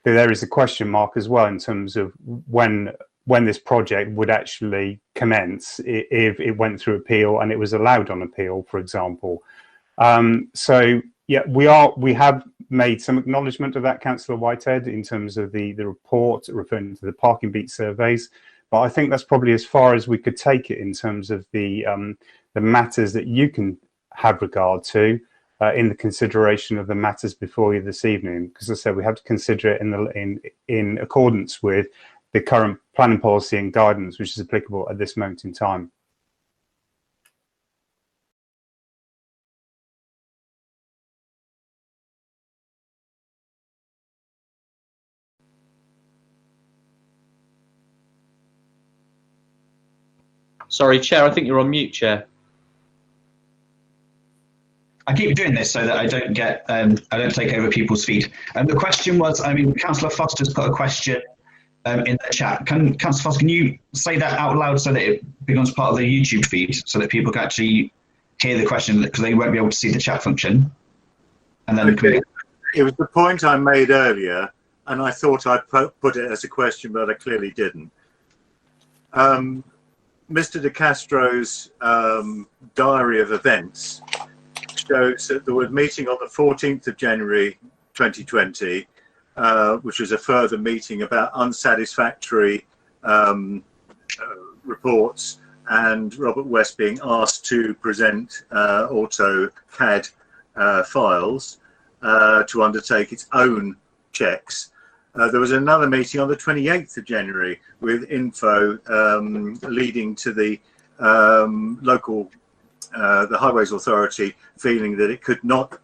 there is a question mark as well in terms of when this project would actually commence if it went through appeal and it was allowed on appeal, for example. So yeah, we have made some acknowledgement of that, Councillor Whitehead, in terms of the report referring to the parking beat surveys. But I think that's probably as far as we could take it in terms of the matters that you can have regard to in the consideration of the matters before you this evening. Because as I said, we have to consider it in accordance with the current planning policy and guidance which is applicable at this moment in time. Sorry, Chair, I think you're on mute, Chair. I keep doing this so that I don't get, I don't take over people's feed. And the question was, I mean, Councillor Foster's put a question in the chat. Councillor Foster, can you say that out loud so that it becomes part of the YouTube feed so that people can actually hear the question, because they won't be able to see the chat function? And then okay. It was the point I made earlier, and I thought I'd put it as a question, but I clearly didn't. Mr. De Castro's diary of events shows that there was a meeting on the 14th of January 2020, which was a further meeting about unsatisfactory reports, and Robert West being asked to present AutoCAD files to undertake its own checks. There was another meeting on the 28th of January with info leading to the local, the Highways Authority feeling that it could not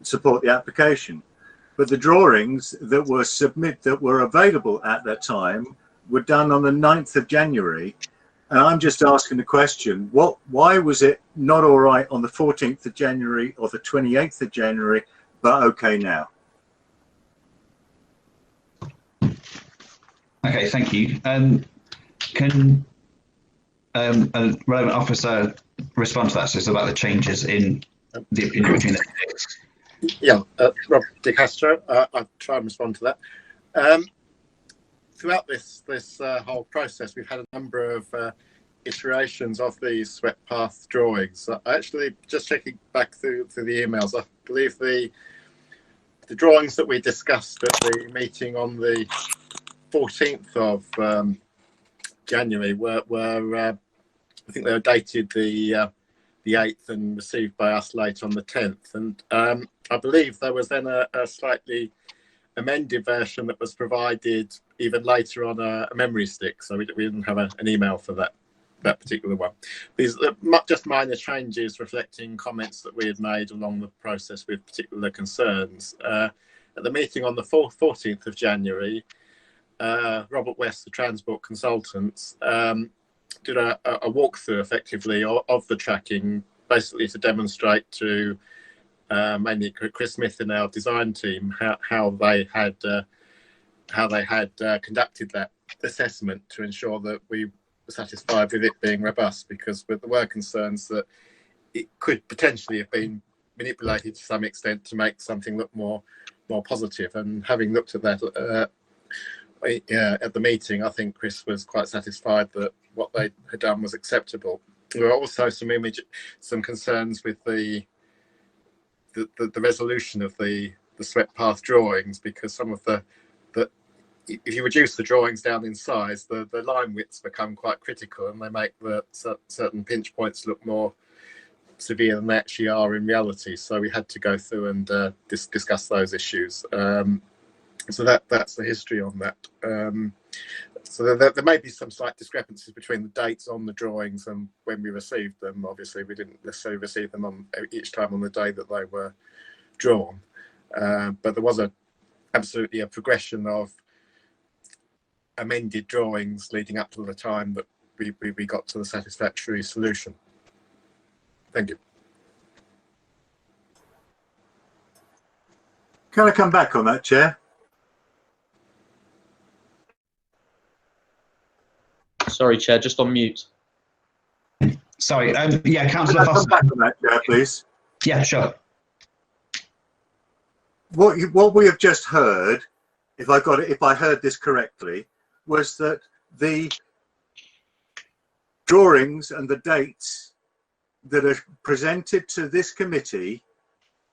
support the application. But the drawings that were available at that time were done on the 9th of January. And I'm just asking the question, why was it not all right on the 14th of January or the 28th of January, but okay now? Okay, thank you. Can a relevant officer respond to that? So it's about the changes in the opinion between the dates. Yeah, Rob De Castro, I'll try and respond to that. Throughout this whole process, we've had a number of iterations of these swept path drawings. Actually, just checking back through the emails, I believe the drawings that we discussed at the meeting on the 14th of January were I think they were dated the 8th and received by us late on the 10th, and I believe there was then a slightly amended version that was provided even later on a memory stick, so we didn't have an email for that particular one. These are just minor changes reflecting comments that we had made along the process with particular concerns. At the meeting on the 14th of January, Robert West, the transport consultants, did a walkthrough effectively of the tracking, basically to demonstrate to mainly Chris Smith and our design team how they had conducted that assessment to ensure that we were satisfied with it being robust, because there were concerns that it could potentially have been manipulated to some extent to make something look more positive. And having looked at that at the meeting, I think Chris was quite satisfied that what they had done was acceptable. There were also some concerns with the resolution of the swept path drawings, because some of the if you reduce the drawings down in size, the line widths become quite critical, and they make certain pinch points look more severe than they actually are in reality. So we had to go through and discuss those issues. So that's the history on that. So there may be some slight discrepancies between the dates on the drawings and when we received them. Obviously, we didn't necessarily receive them on each time on the day that they were drawn. But there was absolutely a progression of amended drawings leading up to the time that we got to the satisfactory solution. Thank you. Can I come back on that, Chair? Sorry, Chair, just on mute. Sorry, yeah, Councillor Foster. Come back on that, Chair, please. Yeah, sure. What we have just heard, if I heard this correctly, was that the drawings and the dates that are presented to this committee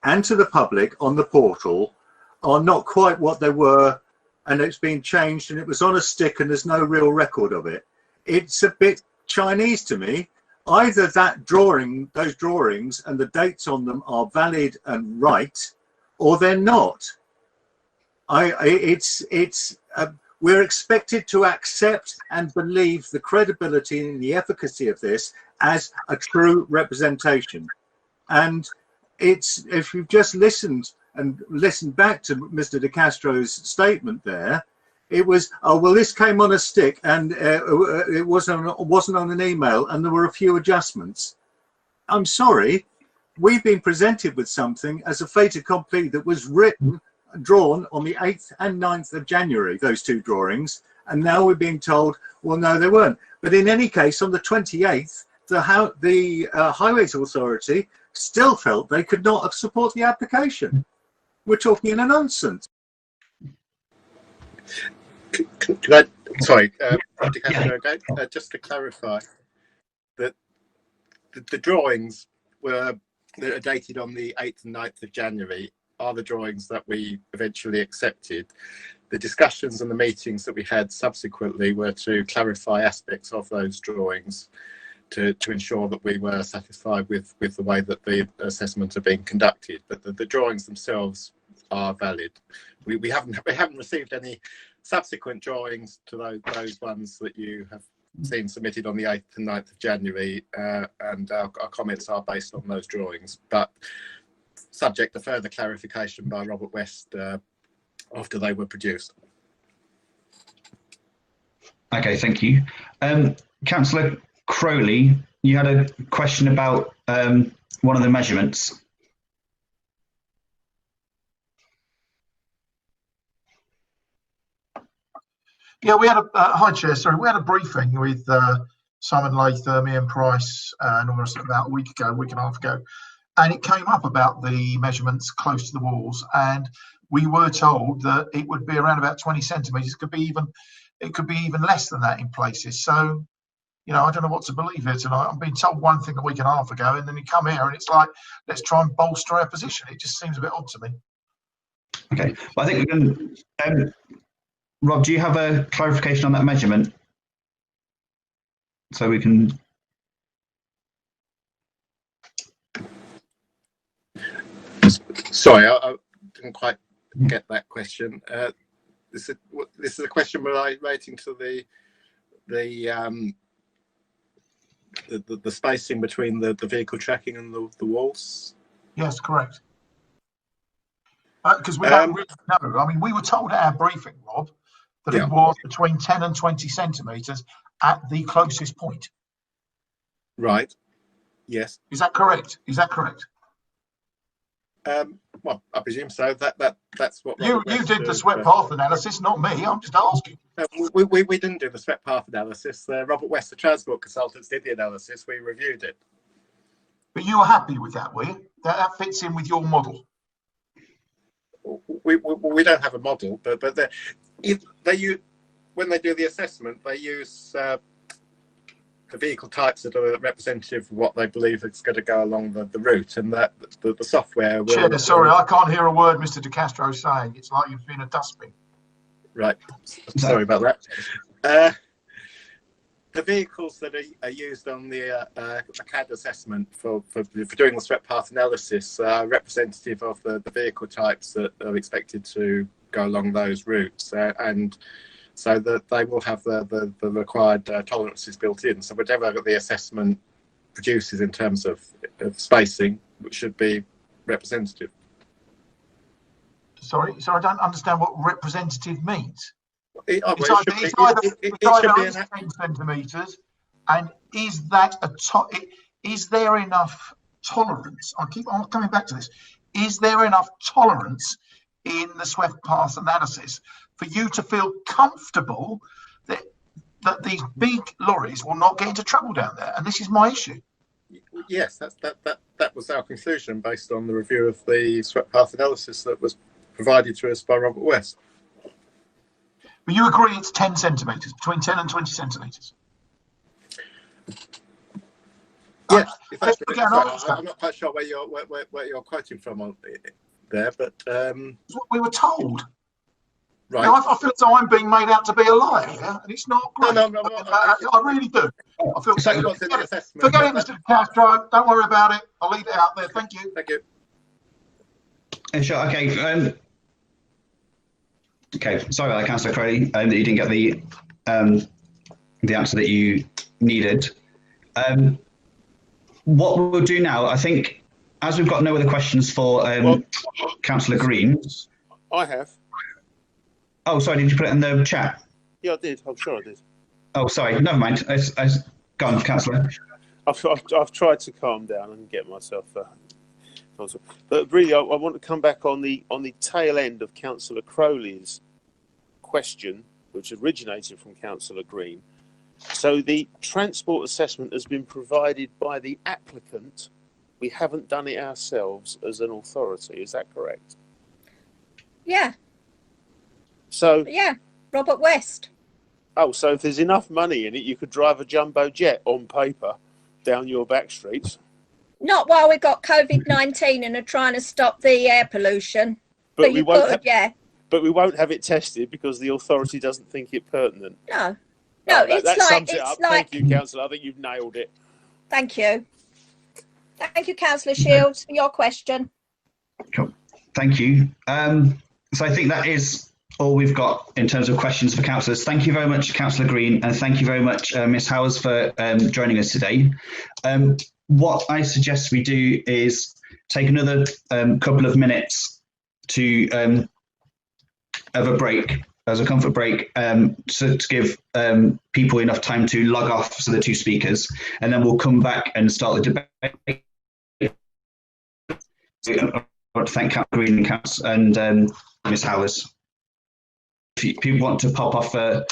and to the public on the portal are not quite what they were, and it's been changed, and it was on a stick and there's no real record of it. it's a bit Chinese to me. Either that drawing, those drawings and the dates on them are valid and right, or they're not. We're expected to accept and believe the credibility and the efficacy of this as a true representation. And it's, if you've just listened back to Mr. De Castro's statement there, it was, oh, well, this came on a stick and it wasn't on an email and there were a few adjustments. I'm sorry, we've been presented with something as a fait accompli that was drawn on the 8th and 9th of January, those two drawings, and now we're being told, well, no, they weren't. But in any case, on the 28th, the Highways Authority still felt they could not support the application. We're talking in a nonsense. Can I, sorry, De Castro, again, just to clarify, that the drawings that are dated on the 8th and 9th of January are the drawings that we eventually accepted. The discussions and the meetings that we had subsequently were to clarify aspects of those drawings to ensure that we were satisfied with the way that the assessments are being conducted. But the drawings themselves are valid. We haven't received any subsequent drawings to those ones that you have seen submitted on the 8th and 9th of January, and our comments are based on those drawings, but subject to further clarification by Robert West after they were produced. Okay, thank you. Councillor Crowley, you had a question about one of the measurements. Yeah, we had a hi Chair. Sorry, we had a briefing with Simon Latham, Ian Price, and almost about a week and a half ago, and it came up about the measurements close to the walls, and we were told that it would be around about 20 centimetres. It could be even less than that in places. So, you know, I don't know what to believe here tonight. I'm being told one thing a week and a half ago, and then you come here and it's like, let's try and bolster our position. It just seems a bit odd to me. Okay, well, I think we can. Rob, do you have a clarification on that measurement? So we can. Sorry, I didn't quite get that question. This is a question relating to the spacing between the vehicle tracking and the walls. Yes, correct. Because we don't really know. I mean, we were told at our briefing, Rob, that it was between 10 and 20 centimetres at the closest point. Right. Yes. Is that correct? Is that correct? Well, I presume so. That's what you did the swept path analysis, not me. I'm just asking. We didn't do the swept path analysis. Robert West, the transport consultants, did the analysis. We reviewed it. But you were happy with that, were you? That fits in with your model. We don't have a model, but when they do the assessment, they use the vehicle types that are representative of what they believe is going to go along the route, and that the software will... Chair, sorry, I can't hear a word Mr. De Castro saying. It's like you've been a dustbin. Right. Sorry about that. The vehicles that are used on the CAD assessment for doing the swept path analysis are representative of the vehicle types that are expected to go along those routes, and so that they will have the required tolerances built in. So whatever the assessment produces in terms of spacing, which should be representative. Sorry, I don't understand what representative means. It's either 10 centimetres, and is there enough tolerance? I keep on coming back to this. Is there enough tolerance in the swept path analysis for you to feel comfortable that these big lorries will not get into trouble down there? And this is my issue. Yes, that was our conclusion based on the review of the swept path analysis that was provided to us by Robert West. But you agree it's 10 centimetres, between 10 and 20 centimetres? Yes, I'm not quite sure where you're quoting from on there, but that's what we were told. Right. Now, I feel as though I'm being made out to be a liar, yeah? And it's not great. No, I really do. I feel Thank you for the assessment. forget it, Mr. Castro. Don't worry about it. I'll leave it out there. Thank you. Thank you. Sure. Okay. Okay. Sorry about that, Councillor Crowley, that you didn't get the answer that you needed. What we'll do now, I think, as we've got no other questions for Councillor Green. I have. Oh, sorry. Did you put it in the chat? Yeah, I did. I'm sure I did. Oh, sorry. Never mind. Go on, Councillor. I've tried to calm down and get myself. But really, I want to come back on the tail end of Councillor Crowley's question, which originated from Councillor Green. So the transport assessment has been provided by the applicant. We haven't done it ourselves as an authority. Is that correct? Yeah. So yeah, Robert West. Oh, so if there's enough money in it, you could drive a jumbo jet on paper down your back streets. Not while we've got COVID-19 and are trying to stop the air pollution. But you could, yeah. But we won't have it tested because the authority doesn't think it pertinent. No, that sums it up. Thank you, Councillor. I think you've nailed it. Thank you. Thank you, Councillor Shields, for your question. Cool. Thank you. So I think that is all we've got in terms of questions for councillors. Thank you very much, Councillor Green, and thank you very much, Ms Howes, for joining us today. What I suggest we do is take another couple of minutes to have a break, as a comfort break, to give people enough time to log off, so the two speakers, and then we'll come back and start the debate. So I want to thank Councillor Green and Ms Howes. If people want to pop off for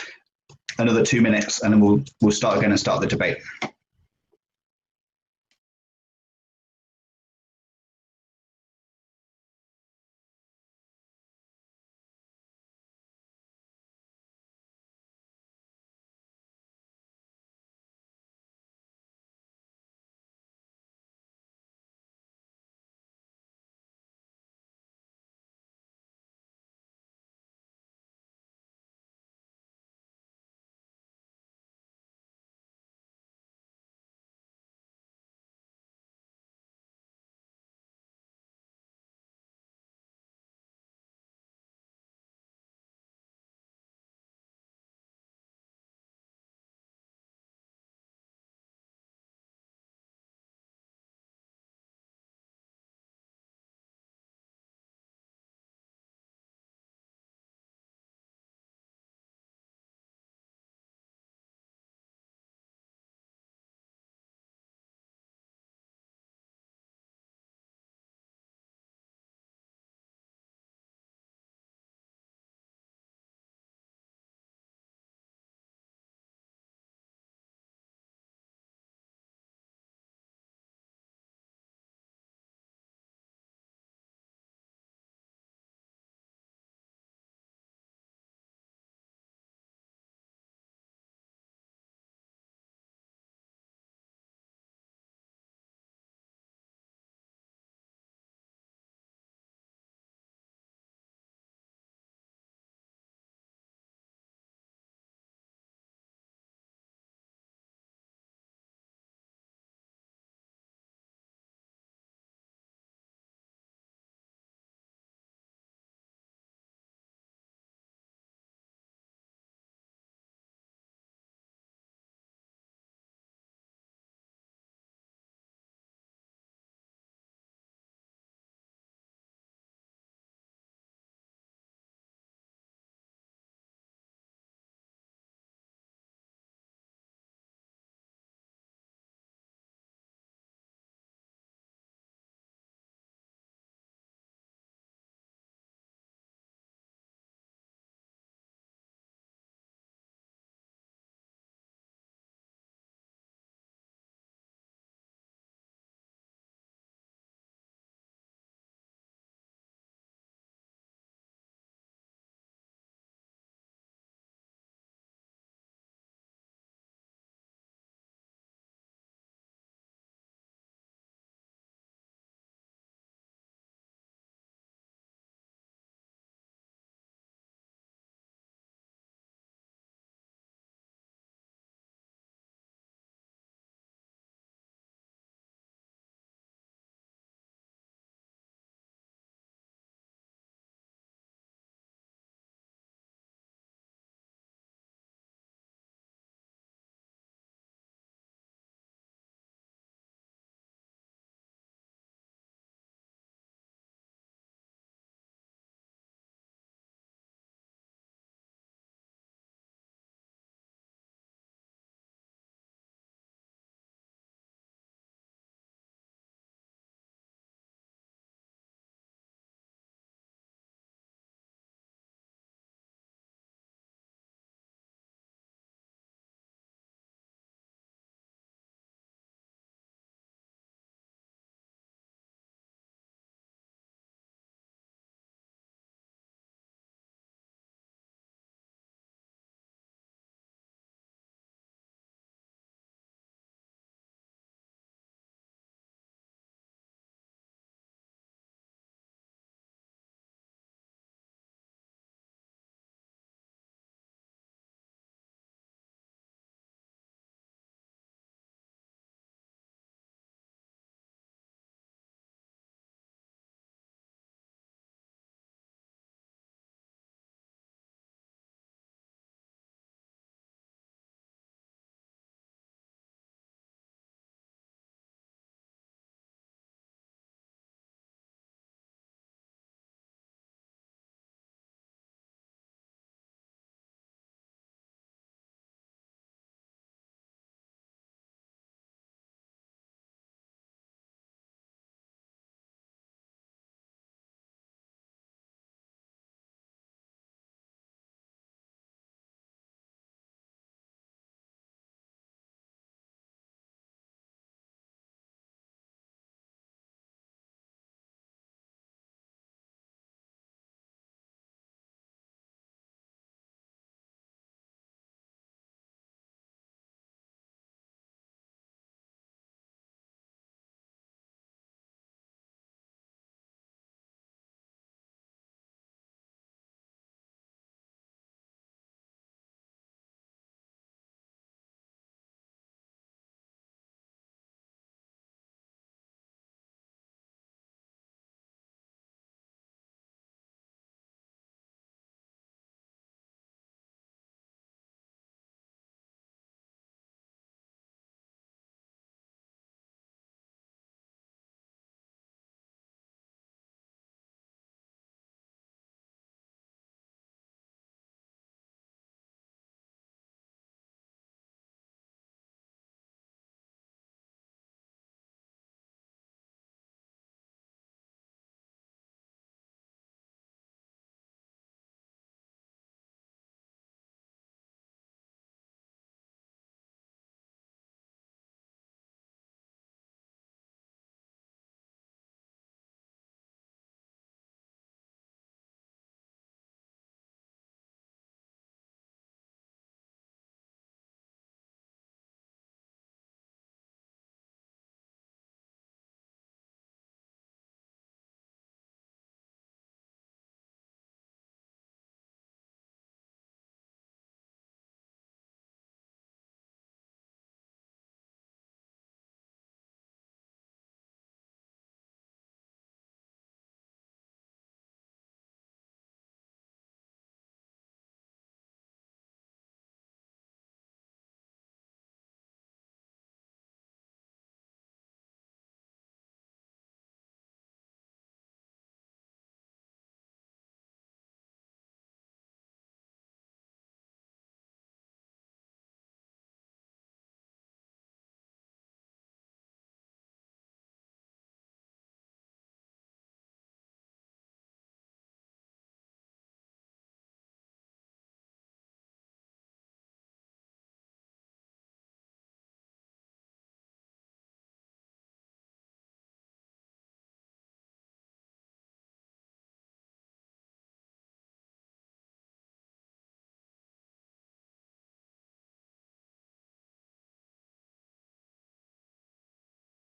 another 2 minutes, and then we'll start again and start the debate.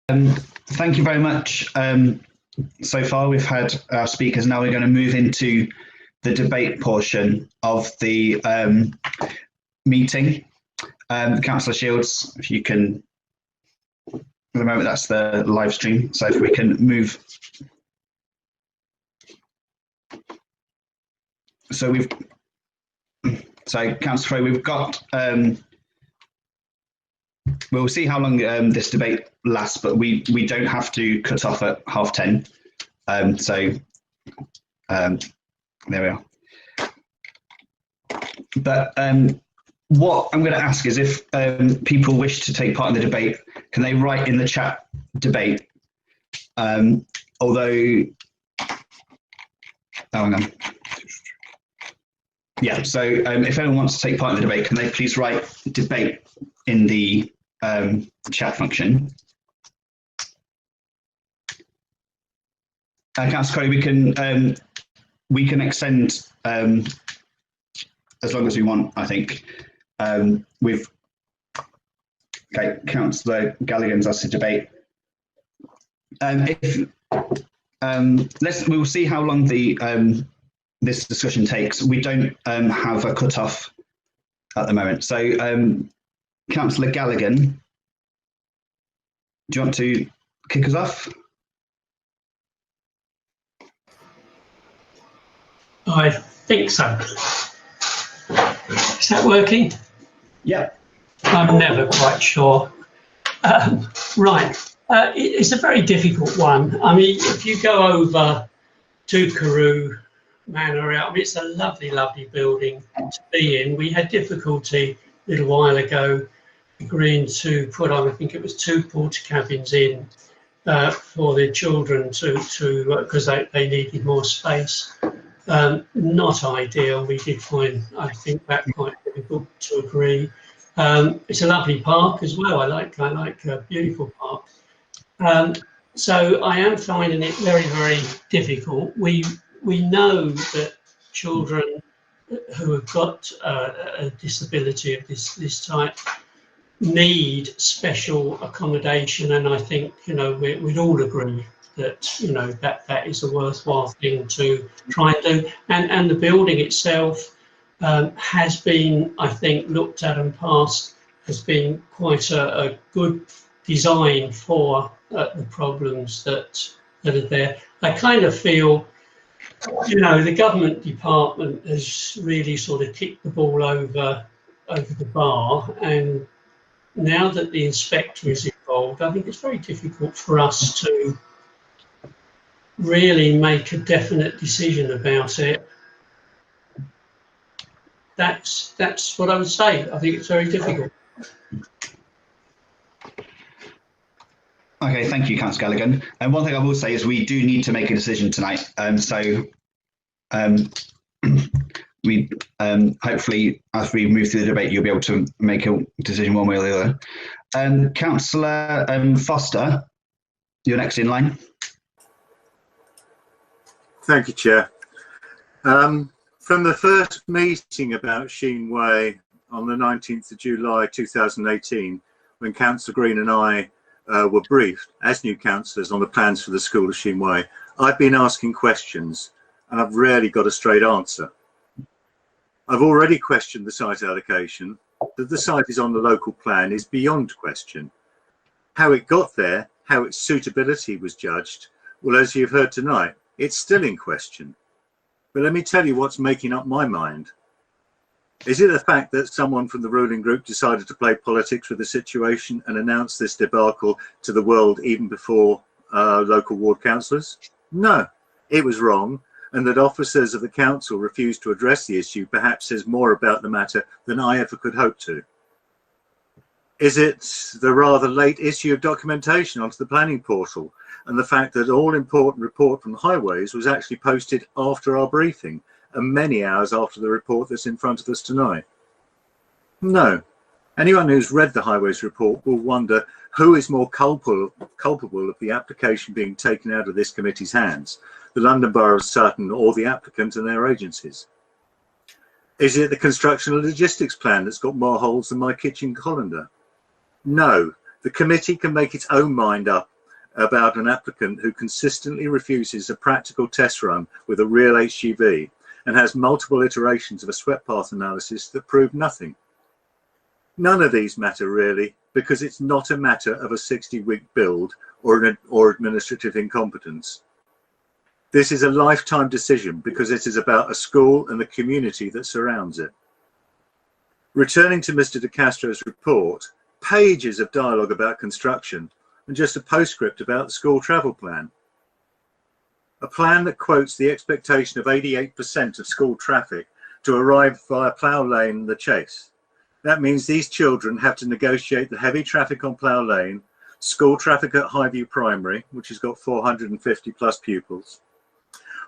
Thank you very much. So far, we've had our speakers. Now we're going to move into the debate portion of the meeting. Councillor Shields, if you can, at the moment that's the live stream, so if we can move. So Councillor Crowley, we've got, we'll see how long this debate lasts, but we don't have to cut off at 10:30. There we are. But what I'm going to ask is if people wish to take part in the debate, can they write in the chat debate? Yeah, so if anyone wants to take part in the debate, can they please write debate in the chat function? Councillor Crowley, we can extend as long as we want, I think. Okay, Councillor Gallagher's asked to debate. We'll see how long this discussion takes. We don't have a cut-off at the moment. So, Councillor Gallagher, do you want to kick us off? I think so. Is that working? Yeah. I'm never quite sure. Right. It's a very difficult one. I mean, if you go over to Carew Manor, I mean, it's a lovely, lovely building to be in. We had difficulty a little while ago agreeing to put on, I think it was 2 porta cabins in for the children because they needed more space. Not ideal. We did find, I think, that quite difficult to agree. It's a lovely park as well. I like a beautiful park. So I am finding it very, very difficult. We know that children who have got a disability of this type need special accommodation, and I think we'd all agree that that is a worthwhile thing to try and do. And the building itself has been, I think, looked at and passed, has been quite a good design for the problems that are there. I kind of feel, the government department has really sort of kicked the ball over the bar, and now that the inspector is involved, I think it's very difficult for us to really make a definite decision about it. That's what I would say. I think it's very difficult. Okay, thank you, Councillor Gallagher. And one thing I will say is we do need to make a decision tonight. We hopefully, as we move through the debate, you'll be able to make a decision one way or the other. Councillor Foster, you're next in line. Thank you, Chair. From the first meeting about Sheen Way on the 19th of July 2018, when Councillor Green and I were briefed as new councillors on the plans for the school of Sheen Way, I've been asking questions and I've rarely got a straight answer. I've already questioned the site allocation. That the site is on the local plan is beyond question. How it got there, how its suitability was judged, well, as you've heard tonight, it's still in question. But let me tell you what's making up my mind. Is it the fact that someone from the ruling group decided to play politics with the situation and announce this debacle to the world even before local ward councillors? No, it was wrong. And that officers of the council refused to address the issue perhaps says more about the matter than I ever could hope to. Is it the rather late issue of documentation onto the planning portal and the fact that all important report from highways was actually posted after our briefing and many hours after the report that's in front of us tonight? No. Anyone who's read the highways report will wonder who is more culpable of the application being taken out of this committee's hands, the London Borough of Sutton or the applicant and their agencies. Is it the construction and logistics plan that's got more holes than my kitchen colander? No, the committee can make its own mind up about an applicant who consistently refuses a practical test run with a real HGV and has multiple iterations of a swept path analysis that prove nothing. None of these matter really, because it's not a matter of a 60-week build or administrative incompetence. This is a lifetime decision because it is about a school and the community that surrounds it. Returning to Mr. De Castro's report, pages of dialogue about construction and just a postscript about the school travel plan. A plan that quotes the expectation of 88% of school traffic to arrive via Plough Lane and the Chase. That means these children have to negotiate the heavy traffic on Plough Lane, school traffic at Highview Primary, which has got 450 plus pupils.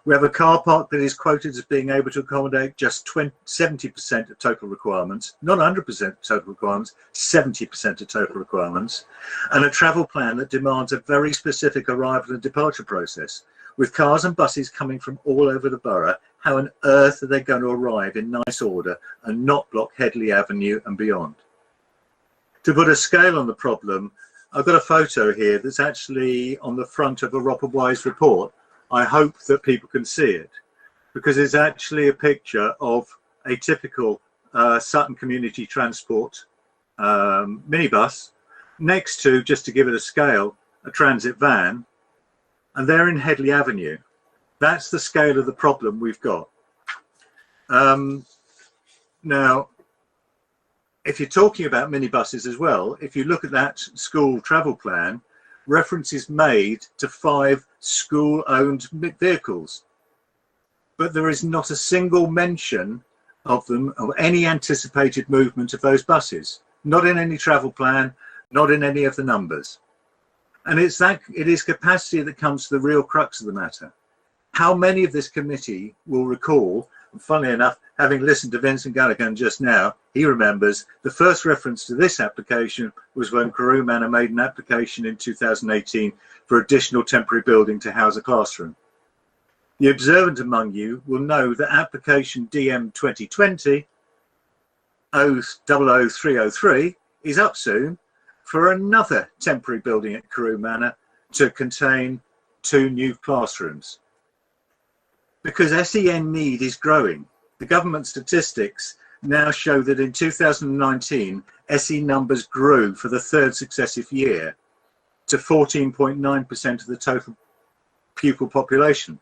We have a car park that is quoted as being able to accommodate just 70% of total requirements, not 100% of total requirements, 70% of total requirements, and a travel plan that demands a very specific arrival and departure process. With cars and buses coming from all over the borough, how on earth are they going to arrive in nice order and not block Headley Avenue and beyond? To put a scale on the problem, I've got a photo here that's actually on the front of a Wise report. I hope that people can see it because it's actually a picture of a typical Sutton Community Transport minibus next to, just to give it a scale, a transit van, and they're in Headley Avenue. That's the scale of the problem we've got. Now, if you're talking about minibuses as well, if you look at that school travel plan, reference is made to 5 school-owned vehicles, but there is not a single mention of them or any anticipated movement of those buses, not in any travel plan, not in any of the numbers. And it is capacity that comes to the real crux of the matter. How many of this committee will recall, and funnily enough, having listened to Vincent Gallagher just now, he remembers the first reference to this application was when Carew Manor made an application in 2018 for additional temporary building to house a classroom. The observant among you will know that application DM 2020 00303 is up soon for another temporary building at Carew Manor to contain 2 new classrooms. Because SEN need is growing. The government statistics now show that in 2019, SE numbers grew for the 3rd successive year to 14.9% of the total pupil population.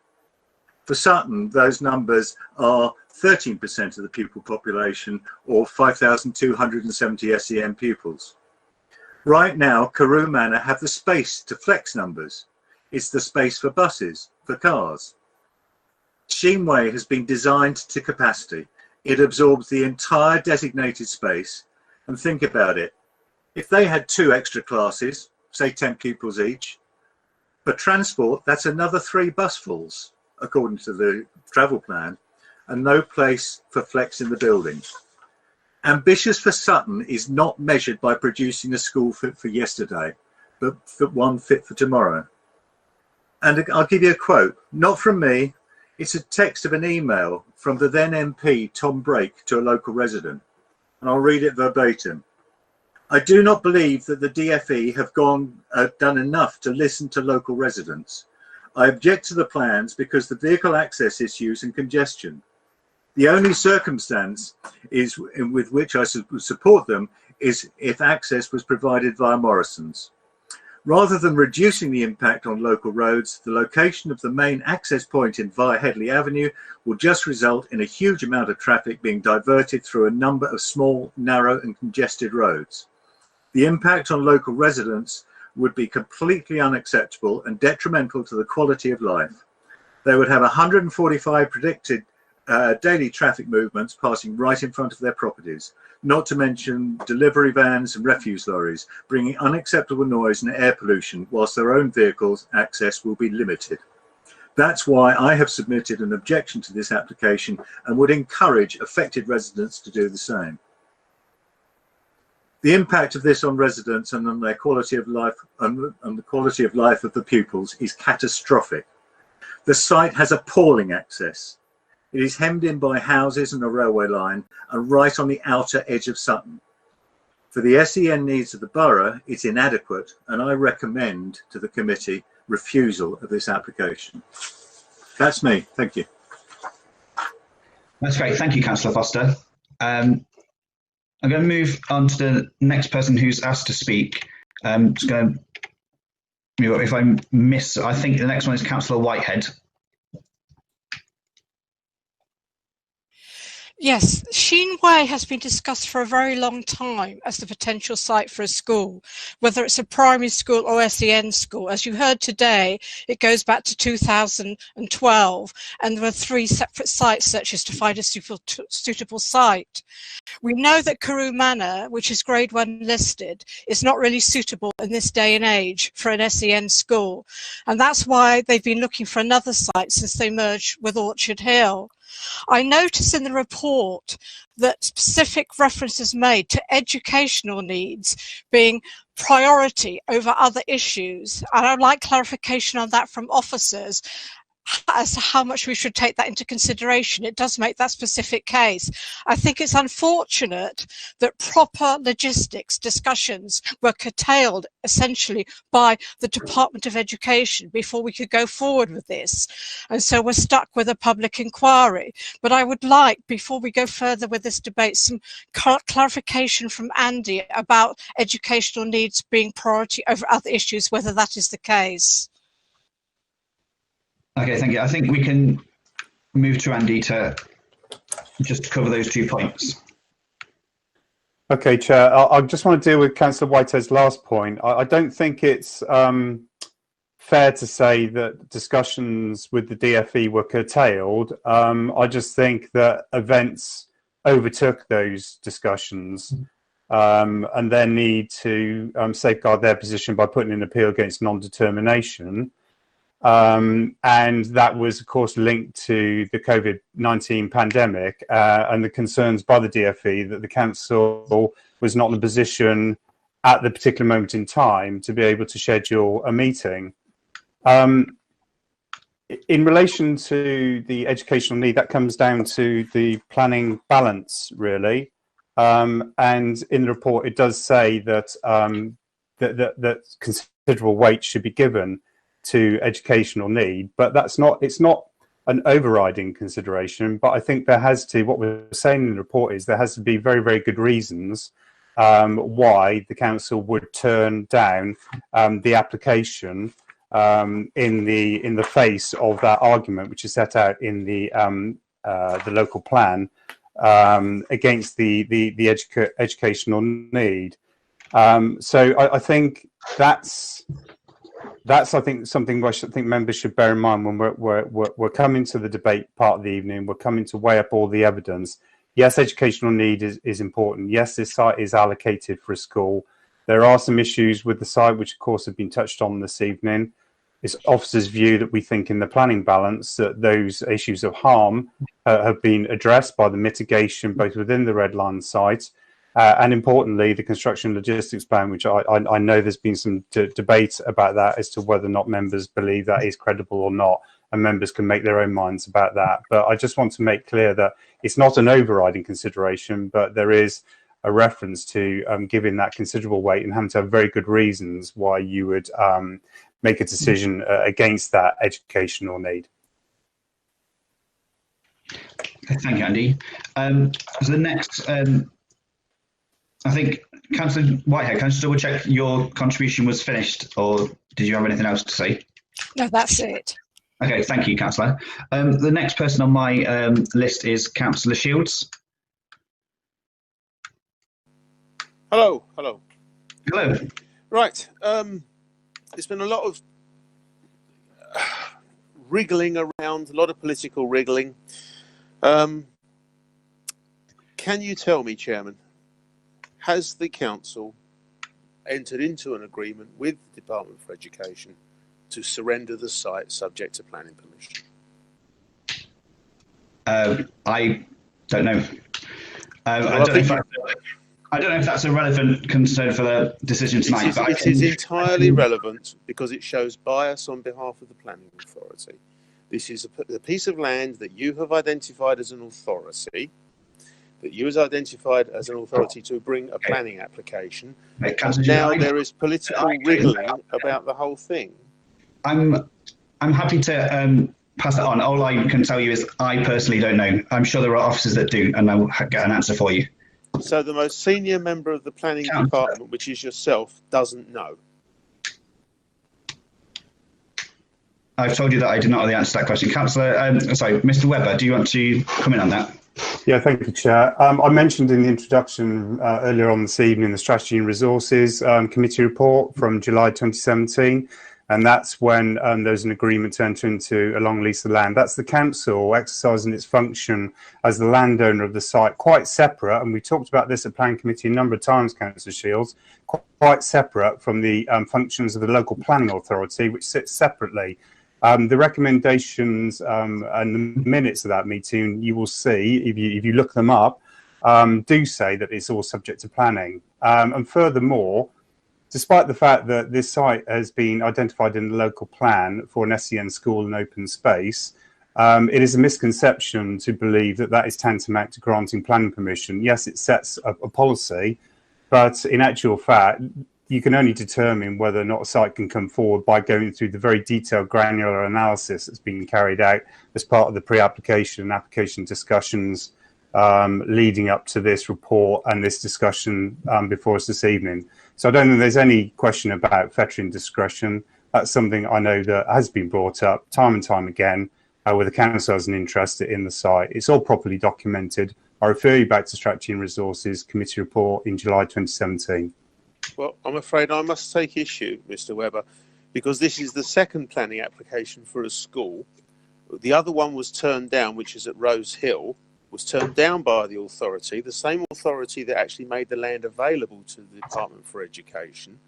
For Sutton, those numbers are 13% of the pupil population, or 5,270 SEN pupils. Right now, Carew Manor have the space to flex numbers. It's the space for buses, for cars. Sheen Way has been designed to capacity. It absorbs the entire designated space. And think about it. If they had 2 extra classes, say 10 pupils each, for transport, that's another 3 busfuls, according to the travel plan, and no place for flex in the building. Ambitious for Sutton is not measured by producing a school fit for yesterday, but one fit for tomorrow. And I'll give you a quote, not from me, it's a text of an email from the then MP Tom Brake to a local resident, and I'll read it verbatim. I do not believe that the DFE have done enough to listen to local residents. I object to the plans because the vehicle access issues and congestion. The only circumstance is with which I support them is if access was provided via Morrison's. Rather than reducing the impact on local roads, the location of the main access point via Headley Avenue will just result in a huge amount of traffic being diverted through a number of small, narrow and congested roads. The impact on local residents would be completely unacceptable and detrimental to the quality of life. They would have 145 predicted daily traffic movements passing right in front of their properties, not to mention delivery vans and refuse lorries, bringing unacceptable noise and air pollution, whilst their own vehicles' access will be limited. That's why I have submitted an objection to this application and would encourage affected residents to do the same. The impact of this on residents and on their quality of life and the quality of life of the pupils is catastrophic. The site has appalling access. It is hemmed in by houses and a railway line and right on the outer edge of Sutton. For the SEN needs of the borough, it's inadequate, and I recommend to the committee refusal of this application. That's me. Thank you. That's great. Thank you, Councillor Foster. I'm going to move on to the next person who's asked to speak. Just going to, if I miss, I think the next one is Councillor Whitehead. Yes, Sheen Way has been discussed for a very long time as the potential site for a school, whether it's a primary school or SEN school. As you heard today, it goes back to 2012, and there were 3 separate site searches to find a suitable site. We know that Carew Manor, which is Grade 1 listed, is not really suitable in this day and age for an SEN school, and that's why they've been looking for another site since they merged with Orchard Hill. I notice in the report that specific references made to educational needs being priority over other issues, and I'd like clarification on that from officers as to how much we should take that into consideration. It does make that specific case. I think it's unfortunate that proper logistics discussions were curtailed essentially by the Department of Education before we could go forward with this. And so we're stuck with a public inquiry. But I would like, before we go further with this debate, some clarification from Andy about educational needs being priority over other issues, whether that is the case. Okay, thank you. I think we can move to Andy to just cover those 2 points. Okay, Chair. I just want to deal with Councillor Whitehead's last point. I don't think it's fair to say that discussions with the DfE were curtailed. I just think that events overtook those discussions and their need to safeguard their position by putting an appeal against non-determination. And that was, of course, linked to the COVID-19 pandemic and the concerns by the DfE that the council was not in a position at the particular moment in time to be able to schedule a meeting. In relation to the educational need, that comes down to the planning balance, really. And in the report, it does say that that considerable weight should be given to educational need, but it's not an overriding consideration. But I think there has to, what we're saying in the report is there has to be very, very good reasons why the council would turn down the application in the face of that argument, which is set out in the local plan against the educational need. So I think that's I think something I think members should bear in mind when we're coming to the debate part of the evening. We're coming to weigh up all the evidence. Yes, educational need is important. Yes, this site is allocated for a school. There are some issues with the site, which of course have been touched on this evening. It's officers' view that we think in the planning balance that those issues of harm have been addressed by the mitigation both within the Red Line site and importantly, the construction logistics plan, which I know there's been some debate about that as to whether or not members believe that is credible or not, and members can make their own minds about that. But I just want to make clear that it's not an overriding consideration, but there is a reference to giving that considerable weight and having to have very good reasons why you would make a decision against that educational need. Thank you, Andy. So the next, I think, Councillor Whitehead, can I just double check your contribution was finished, or did you have anything else to say? No, that's it. Okay, thank you, Councillor. The next person on my list is Councillor Shields. Hello. Hello. Right. There's been a lot of wriggling around, a lot of political wriggling. Can you tell me, Chairman, has the council entered into an agreement with the Department for Education to surrender the site subject to planning permission? I don't know. I don't know if that's a relevant concern for the decision tonight. It is entirely relevant because it shows bias on behalf of the planning authority. This is a piece of land that you have identified as an authority. that you was identified as an authority to bring a planning application, Right, and now there is political wriggling about the whole thing. I'm happy to pass that on. All I can tell you is I personally don't know. I'm sure there are officers that do, and I'll get an answer for you. So the most senior member of the planning department, which is yourself, doesn't know. I've told you that I did not know the answer to that question. Councillor, sorry, Mr. Webber, do you want to come in on that? Yeah, thank you, Chair. I mentioned in the introduction earlier on this evening the Strategy and Resources Committee report from July 2017, and that's when there's an agreement to enter into a long lease of land. That's the council exercising its function as the landowner of the site, quite separate, and we talked about this at Planning Committee a number of times, Councillor Shields, quite separate from the functions of the local planning authority, which sits separately. The recommendations and the minutes of that meeting, you will see, if you look them up, do say that it's all subject to planning. And furthermore, despite the fact that this site has been identified in the local plan for an SEN school and open space, it is a misconception to believe that that is tantamount to granting planning permission. Yes, it sets a policy, but in actual fact, you can only determine whether or not a site can come forward by going through the very detailed granular analysis that's been carried out as part of the pre-application and application discussions leading up to this report and this discussion before us this evening. So I don't think there's any question about veteran discretion. That's something I know that has been brought up time and time again where the council has an interest in the site. It's all properly documented. I refer you back to Strategy and Resources Committee report in July 2017. Well, I'm afraid I must take issue, Mr. Webber, because this is the second planning application for a school. The other one was turned down, which is at Rose Hill, was turned down by the authority, the same authority that actually made the land available to the Department for Education,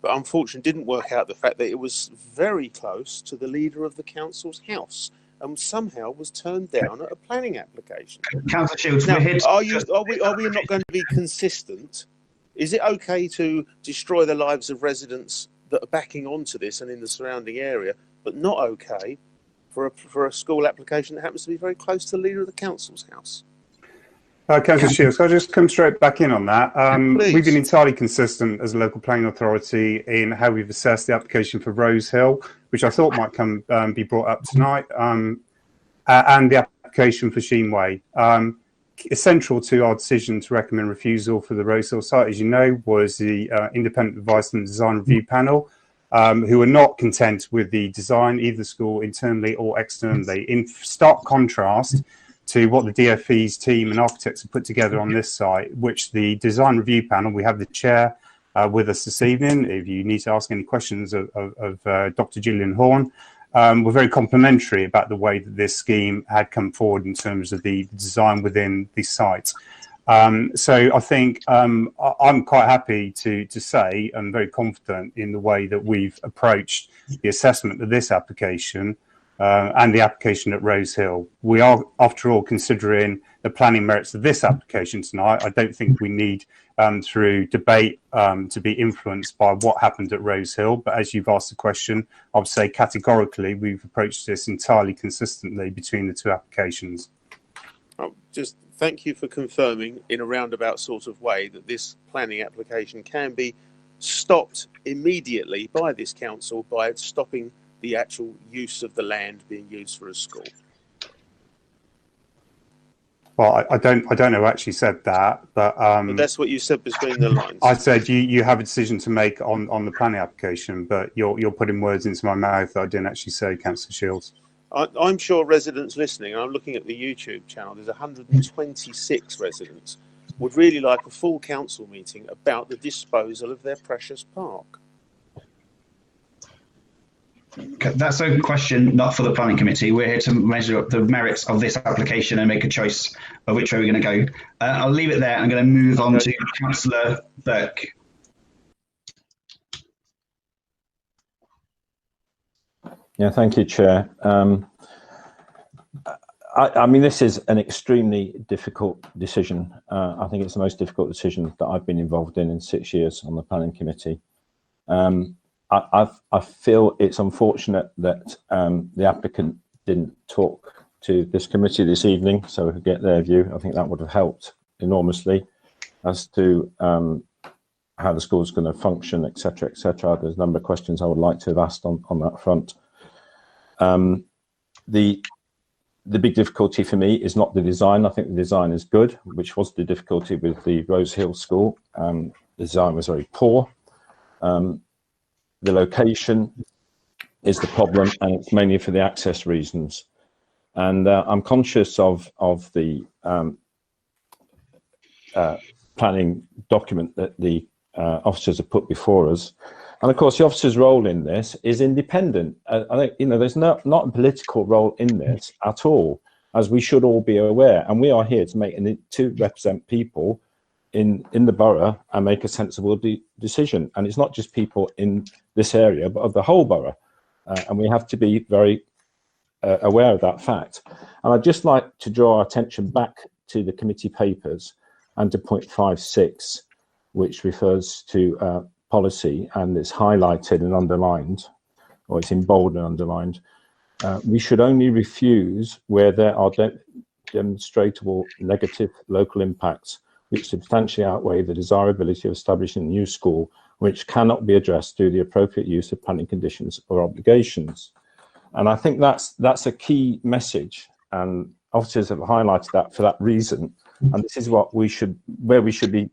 but unfortunately didn't work out the fact that it was very close to the leader of the council's house and somehow was turned down at a planning application. Councillor Shields, now, we're here to... are we not going to be consistent? Is it okay to destroy the lives of residents that are backing onto this and in the surrounding area, but not okay for a school application that happens to be very close to the leader of the council's house? Councillor Shields, I'll just come straight back in on that. We've been entirely consistent as a local planning authority in how we've assessed the application for Rose Hill, which I thought might be brought up tonight, and the application for Sheen Way. Essential to our decision to recommend refusal for the Rose Hill site, as you know, was the independent advice and design review panel, who are not content with the design, either school internally or externally, in stark contrast to what the DFE's team and architects have put together on this site, which the design review panel, we have the chair with us this evening, if you need to ask any questions of Dr. Gillian Horn, were very complimentary about the way that this scheme had come forward in terms of the design within the site. So I think I'm quite happy to say I'm very confident in the way that we've approached the assessment of this application and the application at Rose Hill. We are, after all, considering the planning merits of this application tonight. I don't think we need, through debate, to be influenced by what happened at Rose Hill. But as you've asked the question, I would say categorically we've approached this entirely consistently between the two applications. Just thank you for confirming in a roundabout sort of way that this planning application can be stopped immediately by this council by stopping the actual use of the land being used for a school. Well, I don't know who actually said that, but that's what you said between the lines. I said you have a decision to make on the planning application, but you're putting words into my mouth that I didn't actually say, Councillor Shields. I'm sure residents listening, and I'm looking at the YouTube channel, there's 126 residents, would really like a full council meeting about the disposal of their precious park. That's a question not for the planning committee. We're here to measure up the merits of this application and make a choice of which way we're going to go. I'll leave it there. I'm going to move on to Councillor Burke. Yeah, thank you, Chair. I mean, this is an extremely difficult decision. I think it's the most difficult decision that I've been involved in 6 years on the planning committee. I feel it's unfortunate that the applicant didn't talk to this committee this evening so we could get their view. I think that would have helped enormously as to how the school's going to function, etc., etc. There's a number of questions I would like to have asked on that front. The big difficulty for me is not the design. I think the design is good, which was the difficulty with the Rose Hill School. The design was very poor. The location is the problem, and it's mainly for the access reasons. And I'm conscious of the planning document that the officers have put before us. And of course, the officer's role in this is independent. I think, you know, there's not a political role in this at all, as we should all be aware. And we are here to represent people in the borough and make a sensible decision. And it's not just people in this area, but of the whole borough. And we have to be very aware of that fact. And I'd just like to draw our attention back to the committee papers and to point 5.6, which refers to policy, and it's highlighted and underlined, or it's in bold and underlined. We should only refuse where there are demonstrable negative local impacts which substantially outweigh the desirability of establishing a new school, which cannot be addressed through the appropriate use of planning conditions or obligations. And I think that's a key message, and officers have highlighted that for that reason. And this is what where we should be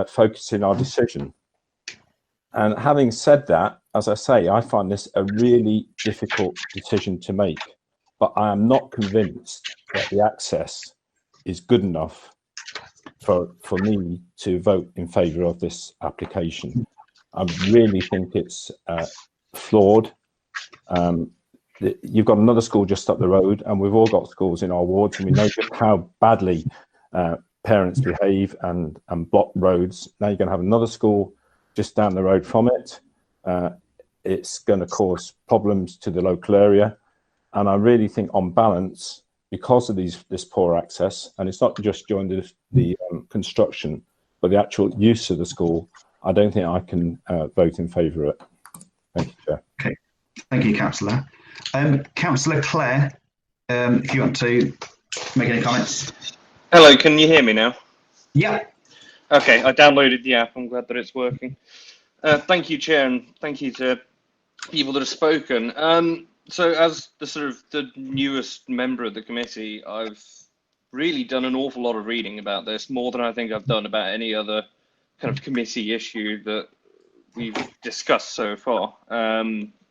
focusing our decision. And having said that, as I say, I find this a really difficult decision to make, but I am not convinced that the access is good enough for me to vote in favour of this application. I really think it's flawed. You've got another school just up the road, and we've all got schools in our wards, and we know just how badly parents behave and block roads. Now you're going to have another school just down the road from it. It's going to cause problems to the local area, and I really think, on balance, because of this poor access, and it's not just during the construction, but the actual use of the school, I don't think I can vote in favour of it. Thank you, Chair. Okay, thank you, Councillor. Councillor Clare, if you want to make any comments. Hello, can you hear me now? Yeah. Okay, I downloaded the app. I'm glad that it's working. Thank you, Chair, and thank you to people that have spoken. So as the newest member of the committee, I've really done an awful lot of reading about this, more than I think I've done about any other kind of committee issue that we've discussed so far,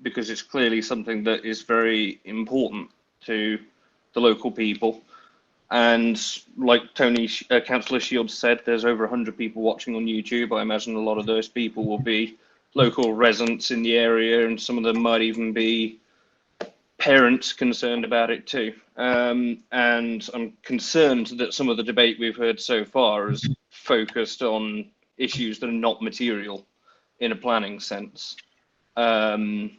because it's clearly something that is very important to the local people. And like Councillor Shields said, there's over 100 people watching on YouTube. I imagine a lot of those people will be local residents in the area, and some of them might even be parents concerned about it too. And I'm concerned that some of the debate we've heard so far is focused on issues that are not material in a planning sense. And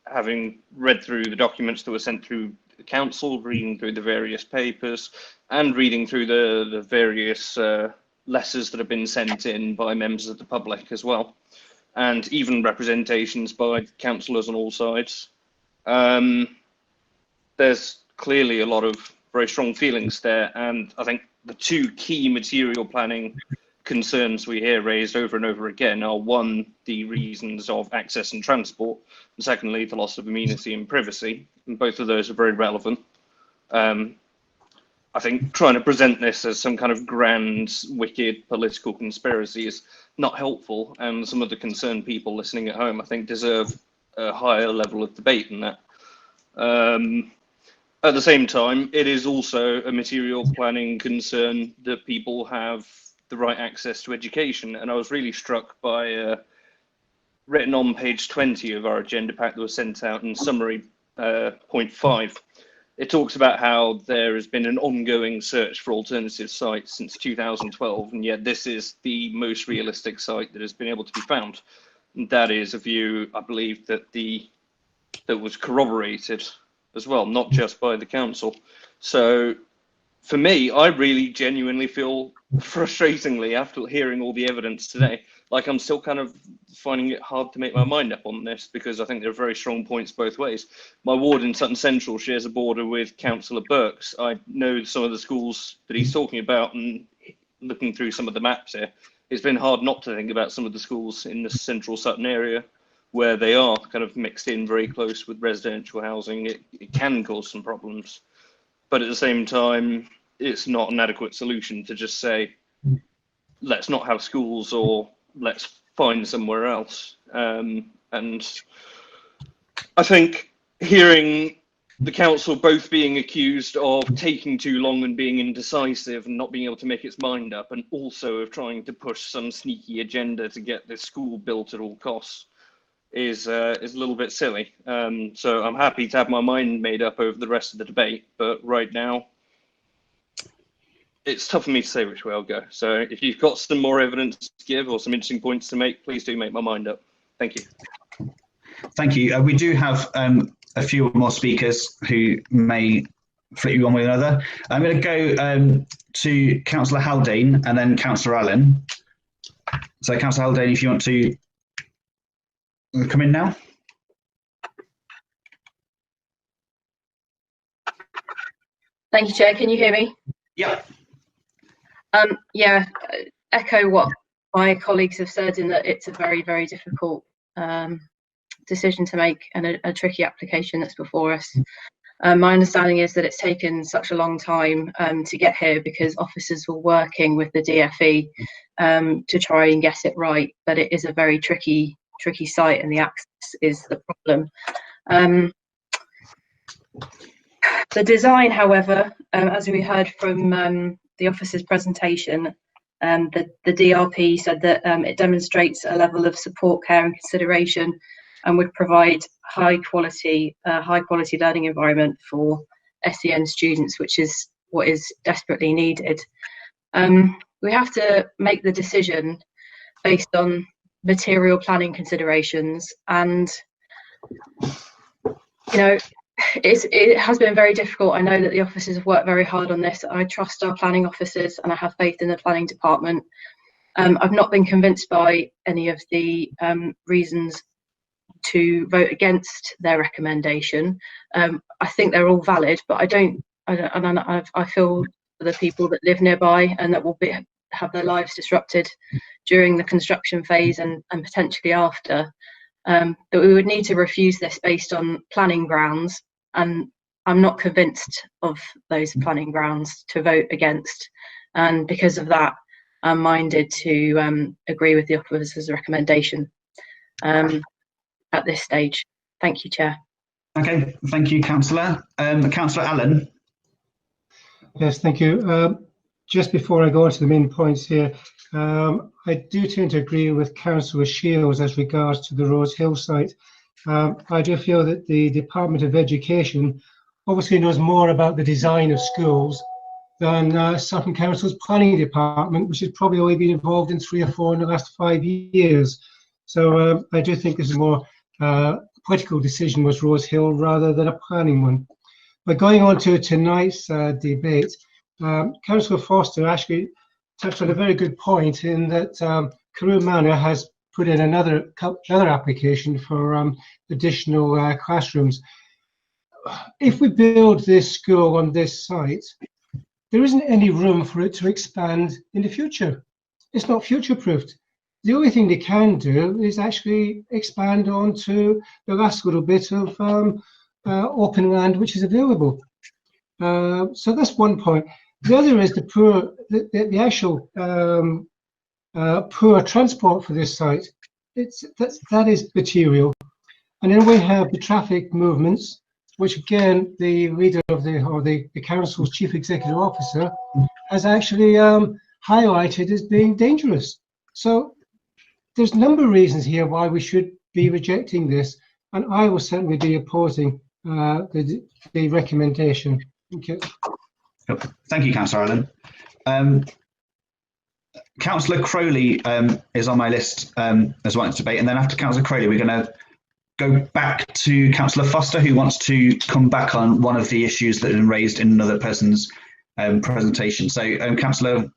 having read through the documents that were sent through the council, reading through the various papers, and reading through the various letters that have been sent in by members of the public as well, and even representations by councillors on all sides, there's clearly a lot of very strong feelings there. And I think the two key material planning concerns we hear raised over and over again are, one, the reasons of access and transport, and secondly, the loss of amenity and privacy. And both of those are very relevant. I think trying to present this as some kind of grand, wicked political conspiracy is not helpful, and some of the concerned people listening at home, I think, deserve a higher level of debate than that. At the same time, it is also a material planning concern that people have the right access to education. And I was really struck by written on page 20 of our agenda pack that was sent out in summary, point 5. It talks about how there has been an ongoing search for alternative sites since 2012, and yet this is the most realistic site that has been able to be found. And that is a view, I believe, that was corroborated as well, not just by the council. So for me, I really genuinely feel, frustratingly, after hearing all the evidence today, like I'm still kind of finding it hard to make my mind up on this, because I think there are very strong points both ways. My ward in Sutton Central shares a border with Councillor Burke's. I know some of the schools that he's talking about, and looking through some of the maps here, it's been hard not to think about some of the schools in the central Sutton area where they are kind of mixed in very close with residential housing. It can cause some problems, but at the same time, it's not an adequate solution to just say, let's not have schools, or let's find somewhere else. And I think hearing the council both being accused of taking too long and being indecisive and not being able to make its mind up, and also of trying to push some sneaky agenda to get this school built at all costs, is a little bit silly. So I'm happy to have my mind made up over the rest of the debate, but right now it's tough for me to say which way I'll go. So if you've got some more evidence to give or some interesting points to make, please do make my mind up. Thank you. Thank you. We do have a few more speakers who may flip you one way or another. I'm going to go to Councillor Haldane and then Councillor Allen. So Councillor Haldane, if you want to come in now. Thank you, Chair. Can you hear me? Yeah. Yeah, echo what my colleagues have said, in that it's a very, very difficult decision to make, and a tricky application that's before us. My understanding is that it's taken such a long time to get here because officers were working with the DFE to try and get it right, but it is a very tricky site, and the access is the problem. The design, however, as we heard from the officer's presentation, the DRP said that it demonstrates a level of support, care and consideration, and would provide high quality learning environment for SEN students, which is what is desperately needed. We have to make the decision based on material planning considerations, and you know, it has been very difficult. I know that the officers have worked very hard on this. I trust our planning officers and I have faith in the planning department. I've not been convinced by any of the reasons to vote against their recommendation. I think they're all valid, but I feel for the people that live nearby and that will have their lives disrupted during the construction phase and potentially after. That we would need to refuse this based on planning grounds, and I'm not convinced of those planning grounds to vote against, and because of that I'm minded to agree with the officer's recommendation at this stage. Thank you, Chair. Okay, thank you, Councillor. Councillor Allen. Yes, thank you. Just before I go on to the main points here, I do tend to agree with Councillor Shields as regards to the Rose Hill site. I do feel that the Department of Education obviously knows more about the design of schools than Sutton Council's planning department, which has probably only been involved in 3 or 4 in the last 5 years. So I do think this is more political decision was Rose Hill rather than a planning one. But going on to tonight's debate, Councillor Foster actually touched on a very good point in that Carew Manor has put in another application for additional classrooms. If we build this school on this site, there isn't any room for it to expand in the future. It's not future-proofed. The only thing they can do is actually expand onto the last little bit of open land which is available. So that's one point. The other is the actual poor transport for this site. That is material. And then we have the traffic movements, which again the leader of the council's chief executive officer has actually highlighted as being dangerous. So there's a number of reasons here why we should be rejecting this, and I will certainly be opposing the recommendation. Thank you. Thank you, Councillor Allen. Councillor Crowley is on my list as well to debate, and then after Councillor Crowley, we're going to go back to Councillor Foster, who wants to come back on one of the issues that have been raised in another person's presentation. So, Councillor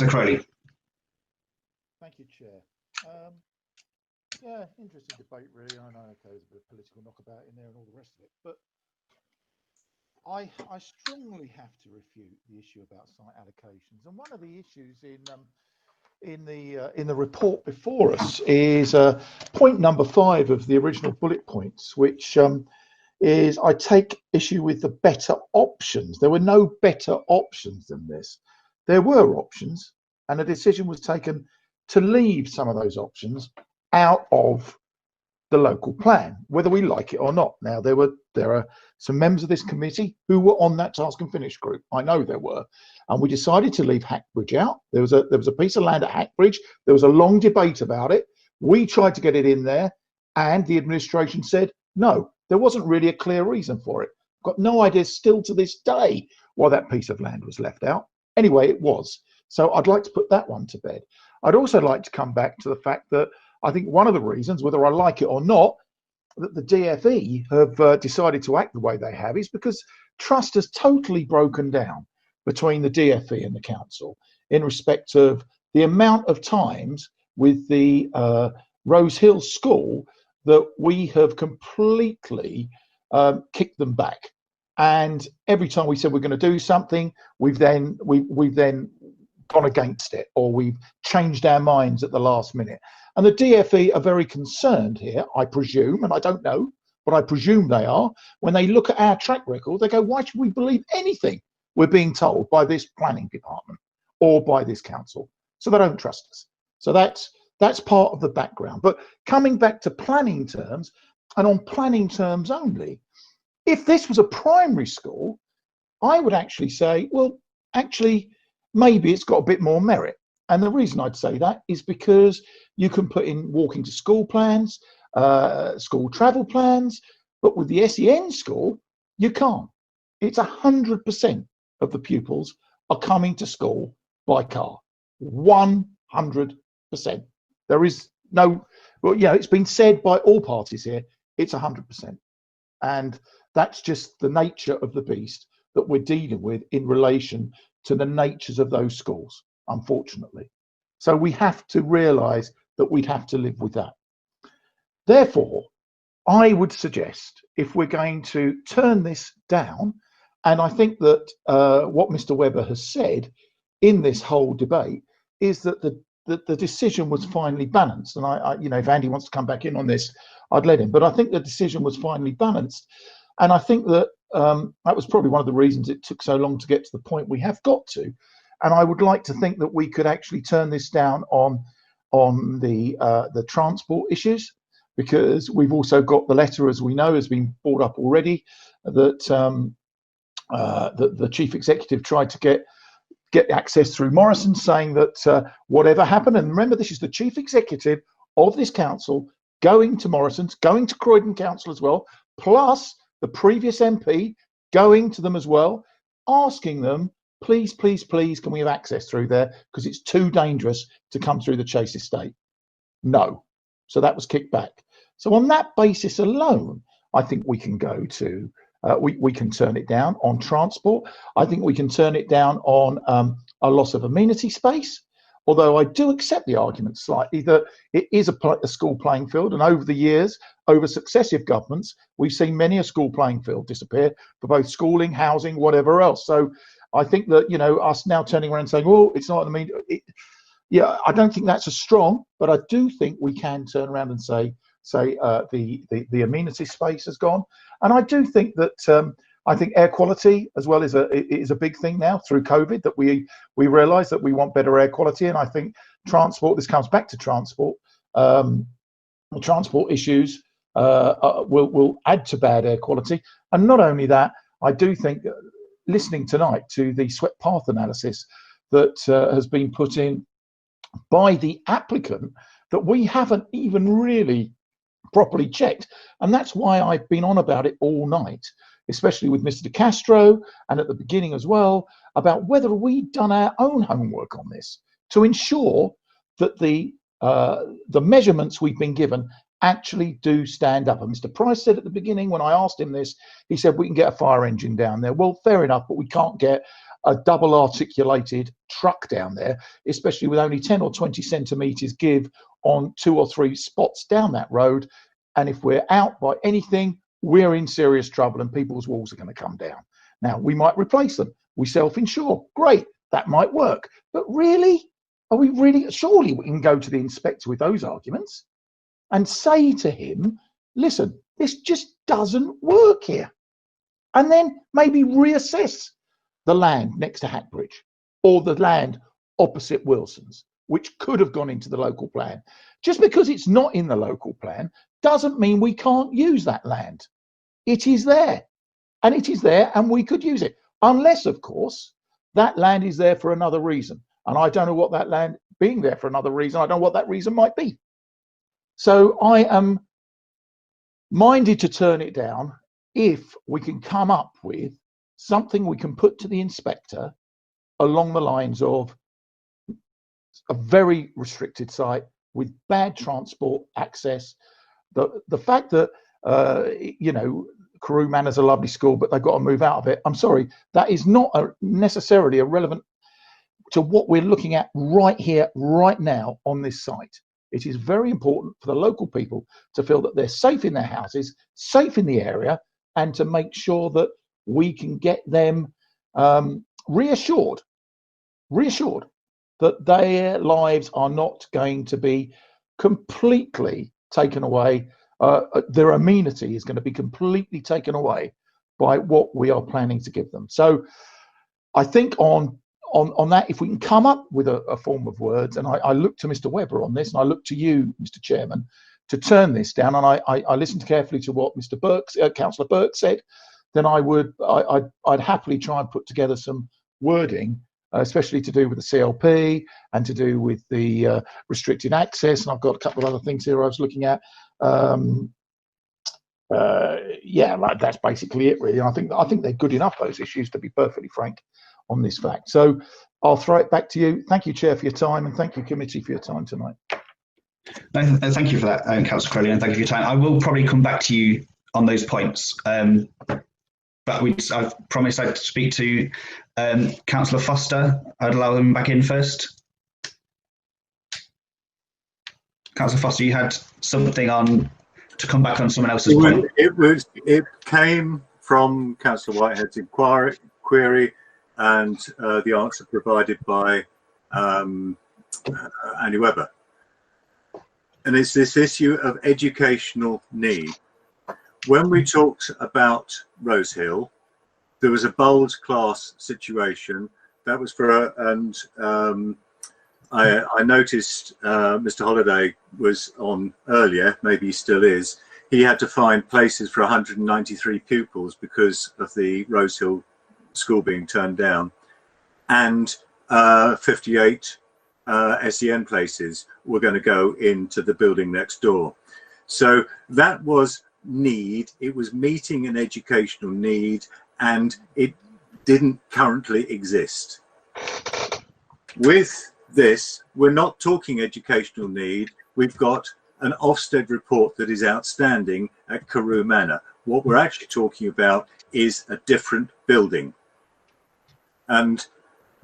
Crowley. Yeah, interesting debate, really. I know, okay, there's a bit of political knockabout in there and all the rest of it, but I strongly have to refute the issue about site allocations. And one of the issues in the report before us is point number 5 of the original bullet points, which is I take issue with the better options. There were no better options than this. There were options, and a decision was taken to leave some of those options out of the local plan, whether we like it or not. Now, there are some members of this committee who were on that task and finish group. I know there were, and we decided to leave Hackbridge out. There was a piece of land at Hackbridge. There was a long debate about it. We tried to get it in there, and the administration said no. There wasn't really a clear reason for it. Got no idea still to this day why that piece of land was left out. Anyway, it was. So I'd like to put that one to bed. I'd also like to come back to the fact that I think one of the reasons, whether I like it or not, that the DFE have decided to act the way they have is because trust has totally broken down between the DFE and the council in respect of the amount of times with the Rose Hill School that we have completely kicked them back. And every time we said we're going to do something, we've then gone against it, or we've changed our minds at the last minute. And the DFE are very concerned here, I presume, and I don't know, but I presume they are. When they look at our track record, they go, why should we believe anything we're being told by this planning department or by this council? So they don't trust us. So that's part of the background. But coming back to planning terms, and on planning terms only, if this was a primary school, I would actually say, well, actually, maybe it's got a bit more merit. And the reason I'd say that is because you can put in walking to school plans, school travel plans, but with the SEN school, you can't. It's 100% of the pupils are coming to school by car. 100%. There is no, well, yeah, it's been said by all parties here, it's 100%. And that's just the nature of the beast that we're dealing with in relation to the natures of those schools, unfortunately. So we have to realise that we'd have to live with that. Therefore, I would suggest, if we're going to turn this down, and I think that what Mr. Webber has said in this whole debate is that the decision was finally balanced. And I, you know, if Andy wants to come back in on this, I'd let him. But I think the decision was finally balanced. And I think that that was probably one of the reasons it took so long to get to the point we have got to. And I would like to think that we could actually turn this down on the transport issues, because we've also got the letter, as we know, has been brought up already, that the chief executive tried to get access through Morrison, saying that whatever happened, and remember, this is the chief executive of this council going to Morrison's, going to Croydon Council as well, plus the previous MP going to them as well, asking them, please, please, please, can we have access through there, because it's too dangerous to come through the Chase estate. No. So that was kicked back. So on that basis alone, I think we can go to, we can turn it down on transport. I think we can turn it down on a loss of amenity space, although I do accept the argument slightly that it is a school playing field. And over the years, over successive governments, we've seen many a school playing field disappear for both schooling, housing, whatever else. So I think that, you know, us now turning around and saying, oh, it's not, I mean, yeah, I don't think that's as strong, but I do think we can turn around and say the amenity space has gone. And I do think that I think air quality as well is a big thing now through COVID, that we realise that we want better air quality. And I think transport, this comes back to transport, transport issues will add to bad air quality. And not only that, I do think listening tonight to the swept path analysis that has been put in by the applicant, that we haven't even really properly checked. And that's why I've been on about it all night, especially with Mr. De Castro, and at the beginning as well, about whether we've done our own homework on this to ensure that the measurements we've been given actually do stand up. And Mr. Price said at the beginning, when I asked him this, he said we can get a fire engine down there. Well, fair enough, but we can't get a double articulated truck down there, especially with only 10 or 20 centimetres give on 2 or 3 spots down that road. And if we're out by anything, we're in serious trouble and people's walls are going to come down. Now, we might replace them. We self-insure. Great, that might work. But really, are we really? Surely we can go to the inspector with those arguments and say to him, listen, this just doesn't work here. And then maybe reassess the land next to Hackbridge or the land opposite Wilson's, which could have gone into the local plan. Just because it's not in the local plan doesn't mean we can't use that land. It is there, and it is there, and we could use it. Unless, of course, that land is there for another reason. And I don't know what that land being there for another reason, I don't know what that reason might be. So I am minded to turn it down if we can come up with something we can put to the inspector along the lines of a very restricted site with bad transport access. The fact that, you know, Carew Manor's a lovely school, but they've got to move out of it. I'm sorry, that is not necessarily irrelevant to what we're looking at right here, right now on this site. It is very important for the local people to feel that they're safe in their houses, safe in the area, and to make sure that we can get them reassured that their lives are not going to be completely taken away. Their amenity is going to be completely taken away by what we are planning to give them. So I think on that, if we can come up with a form of words, and I look to Mr. Webber on this, and I look to you, Mr. Chairman, to turn this down, and I listened carefully to what Mr. Burke, Councillor Burke said, then I'd happily try and put together some wording, especially to do with the CLP and to do with the restricted access. And I've got a couple of other things here I was looking at. Yeah, like that's basically it, really. I think they're good enough, those issues, to be perfectly frank on this fact. So I'll throw it back to you. Thank you, Chair, for your time, and thank you, committee, for your time tonight. Thank you for that, Councillor Crowley, and thank you for your time. I will probably come back to you on those points, but I've promised I'd speak to Councillor Foster. I'd allow him back in first. Councillor Foster, you had something on to come back on someone else's point. It came from Councillor Whitehead's query, and the answer provided by Andy Webber. And it's this issue of educational need. When we talked about Rosehill, there was a bold class situation that was for, and I noticed Mr. Holliday was on earlier, maybe he still is. He had to find places for 193 pupils because of the Rosehill school being turned down, and 58 SEN places were going to go into the building next door. So that was need. It was meeting an educational need, and it didn't currently exist. With this, we're not talking educational need. We've got an Ofsted report that is outstanding at Carew Manor. What we're actually talking about is a different building, and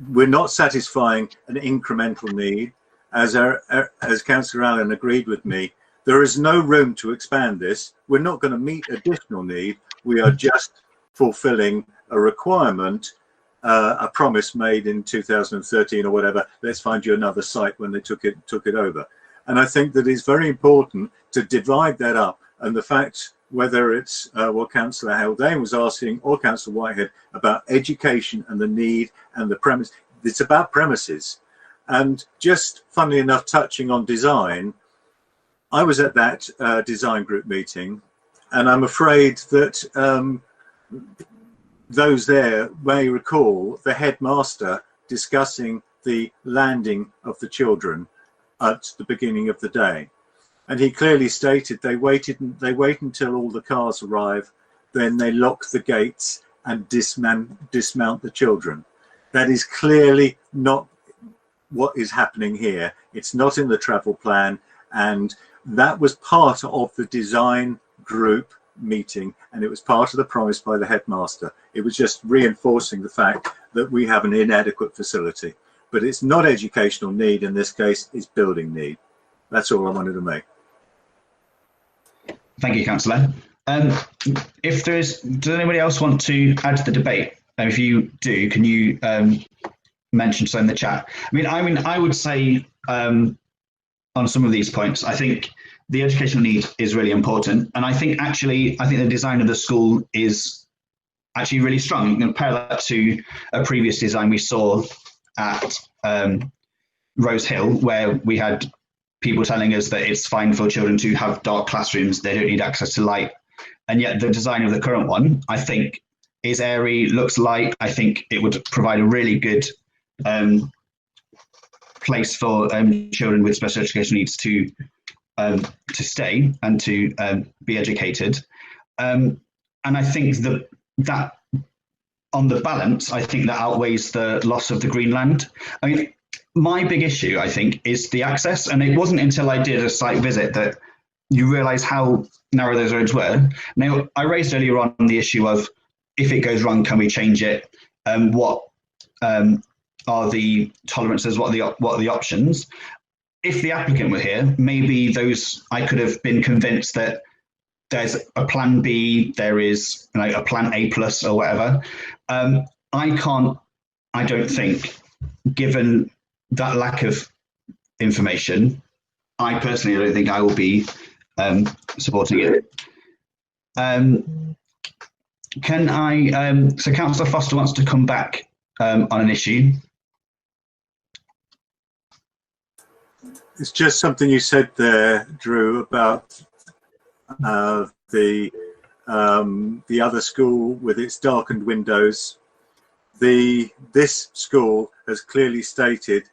we're not satisfying an incremental need. As Councillor Allen agreed with me, there is no room to expand this. We're not going to meet additional need. We are just fulfilling a requirement, a promise made in 2013 or whatever. Let's find you another site when they took it over. And I think that it's very important to divide that up. And the fact, whether it's what Councillor Haldane was asking or Councillor Whitehead about education and the need and the premise, it's about premises. And just funnily enough, touching on design, I was at that design group meeting, and I'm afraid that those there may recall the headmaster discussing the landing of the children at the beginning of the day. And he clearly stated they wait until all the cars arrive, then they lock the gates and dismount the children. That is clearly not what is happening here. It's not in the travel plan, and that was part of the design group meeting, and it was part of the promise by the headmaster. It was just reinforcing the fact that we have an inadequate facility, but it's not educational need in this case, it's building need. That's all I wanted to make. Thank you, Councillor. If there is, does anybody else want to add to the debate? And if you do, can you mention so in the chat? I mean, I would say on some of these points, I think the educational need is really important, and I think the design of the school is actually really strong. You can compare that to a previous design we saw at Rose Hill, where we had people telling us that it's fine for children to have dark classrooms, they don't need access to light. And yet the design of the current one, I think, is airy, looks light. I think it would provide a really good place for children with special educational needs to stay and to be educated. And I think that on the balance, I think that outweighs the loss of the Greenland. I mean, my big issue, I think, is the access. And it wasn't until I did a site visit that you realise how narrow those roads were. Now, I raised earlier on the issue of, if it goes wrong, can we change it? What are the tolerances? What are the options? If the applicant were here, maybe I could have been convinced that there's a plan B, there is a plan A plus or whatever. I don't think, given that lack of information, I personally don't think I will be supporting it. So Councillor Foster wants to come back on an issue. It's just something you said there, Drew, about the other school with its darkened windows. This school has clearly stated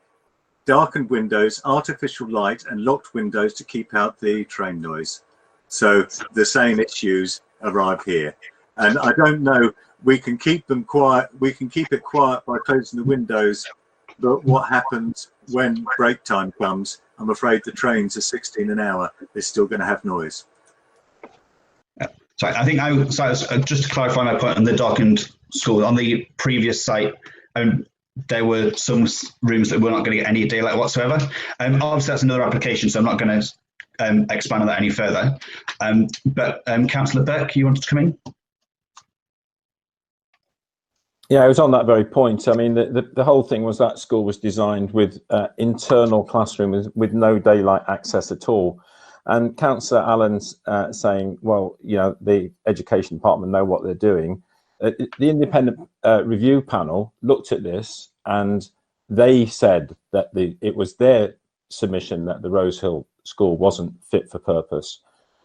darkened windows, artificial light, and locked windows to keep out the train noise. So the same issues arrive here. And I don't know, we can keep them quiet, we can keep it quiet by closing the windows, but what happens when break time comes? I'm afraid the trains are 16 an hour, they're still going to have noise. Sorry, I think just to clarify my point on the darkened school, on the previous site, there were some rooms that were not going to get any daylight whatsoever. Obviously, that's another application, so I'm not going to expand on that any further. But Councillor Burke, you wanted to come in? Yeah, it was on that very point. I mean, the whole thing was that school was designed with internal classrooms with no daylight access at all. And Councillor Allen's saying, well, the education department know what they're doing. The independent review panel looked at this and they said that it was their submission that the Rose Hill school wasn't fit for purpose.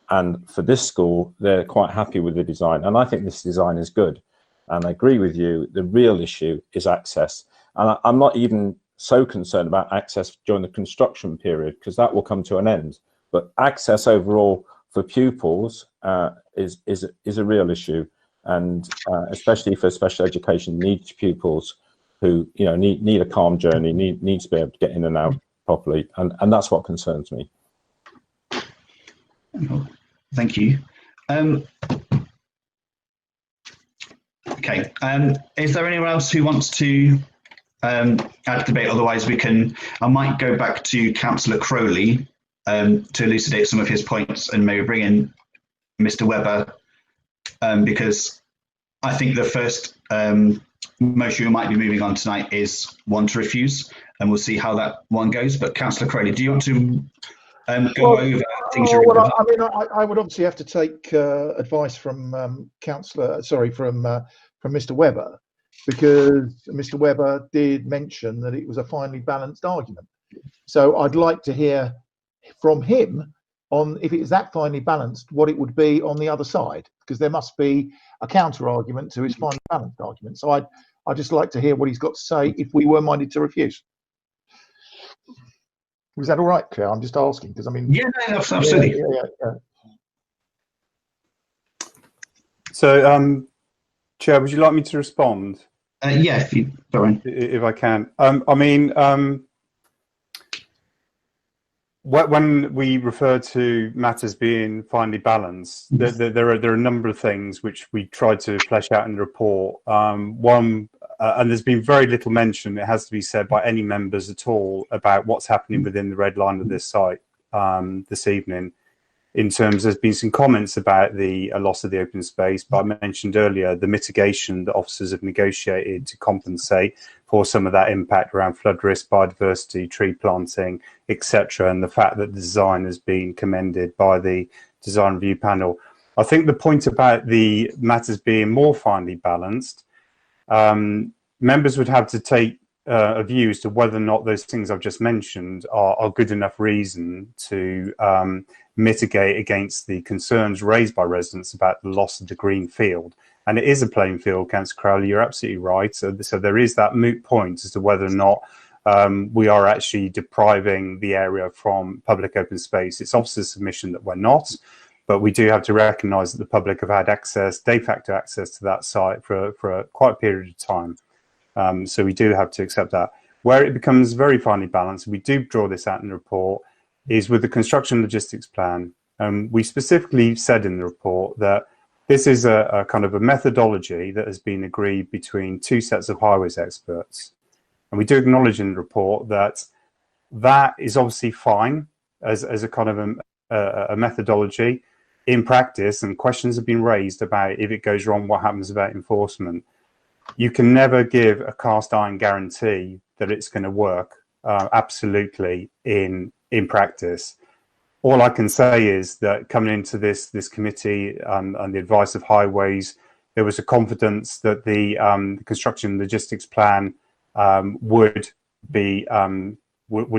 And for this school, they're quite happy with the design. And I think this design is good. And I agree with you, the real issue is access. And I'm not even so concerned about access during the construction period, because that will come to an end. But access overall for pupils is a real issue. And especially for special education needs pupils who need a calm journey, need to be able to get in and out properly. And that's what concerns me. Thank you. Okay, is there anyone else who wants to add to the debate? Otherwise, I might go back to Councillor Crowley to elucidate some of his points and maybe bring in Mr. Webber, because I think the first motion we might be moving on tonight is one to refuse, and we'll see how that one goes. But Councillor Crowley, do you want to go over things you're well, I mean, I would obviously have to take advice from from Mr. Webber, because Mr. Webber did mention that it was a finely balanced argument. So I'd like to hear from him on, if it is that finely balanced, what it would be on the other side, because there must be a counter argument to his finely balanced argument. So I'd just like to hear what he's got to say if we were minded to refuse. Was that all right, Claire? I'm just asking because I mean. Yeah, no, absolutely. Yeah. So, Chair, would you like me to respond? Yeah, if I can. I mean, When we refer to matters being finely balanced, there are a number of things which we tried to flesh out in the report. One, and there's been very little mention, it has to be said, by any members at all about what's happening within the red line of this site this evening. In terms, there's been some comments about the loss of the open space, but I mentioned earlier the mitigation that officers have negotiated to compensate for some of that impact around flood risk, biodiversity, tree planting, etc., and the fact that the design has been commended by the design review panel. I think the point about the matters being more finely balanced, members would have to take a view as to whether or not those things I've just mentioned are good enough reason to mitigate against the concerns raised by residents about the loss of the green field. And it is a playing field, Councillor Crowley, you're absolutely right. So there is that moot point as to whether or not we are actually depriving the area from public open space. It's officers' submission that we're not, but we do have to recognise that the public have had access, de facto access to that site for quite a period of time. So we do have to accept that. Where it becomes very finely balanced, we do draw this out in the report, is with the construction logistics plan. We specifically said in the report that this is a kind of a methodology that has been agreed between two sets of highways experts. And we do acknowledge in the report that that is obviously fine as a kind of a methodology. In practice, and questions have been raised about if it goes wrong, what happens about enforcement. You can never give a cast iron guarantee that it's going to work absolutely in practice. All I can say is that coming into this committee and the advice of Highways, there was a confidence that the construction logistics plan would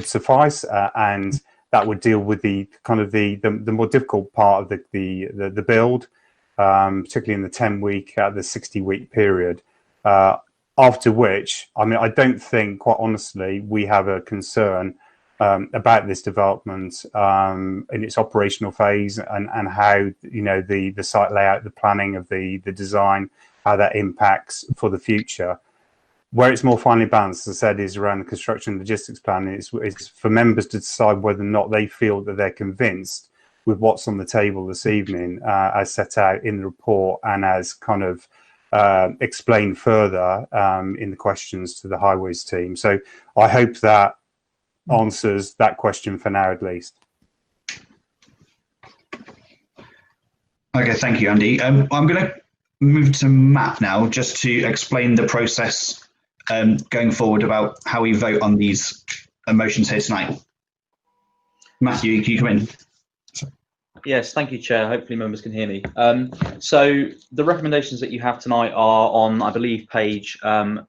suffice, and that would deal with the kind of the more difficult part of the build, particularly in the 10-week, the 60-week period. After which, I mean, I don't think, quite honestly, we have a concern about this development in its operational phase and how, you know, the site layout, the planning of the design, how that impacts for the future. Where it's more finely balanced, as I said, is around the construction logistics plan. It's for members to decide whether or not they feel that they're convinced with what's on the table this evening, as set out in the report and as kind of explained further in the questions to the Highways team. So I hope that answers that question for now, at least. Okay, thank you, Andy. I'm going to move to Matt now, just to explain the process going forward about how we vote on these motions here tonight. Matthew, can you come in? Yes, thank you, Chair. Hopefully members can hear me. So the recommendations that you have tonight are on, I believe, page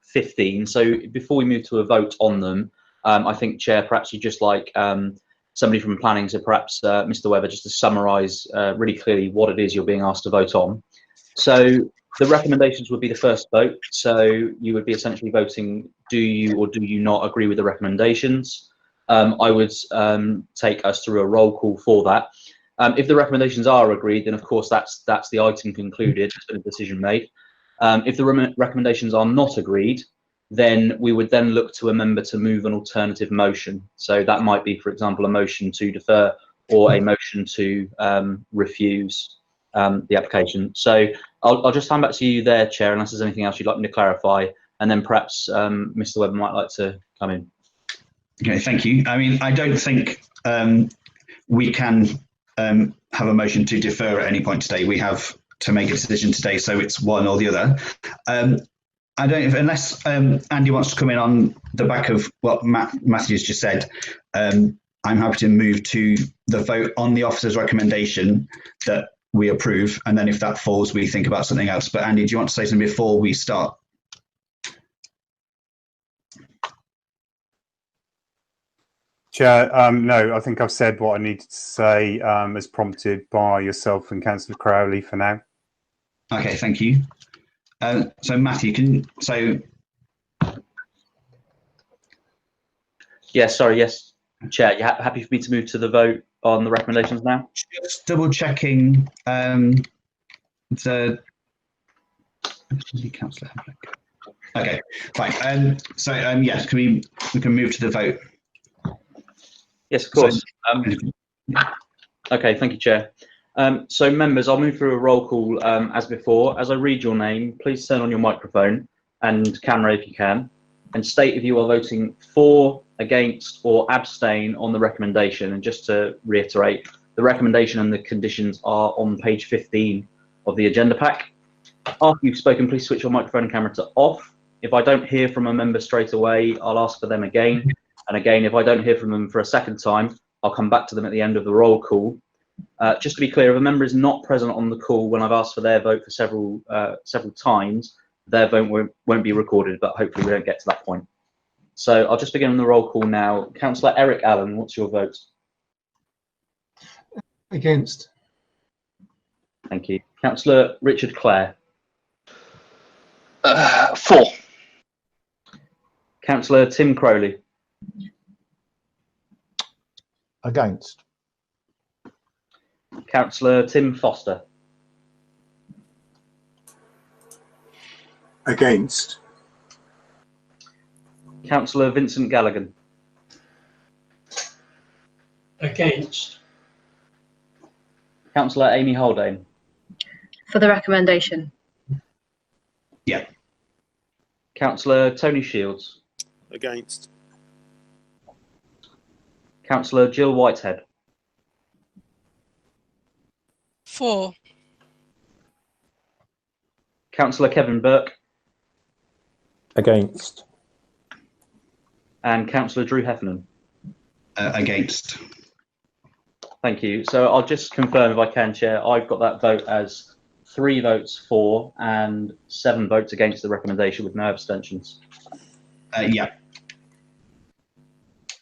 15. So before we move to a vote on them, I think, Chair, perhaps you'd just like somebody from planning to perhaps, Mr. Webber, just to summarise really clearly what it is you're being asked to vote on. So the recommendations would be the first vote. So you would be essentially voting, do you or do you not agree with the recommendations? I would take us through a roll call for that. If the recommendations are agreed, then of course that's the item concluded, there's been a decision made. If the recommendations are not agreed, then we would then look to a member to move an alternative motion. So that might be, for example, a motion to defer or a motion to refuse the application. So I'll just hand back to you there, Chair, unless there's anything else you'd like me to clarify, and then perhaps Mr. Webber might like to come in. Okay, thank you. I mean, I don't think we can have a motion to defer at any point today. We have to make a decision today, so it's one or the other. I don't, unless Andy wants to come in on the back of what Matthew's just said, I'm happy to move to the vote on the officer's recommendation that we approve, and then if that falls, we think about something else. But Andy, do you want to say something before we start? Chair, no, I think I've said what I needed to say as prompted by yourself and Councillor Crowley for now. Okay, thank you. So Matthew, Yes, sorry, yes, Chair, you happy for me to move to the vote on the recommendations now? Just double checking okay, fine. So yes, we can move to the vote. Yes, of course. Okay, thank you, Chair. So members, I'll move through a roll call as before. As I read your name, please turn on your microphone and camera if you can, and state if you are voting for, against, or abstain on the recommendation. And just to reiterate, the recommendation and the conditions are on page 15 of the agenda pack. After you've spoken, please switch your microphone and camera to off. If I don't hear from a member straight away, I'll ask for them again. And again, if I don't hear from them for a second time, I'll come back to them at the end of the roll call. Just to be clear, if a member is not present on the call when I've asked for their vote for several times, their vote won't be recorded, but hopefully we don't get to that point. So I'll just begin on the roll call now. Councillor Eric Allen, what's your vote? Against. Thank you. Councillor Richard Clare. For. Councillor Tim Crowley. Against. Councillor Tim Foster. Against. Councillor Vincent Gallagher. Against. Councillor Amy Haldane. For the recommendation. Yeah. Councillor Tony Shields. Against. Councillor Jill Whitehead. For. Councillor Kevin Burke. Against. And Councillor Drew Heffernan. Against. Thank you. So I'll just confirm, if I can, Chair, I've got that vote as 3 votes for and 7 votes against the recommendation with no abstentions. Yeah.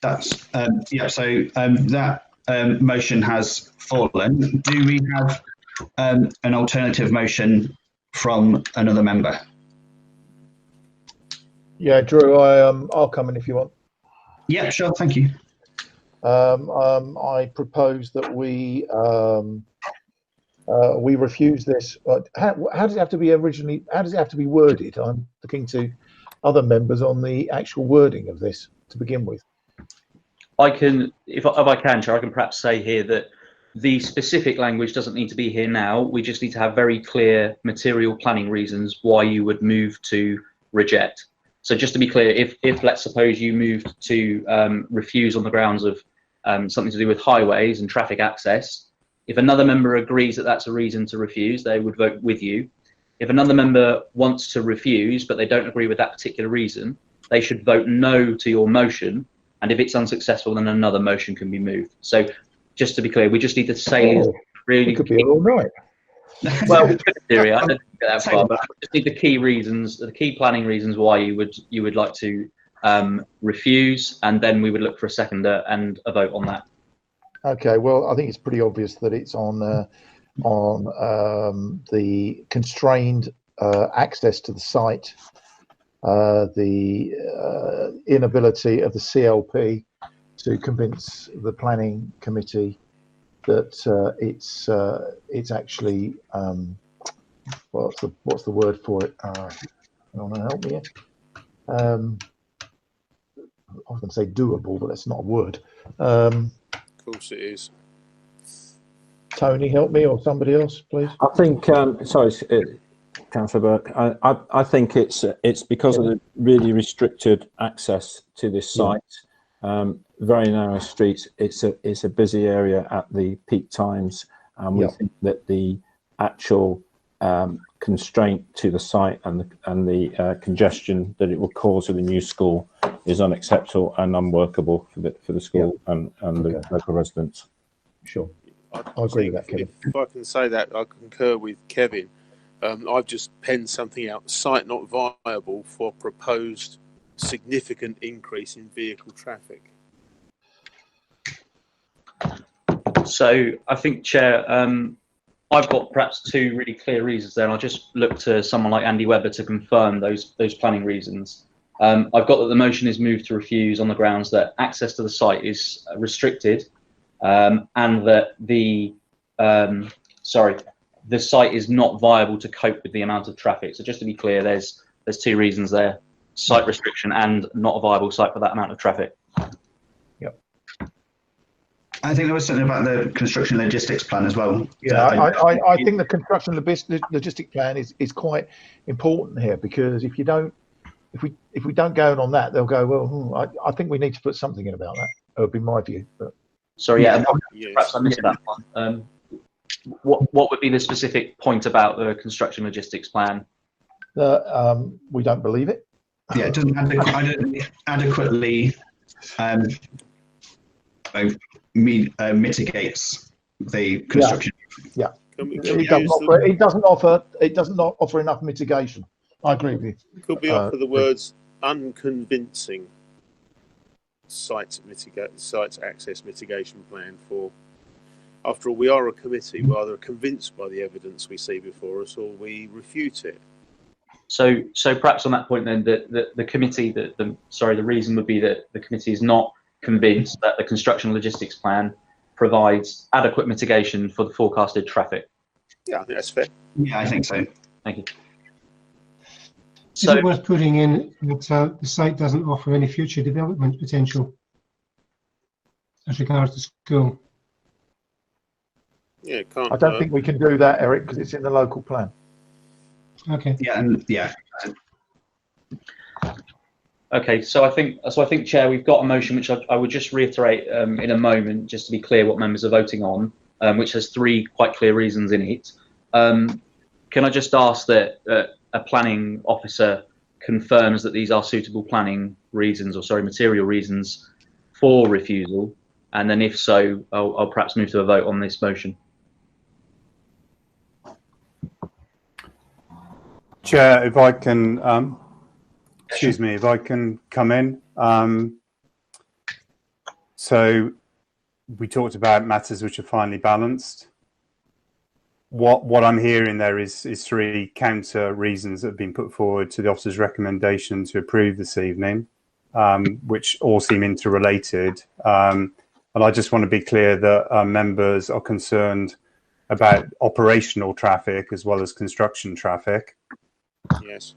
That's yeah. So that motion has fallen. Do we have an alternative motion from another member? Yeah, Drew, I'll come in if you want. Yeah, sure. Thank you. I propose that we refuse this. How does it have to be originally? How does it have to be worded? I'm looking to other members on the actual wording of this to begin with. I can, if I can, Chair, I can perhaps say here that the specific language doesn't need to be here now. We just need to have very clear material planning reasons why you would move to reject. So just to be clear, if let's suppose you moved to refuse on the grounds of something to do with highways and traffic access, if another member agrees that that's a reason to refuse, they would vote with you. If another member wants to refuse, but they don't agree with that particular reason, they should vote no to your motion. And if it's unsuccessful, then another motion can be moved. So just to be clear, we just need to say really. It could be all right. Well, in theory, I don't get that far, but we just need the key reasons, the key planning reasons why you would like to refuse, and then we would look for a seconder and a vote on that. Okay. Well, I think it's pretty obvious that it's on the constrained access to the site, the inability of the CLP to convince the planning committee that it's actually what's the word for it? Want to help me here? I was going to say doable, but that's not a word. Of course it is. Tony, help me, or somebody else, please. I think, sorry, Councillor Burke, I think it's because of the really restricted access to this site. Very narrow streets. It's a busy area at the peak times, and we think that the actual constraint to the site and the congestion that it will cause with the new school is unacceptable and unworkable for the school and the local residents. Sure, I agree with that, Kevin. If I can say that, I concur with Kevin. I've just penned something out. Site not viable for proposed significant increase in vehicle traffic. So I think, Chair, I've got perhaps 2 really clear reasons there, and I'll just look to someone like Andy Webber to confirm those planning reasons. I've got that the motion is moved to refuse on the grounds that access to the site is restricted, and that the site is not viable to cope with the amount of traffic. So just to be clear, there's 2 reasons there: site restriction and not a viable site for that amount of traffic. I think there was something about the construction logistics plan as well. Yeah, I think the construction logistic plan is quite important here, because if we don't go on that, they'll go, well, I think we need to put something in about that. That would be my view. But sorry, perhaps I missed that one. What would be the specific point about the construction logistics plan? We don't believe it. Yeah, it doesn't adequately mitigates the construction. Yeah. It doesn't offer enough mitigation. I agree with you. Could we offer the words unconvincing site access mitigation plan for? After all, we are a committee. We're either convinced by the evidence we see before us, or we refute it. So perhaps on that point, then, the committee, the reason would be that the committee is not convinced that the construction logistics plan provides adequate mitigation for the forecasted traffic. Yeah, I think that's fair. Yeah, I think so. Thank you. Is it worth putting in that the site doesn't offer any future development potential as regards to school? Yeah, can't. I don't think we can do that, Eric, because it's in the local plan. Okay. Yeah. Okay, so I think, Chair, we've got a motion which I would just reiterate in a moment, just to be clear what members are voting on, which has 3 quite clear reasons in it. Can I just ask that a planning officer confirms that these are suitable planning reasons, or material reasons for refusal, and then if so, I'll perhaps move to a vote on this motion. Chair, if I can, excuse me, if I can come in. So we talked about matters which are finely balanced. What I'm hearing there is 3 counter reasons that have been put forward to the officer's recommendation to approve this evening, which all seem interrelated. And I just want to be clear that members are concerned about operational traffic as well as construction traffic. Yes.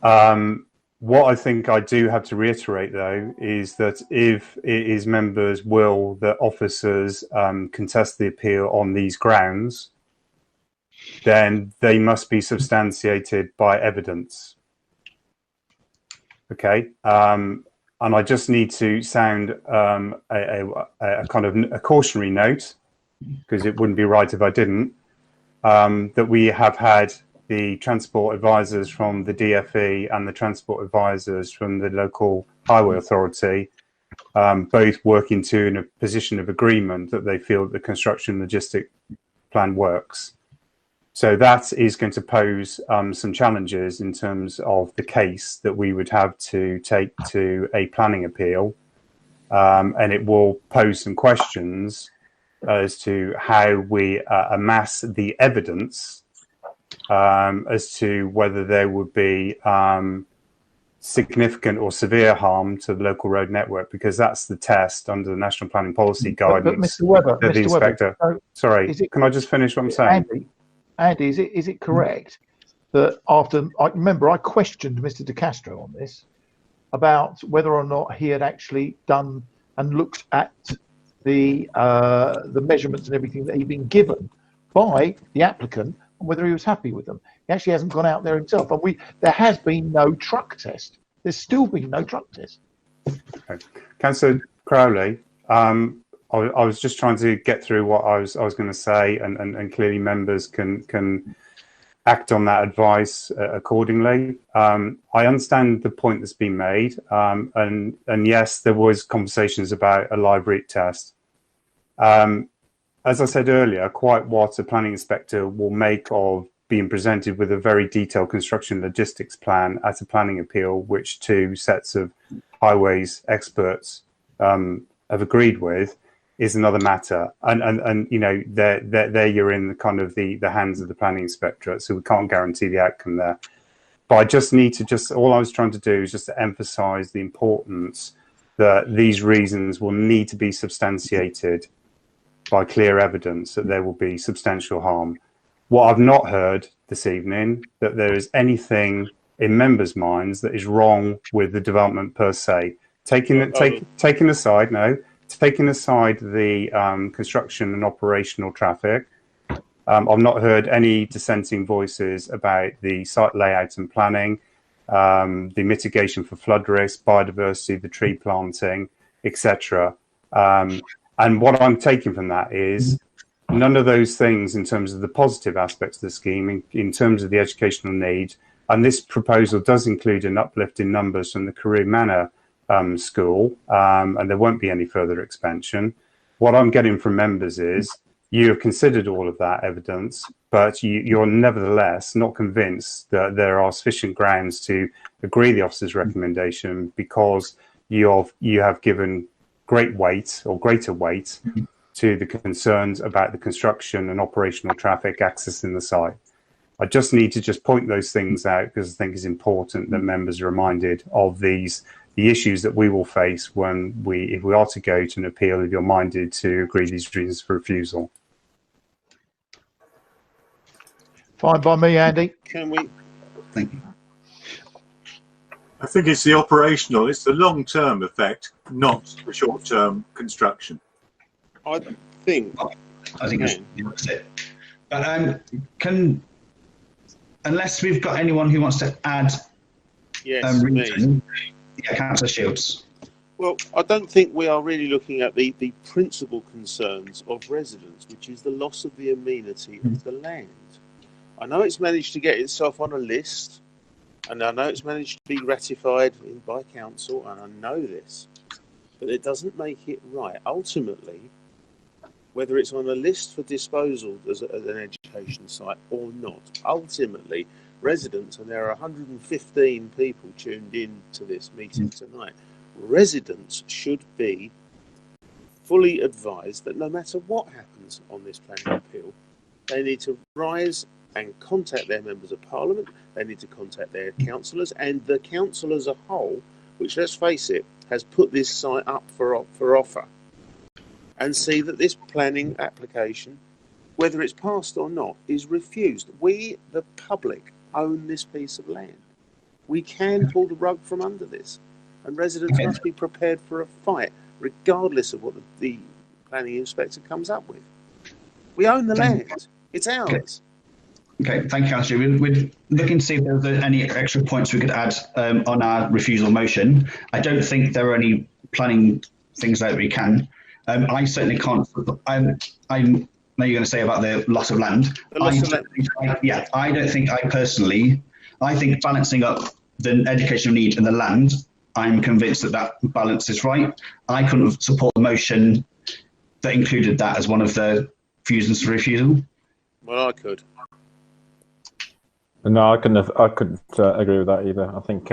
What I think I do have to reiterate, though, is that if it is members' will that officers contest the appeal on these grounds, then they must be substantiated by evidence. Okay. And I just need to sound a kind of a cautionary note, because it wouldn't be right if I didn't, that we have had the transport advisors from the DFE and the transport advisors from the local highway authority both working to in a position of agreement that they feel that the construction logistic plan works. So that is going to pose some challenges in terms of the case that we would have to take to a planning appeal, and it will pose some questions as to how we amass the evidence as to whether there would be significant or severe harm to the local road network, because that's the test under the National Planning Policy guidance. But Mr. Webber, the inspector. Sorry, can I just finish what I'm saying? Andy, is it correct that after I questioned Mr. De Castro on this about whether or not he had actually done and looked at the measurements and everything that he'd been given by the applicant, and whether he was happy with them. He actually hasn't gone out there himself, and there has been no truck test. There's still been no truck test. Okay. Councillor Crowley, I was just trying to get through what I was going to say, and clearly members can act on that advice accordingly. I understand the point that's been made, and yes, there was conversations about a live route test. As I said earlier, quite what a planning inspector will make of being presented with a very detailed construction logistics plan at a planning appeal, which 2 sets of highways experts have agreed with, is another matter. And you know, there you're in the kind of the hands of the planning inspectorate, so we can't guarantee the outcome there. But I just need to all I was trying to do is just to emphasize the importance that these reasons will need to be substantiated by clear evidence that there will be substantial harm. What I've not heard this evening, that there is anything in members' minds that is wrong with the development per se. Taking aside taking aside the construction and operational traffic, I've not heard any dissenting voices about the site layout and planning, the mitigation for flood risk, biodiversity, the tree planting, etc. And what I'm taking from that is none of those things in terms of the positive aspects of the scheme, in terms of the educational need, and this proposal does include an uplift in numbers from the Carew Manor school, and there won't be any further expansion. What I'm getting from members is you have considered all of that evidence, but you're nevertheless not convinced that there are sufficient grounds to agree the officer's recommendation because you have given great weight or greater weight to the concerns about the construction and operational traffic accessing the site. I just need to just point those things out because I think it's important that members are reminded of the issues that we will face when if we are to go to an appeal, if you're minded to agree these reasons for refusal. Fine by me, Andy. Can we? Thank you. I think it's the operational, it's the long-term effect, not the short-term construction. I think it's the opposite. But unless we've got anyone who wants to add, me. Yeah, Councillor Shields. Well, I don't think we are really looking at the principal concerns of residents, which is the loss of the amenity of the land. I know it's managed to get itself on a list, and I know it's managed to be ratified by council, and I know this, but it doesn't make it right. Ultimately, whether it's on a list for disposal as an education site or not, ultimately, residents, and there are 115 people tuned in to this meeting tonight, residents should be fully advised that no matter what happens on this planning appeal, they need to rise and contact their members of parliament, they need to contact their councillors, and the council as a whole, which, let's face it, has put this site up for offer, and see that this planning application, whether it's passed or not, is refused. We, the public, own this piece of land. We can pull the rug from under this, and residents must be prepared for a fight, regardless of what the planning inspector comes up with. We own the land. It's ours. Okay, thank you, Councillor. We're looking to see if there's any extra points we could add on our refusal motion. I don't think there are any planning things that we can. I certainly can't. I know you're going to say about the loss of land. I don't think I personally. I think balancing up the educational need and the land, I'm convinced that balance is right. I couldn't support the motion that included that as one of the reasons for refusal. Well, I could. No, I couldn't agree with that either. I think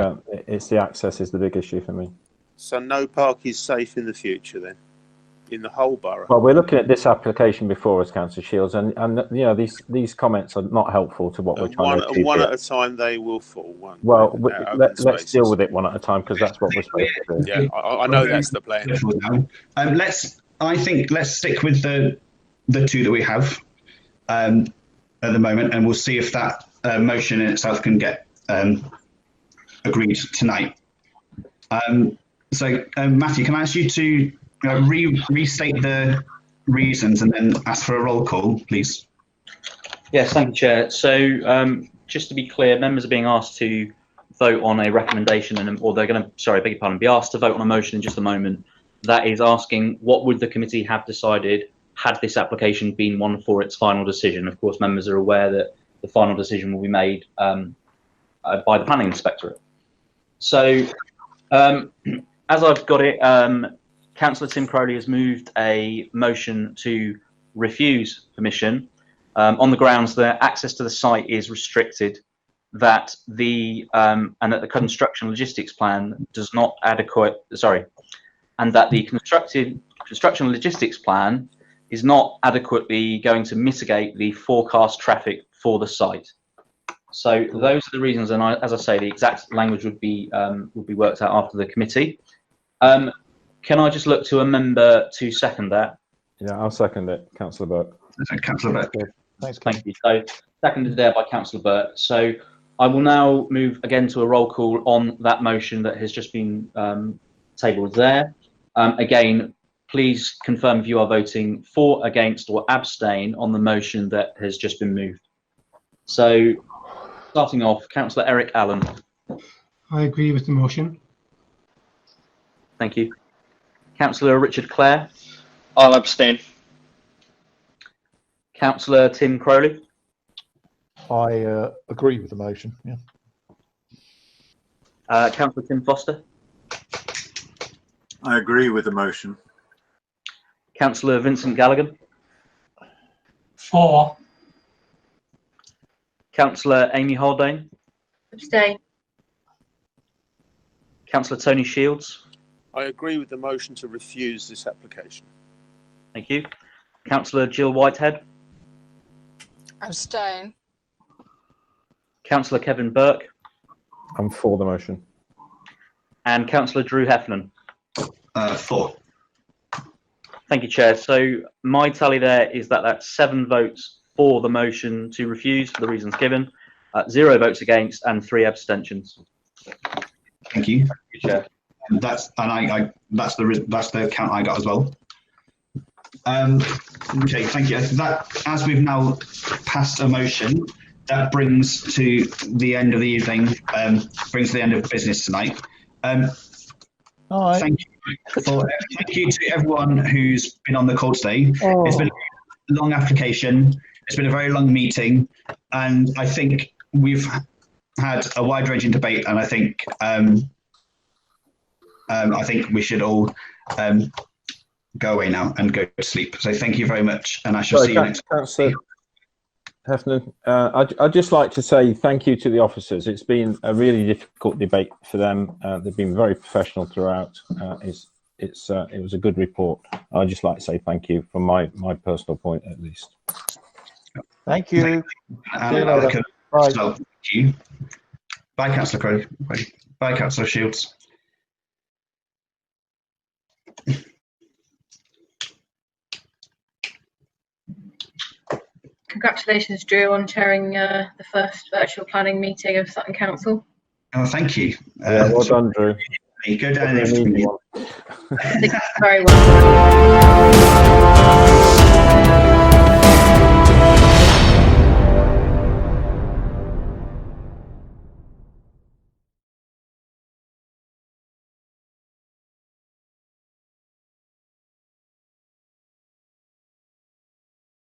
it's the access is the big issue for me. So no park is safe in the future then, in the whole borough? Well, we're looking at this application before us, Councillor Shields, and you know these comments are not helpful to what we're trying to achieve. One here. at a time they will fall. Well, let's deal with it one at a time because that's what we're supposed to do. Yeah, I know that's the plan. Let's stick with the two that we have at the moment, and we'll see if that motion in itself can get agreed tonight. Matthew, can I ask you to restate the reasons and then ask for a roll call, please? Yes, thank you, Chair. So just to be clear, members are being asked to vote on a recommendation, or they're going to, sorry, beg your pardon, be asked to vote on a motion in just a moment. That is asking what would the committee have decided had this application been one for its final decision. Of course, members are aware that the final decision will be made by the planning inspectorate. So as I've got it, Councillor Tim Crowley has moved a motion to refuse permission on the grounds that access to the site is restricted, that and that the construction logistics plan does not and that the construction logistics plan is not adequately going to mitigate the forecast traffic for the site. So those are the reasons, and as I say, the exact language would be worked out after the committee. Can I just look to a member to second that? Yeah, I'll second it, Councillor Burke. Councillor Burke. Thanks. Thank you. So seconded there by Councillor Burke. So I will now move again to a roll call on that motion that has just been tabled there. Again, please confirm if you are voting for, against, or abstain on the motion that has just been moved. So, starting off, Councillor Eric Allen. I agree with the motion. Thank you. Councillor Richard Clare. I'll abstain. Councillor Tim Crowley. I agree with the motion. Yeah. Councillor Tim Foster. I agree with the motion. Councillor Vincent Gallagher. For. Councillor Amy Haldane. Abstain. Councillor Tony Shields. I agree with the motion to refuse this application. Thank you. Councillor Jill Whitehead. Abstain. Councillor Kevin Burke. I'm for the motion. And Councillor Drew Heffernan. For. Thank you, Chair. So my tally there is that that's 7 votes for the motion to refuse for the reasons given, 0 votes against, and 3 abstentions. Thank you. Thank you, Chair. And that's the count I got as well. Okay, thank you. That, as we've now passed a motion, that brings to the end of the evening, brings to the end of business tonight. Thank you to everyone who's been on the call today. It's been a long application. It's been a very long meeting, and I think we've had a wide-ranging debate. And I think we should all go away now and go to sleep. So thank you very much, and I shall see you next week. Heffernan, I'd just like to say thank you to the officers. It's been a really difficult debate for them. They've been very professional throughout. It was a good report. I'd just like to say thank you from my personal point at least. Thank you. Bye. Thank you. Bye, Councillor Crowley. Bye, Councillor Shields. Congratulations, Drew, on chairing the first virtual planning meeting of Sutton Council. Oh, thank you. Well done, Drew. Go down there. Very well.